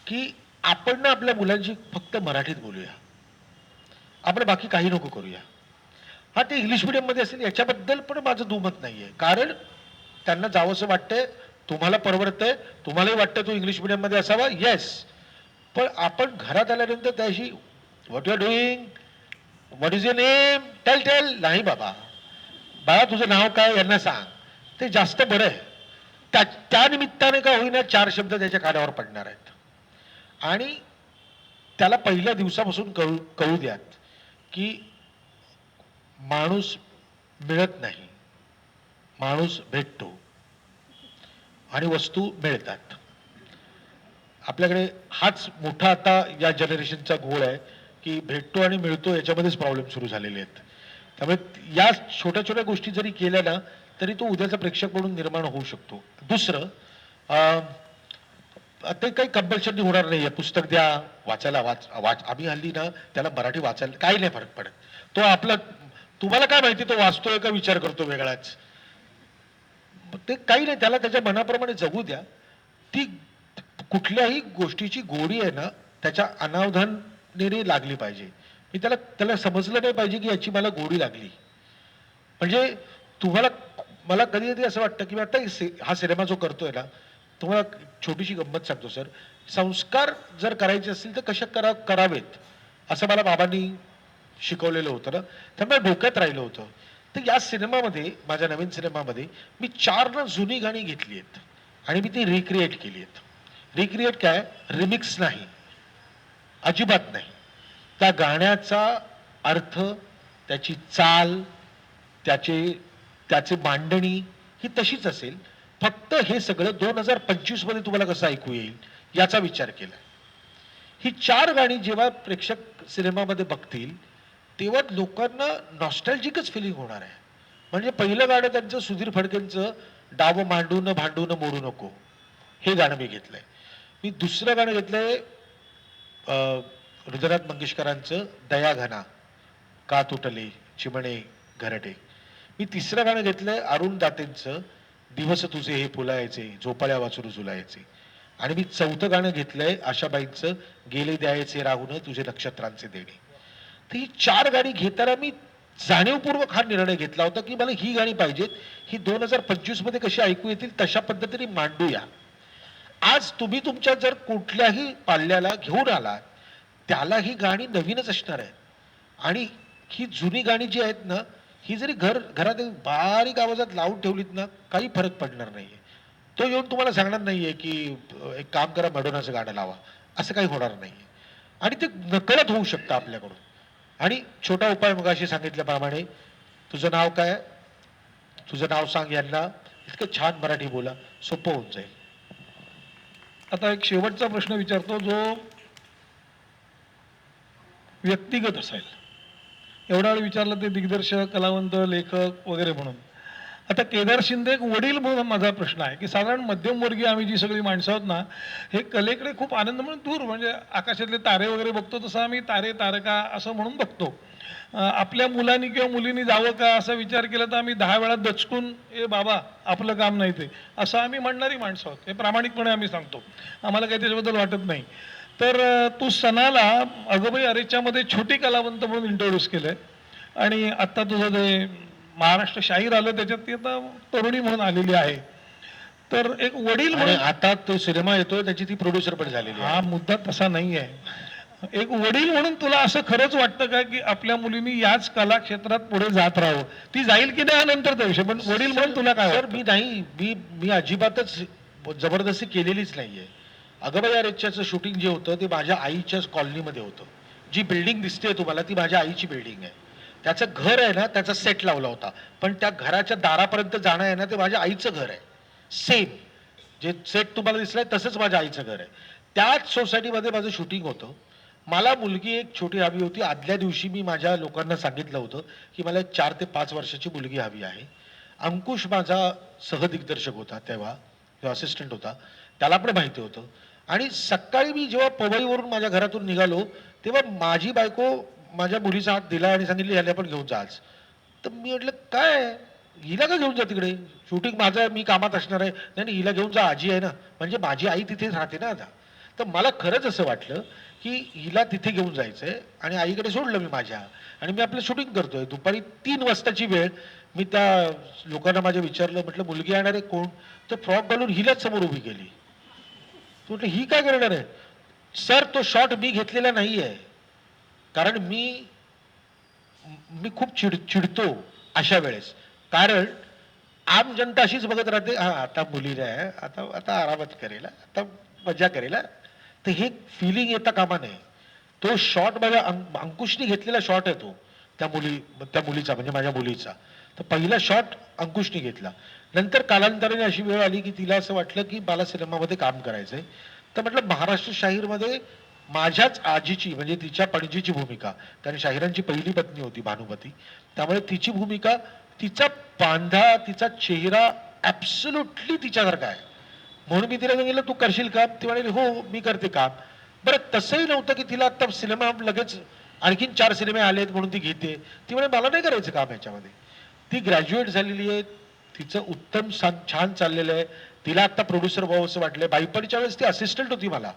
की आपण ना आपल्या मुलांशी फक्त मराठीत बोलूया, आपण बाकी काही नको करूया. हा ते इंग्लिश मिडियममध्ये असेल याच्याबद्दल पण माझं दुमत नाहीये, कारण त्यांना जावंसं वाटतंय, तुम्हाला परवडतंय, तुम्हालाही वाटतं तो इंग्लिश मिडियममध्ये असावा, येस. पण आपण घरात आल्यानंतर त्याशी what you are doing, what is your name, tell नाही बाबा, बाळा तुझं नाव काय यांना सांग, ते जास्त बरं आहे. त्या निमित्ताने का होईना 4 शब्द त्याच्या कानावर पडणार आहेत. आणि त्याला पहिल्या दिवसापासून कळू द्यात की माणूस मिळत नाही, माणूस भेटतो आणि वस्तू मिळतात. आपल्याकडे हाच मोठा आता या जनरेशनचा गोळ आहे की भेटतो आणि मिळतो याच्यामध्येच प्रॉब्लेम सुरू झालेले आहेत. त्यामुळे या छोट्या छोट्या गोष्टी जरी केल्या ना तरी तो उद्याचा प्रेक्षक म्हणून निर्माण होऊ शकतो. दुसरं, ते काही कंपल्शन होणार नाहीये. पुस्तक द्या वाचायला, आम्ही हल्ली ना त्याला मराठी वाचायला काही नाही फरक पडत. तो आपला, तुम्हाला काय माहिती तो वाचतोय का विचार करतो वेगळाच, ते काही नाही. त्याला त्याच्या मनाप्रमाणे जगू द्या. ती कुठल्याही गोष्टीची गोडी आहे ना त्याच्या अनावधानाने लागली पाहिजे. मी त्याला समजलं नाही पाहिजे की याची मला गोडी लागली. म्हणजे तुम्हाला, मला कधी कधी असं वाटतं की आता हा सिनेमा जो करतोय ना, तुम्हाला छोटीशी गंमत सांगतो सर. संस्कार जर करायचे असतील तर कशा करावेत असं मला बाबांनी शिकवलेलं होतं ना, त्यामुळे डोक्यात राहिलं होतं. तर या सिनेमामध्ये, माझ्या नवीन सिनेमामध्ये मी 4 ना जुनी गाणी घेतली आहेत आणि मी ती रिक्रिएट केली आहेत. रिक्रिएट काय, रिमिक्स नाही, अजिबात नाही. त्या गाण्याचा अर्थ, त्याची चाल, त्याची मांडणी ही तशीच असेल. फक्त हे सगळं 2025 मध्ये तुम्हाला कसं ऐकू येईल याचा विचार केला. ही 4 गाणी जेव्हा प्रेक्षक सिनेमामध्ये बघतील तेव्हा लोकांना नॉस्टॅल्जिकच फिलिंग होणार आहे. म्हणजे पहिलं गाणं त्यांचं सुधीर फडकेंचं डावं मांडून भांडून मोडू नको, हे गाणं मी घेतलंय. मी दुसरं गाणं घेतलंय हृदयनाथ मंगेशकरांचं दया घना का तुटले चिमणे घरटे. मी तिसरं गाणं घेतलंय अरुण दातेंचं दिवस तुझे हे फुलायचे झोपाळ्या वाचून झुलायचे. आणि मी 4थं गाणं घेतलंय आशाबाईंचं गेले द्यायचे राहून तुझे नक्षत्रांचे देणे. तर ही 4 गाणी घेताना मी जाणीवपूर्वक हा निर्णय घेतला होता की मला ही गाणी पाहिजेत, ही 2025 मध्ये कशी ऐकू येतील तशा पद्धतीने मांडूया. आज तुम्ही तुमच्या जर कुठल्याही पाल्याला घेऊन आलात त्याला ही गाणी नवीनच असणार आहेत. आणि ही जुनी गाणी जी आहेत ना, ही जरी घरात एक बारीक आवाजात लावून ठेवलीत ना, काही फरक पडणार नाहीये. तो येऊन तुम्हाला सांगणार नाहीये की एक काम करा, मॅडोनाचं गाणं लावा, असं काही होणार नाहीये. आणि ते नकळत होऊ शकतं आपल्याकडून. आणि छोटा उपाय मगाशी सांगितल्याप्रमाणे, तुझं नाव काय, तुझं नाव सांग, यांना इतकं छान मराठी बोला, सोपं होऊन जाईल. आता एक शेवटचा प्रश्न विचारतो जो व्यक्तिगत असेल. एवढा वेळ विचारलं ते दिग्दर्शक, कलावंत, लेखक वगैरे म्हणून. आता केदार शिंदे एक वडील म्हणून माझा प्रश्न आहे की साधारण मध्यमवर्गीय आम्ही जी सगळी माणसं आहोत ना, हे कलेकडे खूप आनंद म्हणून दूर, म्हणजे आकाशातले तारे वगैरे बघतो तसं आम्ही तारे तारका असं म्हणून बघतो. आपल्या मुलांनी किंवा मुलींनी जावं का असा विचार केला तर आम्ही 10 वेळा दचकून ए बाबा आपलं काम नाही ते असं आम्ही म्हणणारी माणसं आहोत. हे प्रामाणिकपणे आम्ही सांगतो, आम्हाला काही त्याच्याबद्दल वाटत नाही. तर तू सणाला अगोबाई अरेच्यामध्ये छोटी कलावंत म्हणून इंट्रोड्यूस केलंय आणि आत्ता तुझं जे महाराष्ट्र शाहीर आलं त्याच्यात ती आता तरुणी म्हणून आलेली आहे. तर एक वडील आणि म्हणून, आता तो सिनेमा येतोय त्याची ती प्रोड्युसर पण झालेली आहे. हा मुद्दा तसा नाही आहे. एक वडील म्हणून तुला असं खरंच वाटतं का की आपल्या मुलींनी याच कला क्षेत्रात पुढे जात राहावं? ती जाईल की नाही हा नंतरचा विषय, पण वडील म्हणून तुला काय सर, वाटतं? मी नाही, मी अजिबातच जबरदस्ती केलेलीच नाहीये. अगबाई अरेच्चाचं शूटिंग जे होतं ते माझ्या आईच्याच कॉलनीमध्ये होतं. जी बिल्डिंग दिसते तुम्हाला ती माझ्या आईची बिल्डिंग आहे. त्याचं घर आहे ना, त्याचा सेट लावला होता, पण त्या घराच्या दारापर्यंत जाणं आहे ना, ते माझ्या आईचं घर आहे. सेम जे सेट तुम्हाला दिसलंय तसंच माझ्या आईचं घर आहे. त्याच सोसायटीमध्ये माझं शूटिंग होतं. मला मुलगी एक छोटी हवी होती. आदल्या दिवशी मी माझ्या लोकांना सांगितलं होतं की मला एक 4 ते 5 वर्षाची मुलगी हवी आहे. अंकुश माझा सहदिग्दर्शक होता तेव्हा, किंवा असिस्टंट होता, त्याला पण माहिती होतं. आणि सकाळी मी जेव्हा पवईवरून माझ्या घरातून निघालो तेव्हा माझी बायको माझ्या मुलीचा हात दिला आणि सांगितली ह्याला पण घेऊन जा आज. तर मी म्हटलं काय, हिला का घेऊन जा तिकडे, शूटिंग माझं आहे, मी कामात असणार आहे. नाही नाही, हिला घेऊन जा, आजी आहे ना, म्हणजे माझी आई तिथेच राहते ना आता. तर मला खरंच असं वाटलं की हिला तिथे घेऊन जायचंय आणि आईकडे सोडलं मी माझ्या, आणि मी आपलं शूटिंग करतोय. दुपारी 3 वाजताची वेळ. मी त्या लोकांना माझ्या विचारलं, म्हटलं मुलगी येणार आहे कोण, तर फ्रॉक घालून हिलाच समोर उभी केली. म्हटलं ही काय करणार आहे. सर, तो शॉट मी घेतलेला नाही आहे, कारण मी खूप चिडतो अशा वेळेस. कारण आम जनता अशीच बघत राहते, हा आता मुलीला आहे, आता आता आरामात करेल, आता मजा करेल. तर हे फिलिंग येता कामा नये. तो शॉट माझ्या अंकुशनी घेतलेला शॉट आहे तो, त्या मुलीचा म्हणजे माझ्या मुलीचा. तर पहिला शॉट अंकुशनी घेतला. नंतर कालांतराने अशी वेळ आली की तिला असं वाटलं की मला सिनेमामध्ये काम करायचंय. तर म्हटलं महाराष्ट्र शाहीरमध्ये माझ्याच आजीची म्हणजे तिच्या पणजीची भूमिका, कारण शाहिरांची पहिली पत्नी होती भानुमती, त्यामुळे तिची भूमिका, तिचा बांधा, तिचा चेहरा ऍब्सोल्युटली तिच्यासारखा आहे. म्हणून मी तिला सांगितलं तू करशील काम, ती म्हणाली हो मी करते काम. बरं, तसंही नव्हतं की तिला आता सिनेमा लगेच आणखीन 4 सिनेमे आलेत म्हणून ती घेते. ती म्हणे मला नाही करायचं काम ह्याच्यामध्ये. ती ग्रॅज्युएट झालेली आहे, तिचं उत्तम छान चाललेलं आहे. तिला आता प्रोड्युसर व्हावं असं वाटलंय. बाईपणीच्या वेळेस ती असिस्टंट होती मला,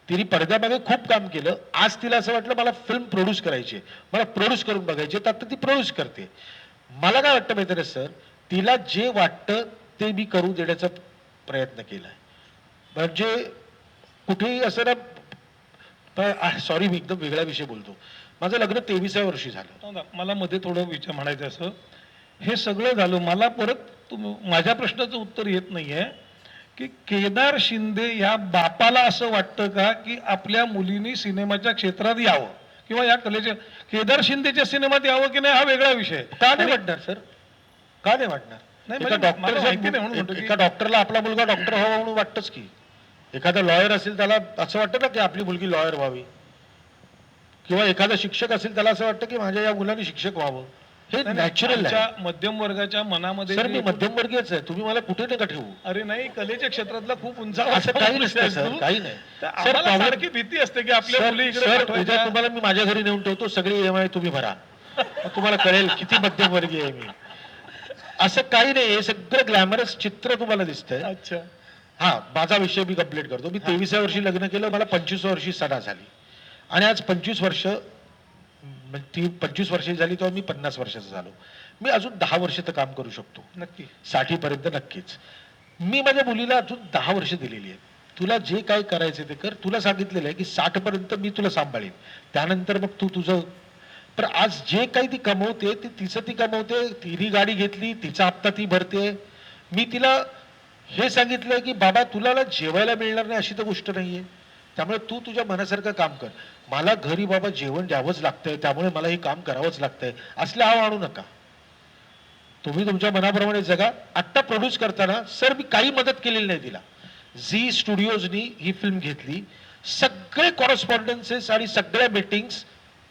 तिने पडद्यामागे खूप काम केलं. आज तिला असं वाटलं मला फिल्म प्रोड्यूस करायची आहे, मला प्रोड्यूस करून बघायची, तर आता ती प्रोड्यूस करते. मला काय वाटतं माहिती आहे सर, तिला जे वाटतं ते मी करू देण्याचा प्रयत्न केलाय. म्हणजे कुठेही असं ना, सॉरी मी एकदम वेगळा विषय बोलतो. माझं लग्न 23व्या वर्षी झालं. मला मध्ये थोडं म्हणायचं असं, हे सगळं झालं, मला परत माझ्या प्रश्नाचं उत्तर येत नाहीये की केदार शिंदे या बापाला असं वाटतं का की आपल्या मुलींनी सिनेमाच्या क्षेत्रात यावं किंवा या कलेच्या, केदार शिंदेच्या सिनेमात यावं की नाही हा वेगळा विषय. का नाही वाटणार सर, का नाही वाटणार. नाही, एका म्हणजे मला माहिती नाही म्हणून म्हणतो डॉक्टर, की- एका डॉक्टरला आपला मुलगा डॉक्टर व्हावा म्हणून वाटतंच की. एखादा लॉयर असेल त्याला असं वाटतं ना की आपली मुलगी लॉयर व्हावी, किंवा एखादा शिक्षक असेल त्याला असं वाटतं की माझ्या या मुलांनी शिक्षक व्हावं. हे नॅचरल आहे. आमच्या मध्यमवर्गाच्या मनामध्ये सर, मी जे- मध्यमवर्गीयच आहे, तुम्ही मला कुठे नका ठेवू. अरे नाही, कलेच्या क्षेत्रातला खूप उंच असं काही नसतं सर, काही नाही. तर सर, आम्हाला problem- सारखी भीती असते की आपल्या सर, मुली इकडे सर, पाठवायच्या. उद्या तुम्हाला मी माझ्या घरी नेऊन ठेवतो, सगळी EMI तुम्ही भरा, मग तुम्हाला कळेल किती मध्यमवर्गीय आहे मी. असं काही नाही, हे सगळं ग्लॅमरस चित्र तुम्हाला दिसतंय. अच्छा, हा, माझा विषय मी कंप्लीट करतो. मी 23व्या वर्षी लग्न केलं, मला 25व्या वर्षी सणा झाली, आणि आज 25 वर्ष, ती 25 वर्षाची झाली तेव्हा मी 50 वर्षाचा झालो. मी अजून 10 वर्ष तर काम करू शकतो, नक्की. 60 पर्यंत नक्कीच. मी माझ्या मुलीला अजून 10 वर्ष दिलेली आहेत. तुला जे काय करायचं ते कर. तुला सांगितलेलं आहे की 60 पर्यंत मी तुला सांभाळीन, त्यानंतर मग तू तुझं. पण आज जे काही ती कमवते ते तिचं ती कमवते, तिने गाडी घेतली, तिचा हप्ता ती भरते. मी तिला हे सांगितलं की बाबा तुला ना जेवायला मिळणार नाही अशी तर गोष्ट नाहीये, त्यामुळे तू तुझ्या मनासारखं काम कर. मला घरी बाबा जेवण द्यावंच लागतंय, त्यामुळे मला हे काम करावंच लागतंय असले हाव आणू नका. तुम्ही तुमच्या मनाप्रमाणे जगा. आत्ता प्रोड्यूस करताना सर मी काही मदत केलेली नाही तिला. झी स्टुडिओजनी ही फिल्म घेतली, सगळे कॉरेस्पॉन्डन्सेस आणि सगळ्या मीटिंग्स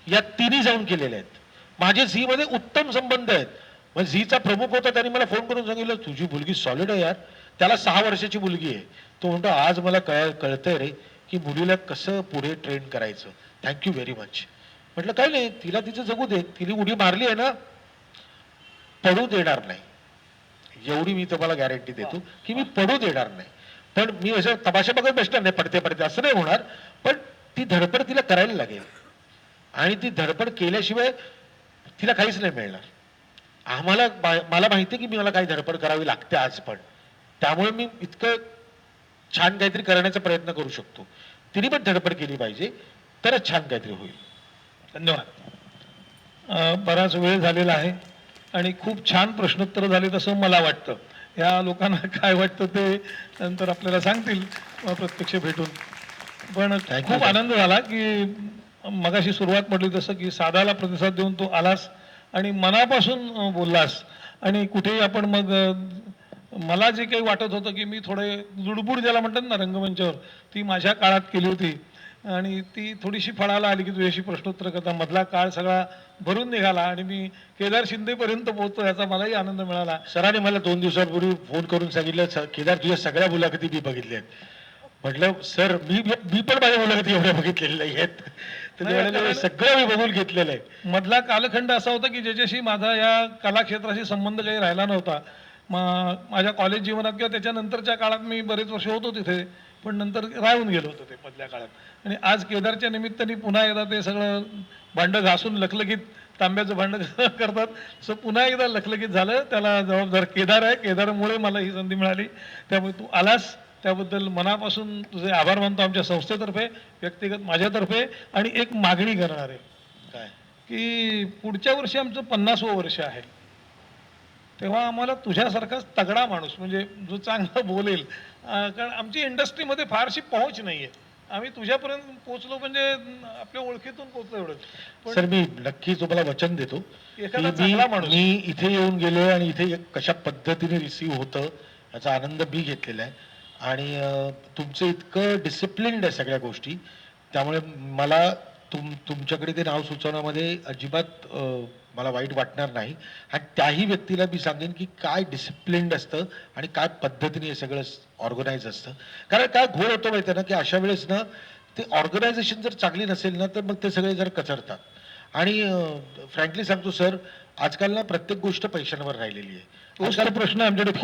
या तिन्ही जाऊन केलेल्या आहेत. माझे झी मध्ये उत्तम संबंध आहेत. मग झीचा प्रमुख होता, त्यांनी मला फोन करून सांगितलं तुझी मुलगी सॉलिड आहे यार. त्याला 6 वर्षाची मुलगी आहे. तो म्हणतो आज मला कळतंय रे की मुलीला कसं पुढे ट्रेन करायचं. Thank you very much. म्हटलं काय नाही, तिला तिचं जगू दे. तिने उडी मारली आहे ना, पडू देणार नाही, एवढी मी तुम्हाला गॅरंटी देतो की मी पडू देणार नाही. पण मी असं तमाशा बघत बसणार नाही, पडते पडते असं नाही होणार. पण ती धडपड तिला करायला लागेल आणि ती धडपड केल्याशिवाय तिला काहीच नाही मिळणार. मला माहिती आहे की मला काही धडपड करावी लागते आज पण, त्यामुळे मी इतकं छान काहीतरी करण्याचा प्रयत्न करू शकतो. तिने पण धडपड केली पाहिजे, तरच छान काहीतरी होईल. धन्यवाद. बराच वेळ झालेला आहे आणि खूप छान प्रश्नोत्तर झाले असं मला वाटतं. या लोकांना काय वाटतं ते नंतर आपल्याला सांगतील प्रत्यक्ष भेटून. पण खूप आनंद झाला की मगाशी सुरुवात म्हटली तसं की सादाला प्रतिसाद देऊन तू आलास आणि मनापासून बोललास. आणि कुठेही आपण मग मला जे काही वाटत होतं की मी थोडे लुडबुड ज्याला म्हणतात ना रंगमंचावर, ती माझ्या काळात केली होती आणि ती थोडीशी फळाला आली की तुझ्याशी प्रश्नोत्तर करता मधला काळ सगळा भरून निघाला आणि मी केदार शिंदेपर्यंत पोहोचतो याचा मलाही आनंद मिळाला. सरांनी मला 2 दिवसांपूर्वी फोन करून सांगितलं केदार तुझ्या सगळ्या मुलाखती मी बघितल्या आहेत. म्हटलं सर मी पण माझ्या मुलाखती एवढ्या बघितलेल्या आहेत. तर ते म्हणाले सगळं मी बघून घेतलेलं आहे. मधला कालखंड असा होता की ज्याच्याशी माझा या कलाक्षेत्राशी संबंध काही राहिला नव्हता. माझ्या कॉलेज जीवनात किंवा त्याच्यानंतरच्या काळात मी बरेच वर्ष होतो तिथे, पण नंतर राहून गेलो होतो ते मधल्या काळात. आणि आज केदारच्या निमित्ताने पुन्हा एकदा ते सगळं भांडं घासून लखलखीत तांब्याचं भांडं करतात, सो पुन्हा एकदा लखलखीत झालं. त्याला जबाबदार केदार आहे. केदारमुळे मला ही संधी मिळाली, त्यामुळे तू आलास त्याबद्दल मनापासून तुझे आभार मानतो आमच्या संस्थेतर्फे, व्यक्तिगत माझ्यातर्फे. आणि एक मागणी करणार आहे काय की पुढच्या वर्षी आमचं 50वं वर्ष आहे, तेव्हा आम्हाला तुझ्यासारखाच तगडा माणूस म्हणजे जो चांगला बोलेल, कारण आमची इंडस्ट्रीमध्ये फारशी पहुंच नाही आहे. आम्ही तुझ्यापर्यंत पोहोचलो म्हणजे आपल्या ओळखीतून पोहोचलो एवढंच. सर मी नक्की तुम्हाला वचन देतो की एखादा चांगला माणूस मी इथे येऊन गेलोय आणि इथे कशा पद्धतीने रिसीव्ह होतं याचा आनंद मी घेतलेला आहे. आणि तुमचं इतकं डिसिप्लिन्ड आहे सगळ्या गोष्टी, त्यामुळे मला तुमच्याकडे ते नाव सुचवण्यामध्ये अजिबात मला वाईट वाटणार नाही. आणि त्याही व्यक्तीला मी सांगेन की काय डिसिप्लिन्ड असतं आणि काय पद्धतीने हे सगळं ऑर्गनाईज असतं. कारण काय घोळ होतो माहिती आहे ना की अशा वेळेस ना ते ऑर्गनायझेशन जर चांगली नसेल ना तर मग ते सगळे जर कचरतात. आणि फ्रँकली सांगतो सर, आजकाल ना प्रत्येक गोष्ट पैशांवर राहिलेली आहे. आजकाल प्रश्न आमच्याकडे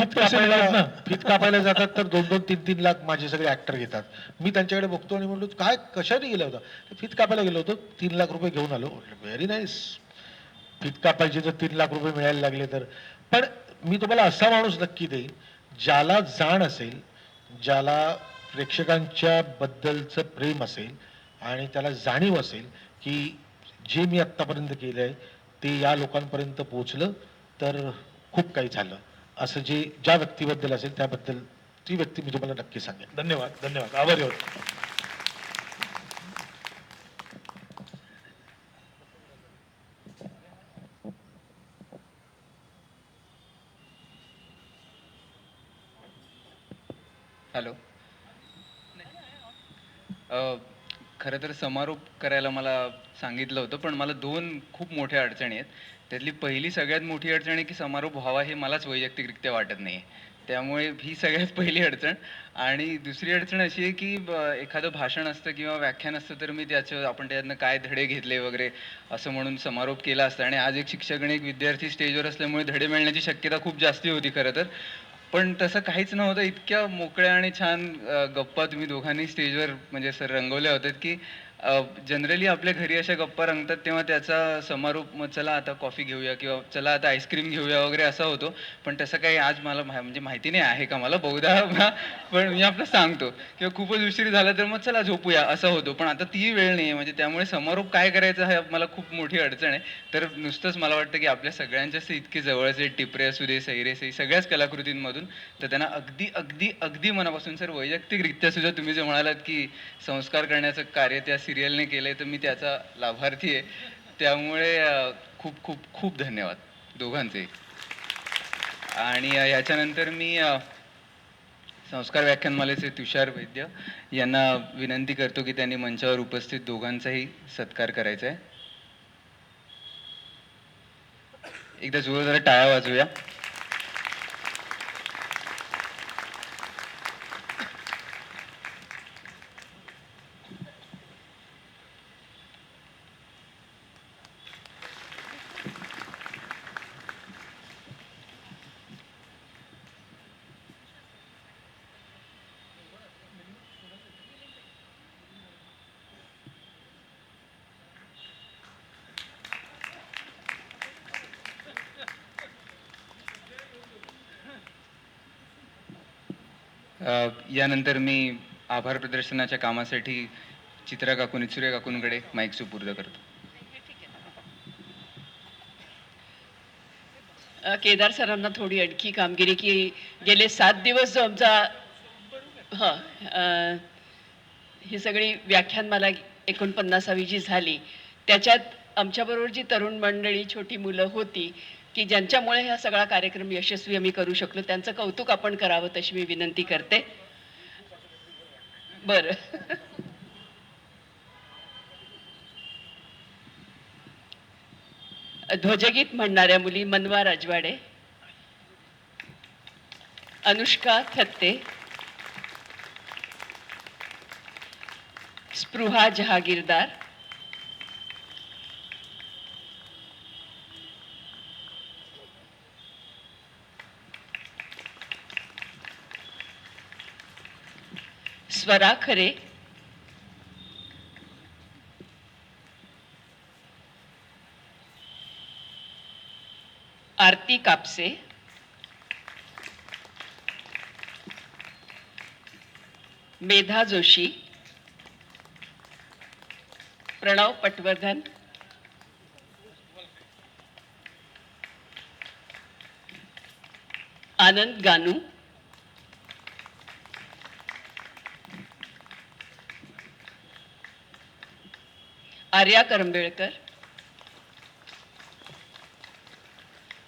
फीत कापायला जातात तर 2-2, 3-3 लाख माझे सगळे ऍक्टर घेतात. मी त्यांच्याकडे बघतो आणि म्हणलो काय कशाने गेला होता, फीत कापायला गेलो होतो, 3 लाख रुपये घेऊन आलो. Very nice. फीत कापायचे तर 3 लाख रुपये मिळायला लागले तर. पण मी तुम्हाला असा माणूस नक्की देईन ज्याला जाण असेल, ज्याला प्रेक्षकांच्या बद्दलचं प्रेम असेल आणि त्याला जाणीव असेल की जे मी आत्तापर्यंत केलंय ते या लोकांपर्यंत पोहोचलं तर खूप काही झालं, असं ज्या व्यक्तीबद्दल असेल त्याबद्दल ती व्यक्ती मी तुम्हाला नक्की सांगेन. धन्यवाद. धन्यवाद. आभारी होतो. हॅलो. खरं तर समारोप करायला मला सांगितलं होतं, पण मला 2 खूप मोठ्या अडचणी आहेत. त्यातली पहिली सगळ्यात मोठी अडचण आहे की समारोप व्हावा हे मलाच वैयक्तिकरित्या वाटत नाही आहे. त्यामुळे ही सगळ्यात पहिली अडचण. आणि दुसरी अडचण अशी आहे की एखादं भाषण असतं किंवा व्याख्यान असतं तर मी आपण त्यातनं काय धडे घेतले वगैरे असं म्हणून समारोप केला असता. आणि आज एक शिक्षक आणि एक विद्यार्थी स्टेजवर असल्यामुळे धडे मिळण्याची शक्यता खूप जास्ती होती खरं तर. पण तसं काहीच नव्हतं. इतक्या मोकळ्या आणि छान गप्पा तुम्ही दोघांनी स्टेजवर म्हणजे सर रंगवल्या होत्यात की जनरली आपल्या घरी अशा गप्पा रंगतात तेव्हा त्याचा समारोप मग चला आता कॉफी घेऊया किंवा चला आता आईस्क्रीम घेऊया वगैरे असा होतो. पण तसं काही आज मला म्हणजे माहिती नाही आहे का मला बहुधा पण मी आपलं सांगतो किंवा खूपच उशीर झाला तर मग चला झोपूया असं होतो. पण आता ती वेळ नाही आहे म्हणजे त्यामुळे समारोप काय करायचं हे मला खूप मोठी अडचण आहे. तर नुसतंच मला वाटतं की आपल्या सगळ्यांच्याच इतके जवळचे टिपरे असू दे, सैरे सगळ्याच कलाकृतींमधून तर त्यांना अगदी अगदी अगदी मनापासून सर वैयक्तिकरित्या सुद्धा तुम्ही जे म्हणालात की संस्कार करण्याचं कार्य त्या सिरियलने केलंय तर मी त्याचा लाभार्थी आहे. त्यामुळे खूप खूप खूप धन्यवाद दोघांचे. आणि याच्यानंतर मी संस्कार व्याख्यानमालेचे तुषार वैद्य यांना विनंती करतो की त्यांनी मंचावर उपस्थित दोघांचाही सत्कार करायचा आहे. एकदा जोरदार टाळ्या वाजवूया. यानंतर मी आभार प्रदर्शनाच्या कामासाठी चित्रा काकू निचुरे काकूंकडे माईक सुपूर्द करतो. केदार सरांना थोडी आणखी कामगिरी की गेले 7 दिवस जो आमचा ही सगळी व्याख्यानमाला 49वी जी झाली त्याच्यात आमच्याबरोबर जी तरुण मंडळी छोटी मुलं होती की ज्यांच्यामुळे हा सगळा कार्यक्रम यशस्वी आम्ही करू शकलो त्यांचं कौतुक आपण करावं तशी मी विनंती करते. बरं ध्वजगीत म्हणणाऱ्या मुली मनवा राजवाडे, अनुष्का थत्ते, स्पृहा जहागीरदार, स्वरा खरे, आरती कापसे, मेधा जोशी, प्रणव पटवर्धन, आनंद गानू, आर्या करंबेळकर,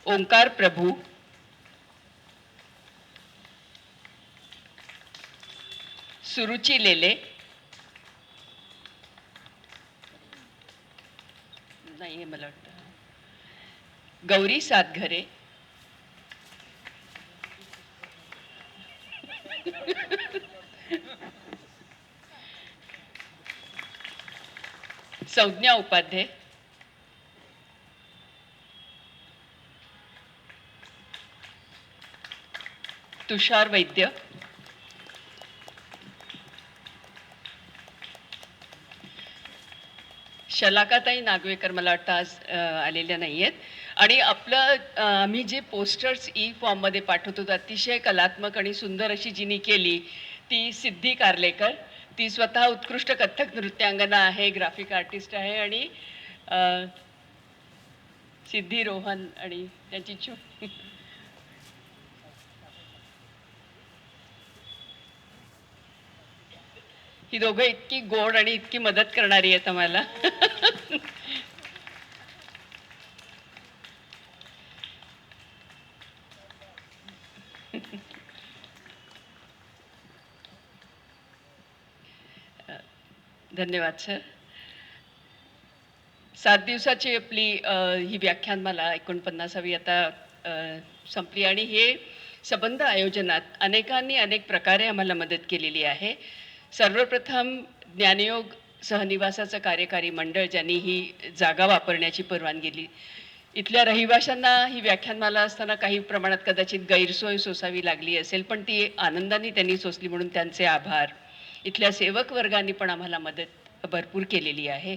ओंकार प्रभू, सुरुची लेले, नाही मला वाटतं, गौरी सातघरे, संज्ञा उपाध्ये, तुषार वैद्य, शलाकाताई नागवेकर मला वाटतं आज आलेल्या नाही आहेत. आणि आपलं आम्ही जे पोस्टर्स फॉर्ममध्ये पाठवतो अतिशय कलात्मक आणि सुंदर अशी जिनी केली ती सिद्धी कारलेकर. ती स्वतः उत्कृष्ट कथ्थक नृत्यांगना आहे, ग्राफिक आर्टिस्ट आहे आणि सिद्धी रोहन आणि त्यांची ही दोघं इतकी गोड आणि इतकी मदत करणारी आहेत आम्हाला. धन्यवाद सर. 7 दिवसाची आपली ही व्याख्यानमाला 49वी आता संपली आणि हे संबंध आयोजनात अनेकांनी अनेक प्रकारे आम्हाला मदत केलेली आहे. सर्वप्रथम ज्ञानयोग सहनिवासाचं कार्यकारी मंडळ ज्यांनी ही जागा वापरण्याची परवानगी दिली. इथल्या रहिवाशांना ही व्याख्यानमाला असताना काही प्रमाणात कदाचित गैरसोय सोसावी लागली असेल पण ती आनंदाने त्यांनी सोसली म्हणून त्यांचे आभार. इथल्या सेवक वर्गांनी पण आम्हाला मदत भरपूर केलेली आहे.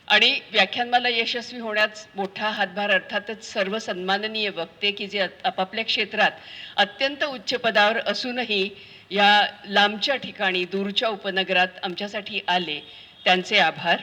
आणि व्याख्यानमाला यशस्वी होण्यास मोठा हातभार अर्थातच सर्व सन्माननीय वक्ते की जे आपापल्या क्षेत्रात अत्यंत उच्च पदावर असूनही या लांबच्या ठिकाणी दूरच्या उपनगरात आमच्यासाठी आले, त्यांचे आभार.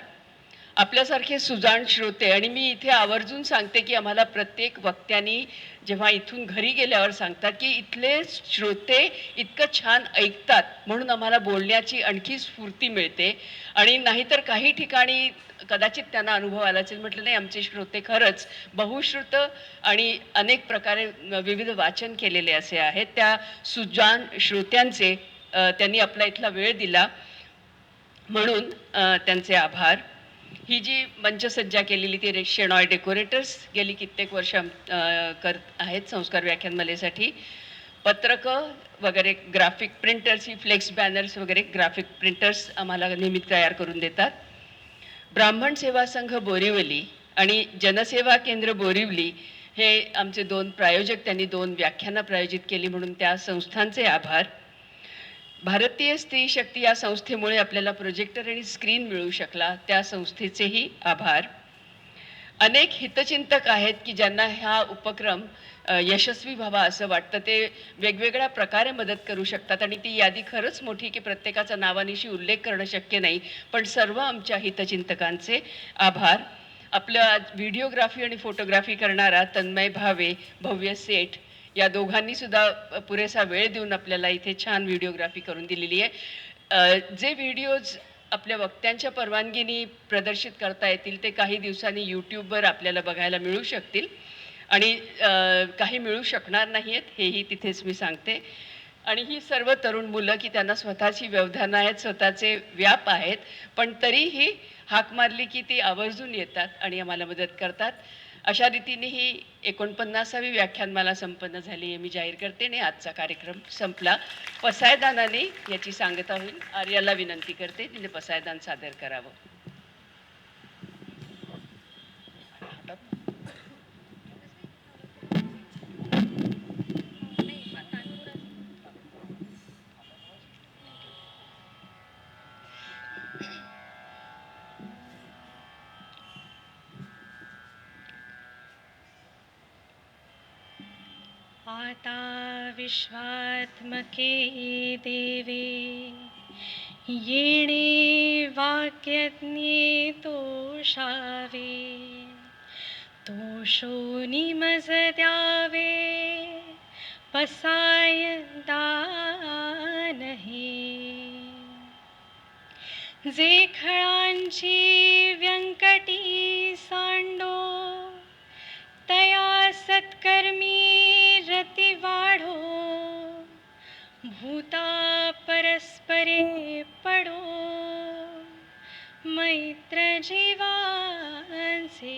आपल्यासारखे सुजाण श्रोते, आणि मी इथे आवर्जून सांगते की आम्हाला प्रत्येक वक्त्यांनी जेव्हा इथून घरी गेल्यावर सांगतात की इथले श्रोते इतकं छान ऐकतात म्हणून आम्हाला बोलण्याची आणखी स्फूर्ती मिळते. आणि नाहीतर काही ठिकाणी कदाचित त्यांना अनुभव आला असेल, म्हटलं नाही आमचे श्रोते खरंच बहुश्रुत आणि अनेक प्रकारे विविध वाचन केलेले असे आहेत. त्या सुजाण श्रोत्यांचे त्यांनी आपला इथला वेळ दिला म्हणून त्यांचे आभार. ही जी मंचसज्जा केलेली ती शेणॉय डेकोरेटर्स गेली कित्येक वर्ष करत आहेत संस्कार व्याख्यानमालेसाठी. पत्रकं वगैरे, ग्राफिक प्रिंटर्स, ही फ्लेक्स बॅनर्स वगैरे ग्राफिक प्रिंटर्स आम्हाला नेहमी तयार करून देतात. ब्राह्मण सेवा संघ बोरिवली आणि जनसेवा केंद्र बोरिवली हे आमचे 2 प्रायोजक, त्यांनी 2 व्याख्यानं प्रायोजित केली म्हणून त्या संस्थांचे आभार. भारतीय स्त्री शक्ती या संस्थेमुळे आपल्याला प्रोजेक्टर आणि स्क्रीन मिळू शकला, त्या संस्थेचेही आभार. अनेक हितचिंतक आहेत की ज्यांना हा उपक्रम यशस्वी व्हावा असं वाटतं, ते वेगवेगळ्या प्रकारे मदत करू शकतात आणि ती यादी खरंच मोठी की प्रत्येकाचा नावानिशी उल्लेख करणं शक्य नाही, पण सर्व आमच्या हितचिंतकांचे आभार. आपलं व्हिडिओग्राफी आणि फोटोग्राफी करणारा तन्मय भावे, भव्य सेठ या दोघांनी सुद्धा पुरेसा वेळ देऊन आपल्याला इथे छान व्हिडिओग्राफी करून दिलेली आहे. जे व्हिडिओज आपल्या वक्त्यांच्या परवानगीने प्रदर्शित करता येतील ते काही दिवसांनी यूट्यूबवर आपल्याला बघायला मिळू शकतील आणि काही मिळू शकणार नाही आहेत, हेही तिथेच मी सांगते. आणि ही सर्व तरुण मुलं की त्यांना स्वतःची व्यवधानं आहेत, स्वतःचे व्याप आहेत, पण तरीही हाक मारली की ती आवर्जून येतात आणि आम्हाला मदत करतात. अशा रीतीने ही 49वी व्याख्यानमाला संपन्न झाली हे मी जाहीर करते आणि आजचा कार्यक्रम संपला. पसायदानाने याची सांगता होईल. आर्याला विनंती करते तिने पसायदान सादर करावं. आता विश्वात्मके देवे येणे वाक्यज्ञे तोषावे, तोषोनी मज द्यावे पसायदान हे. जे खळांची व्यंकटी सांडो, तया सत्कर्मी रती वाढो, भूता परस्परे पडो, मैत्र जीवांचे.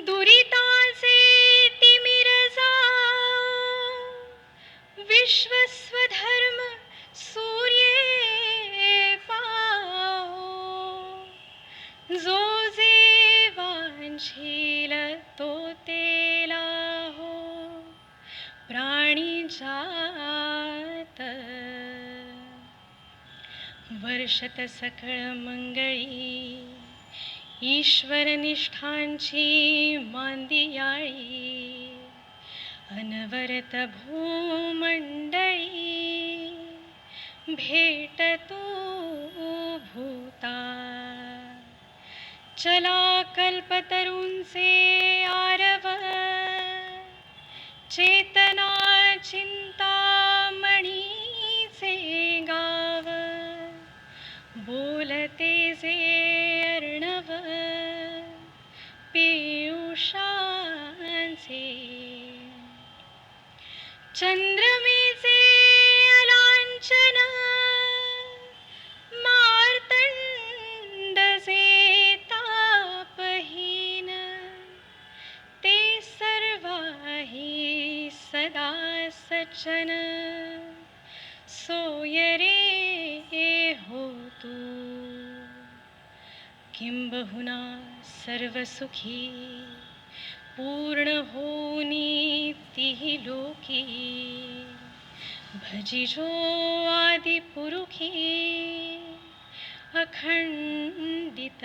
दुरिताचे तिमिर जाओ, विश्वस्वधर्म सूर्ये पाओ, जो जे वांछील तो तेला हो, प्राणी जात. वर्षत सकळ मंगळी, ईश्वर निष्ठांची मांदियाळी, अनवरत भूमंडळी, भेट तू भूता. चला कल्पतरूंचे आरव, चेतना चिंतामणीचे गाव, बोलते जे अर्णव पियुषांचे. चंद्रमेचे अलांचन, मार्तंडचे तापहीन, ते सर्वाही सदा सज्जन. सोय रे हो तू, किंबहुना सर्वसुखी, पूर्ण होनी तिही लोकी. भजिजो आदि पुरुखी अखंडित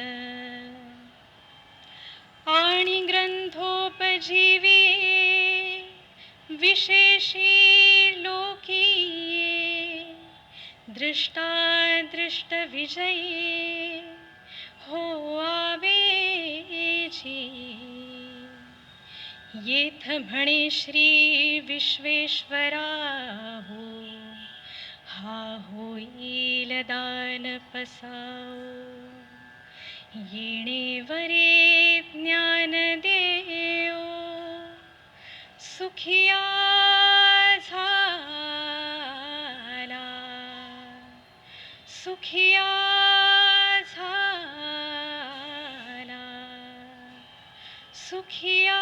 आणि ग्रंथोपजीवी विशेषी लोकीये दृष्टादृष्ट विजयी हो आवेची येथ म्हणे श्री विश्वेश्वरा हो हा होईल दान पसाओ येणे वरे ज्ञान देओ सुखिया झाला सुखिया झाला सुखिया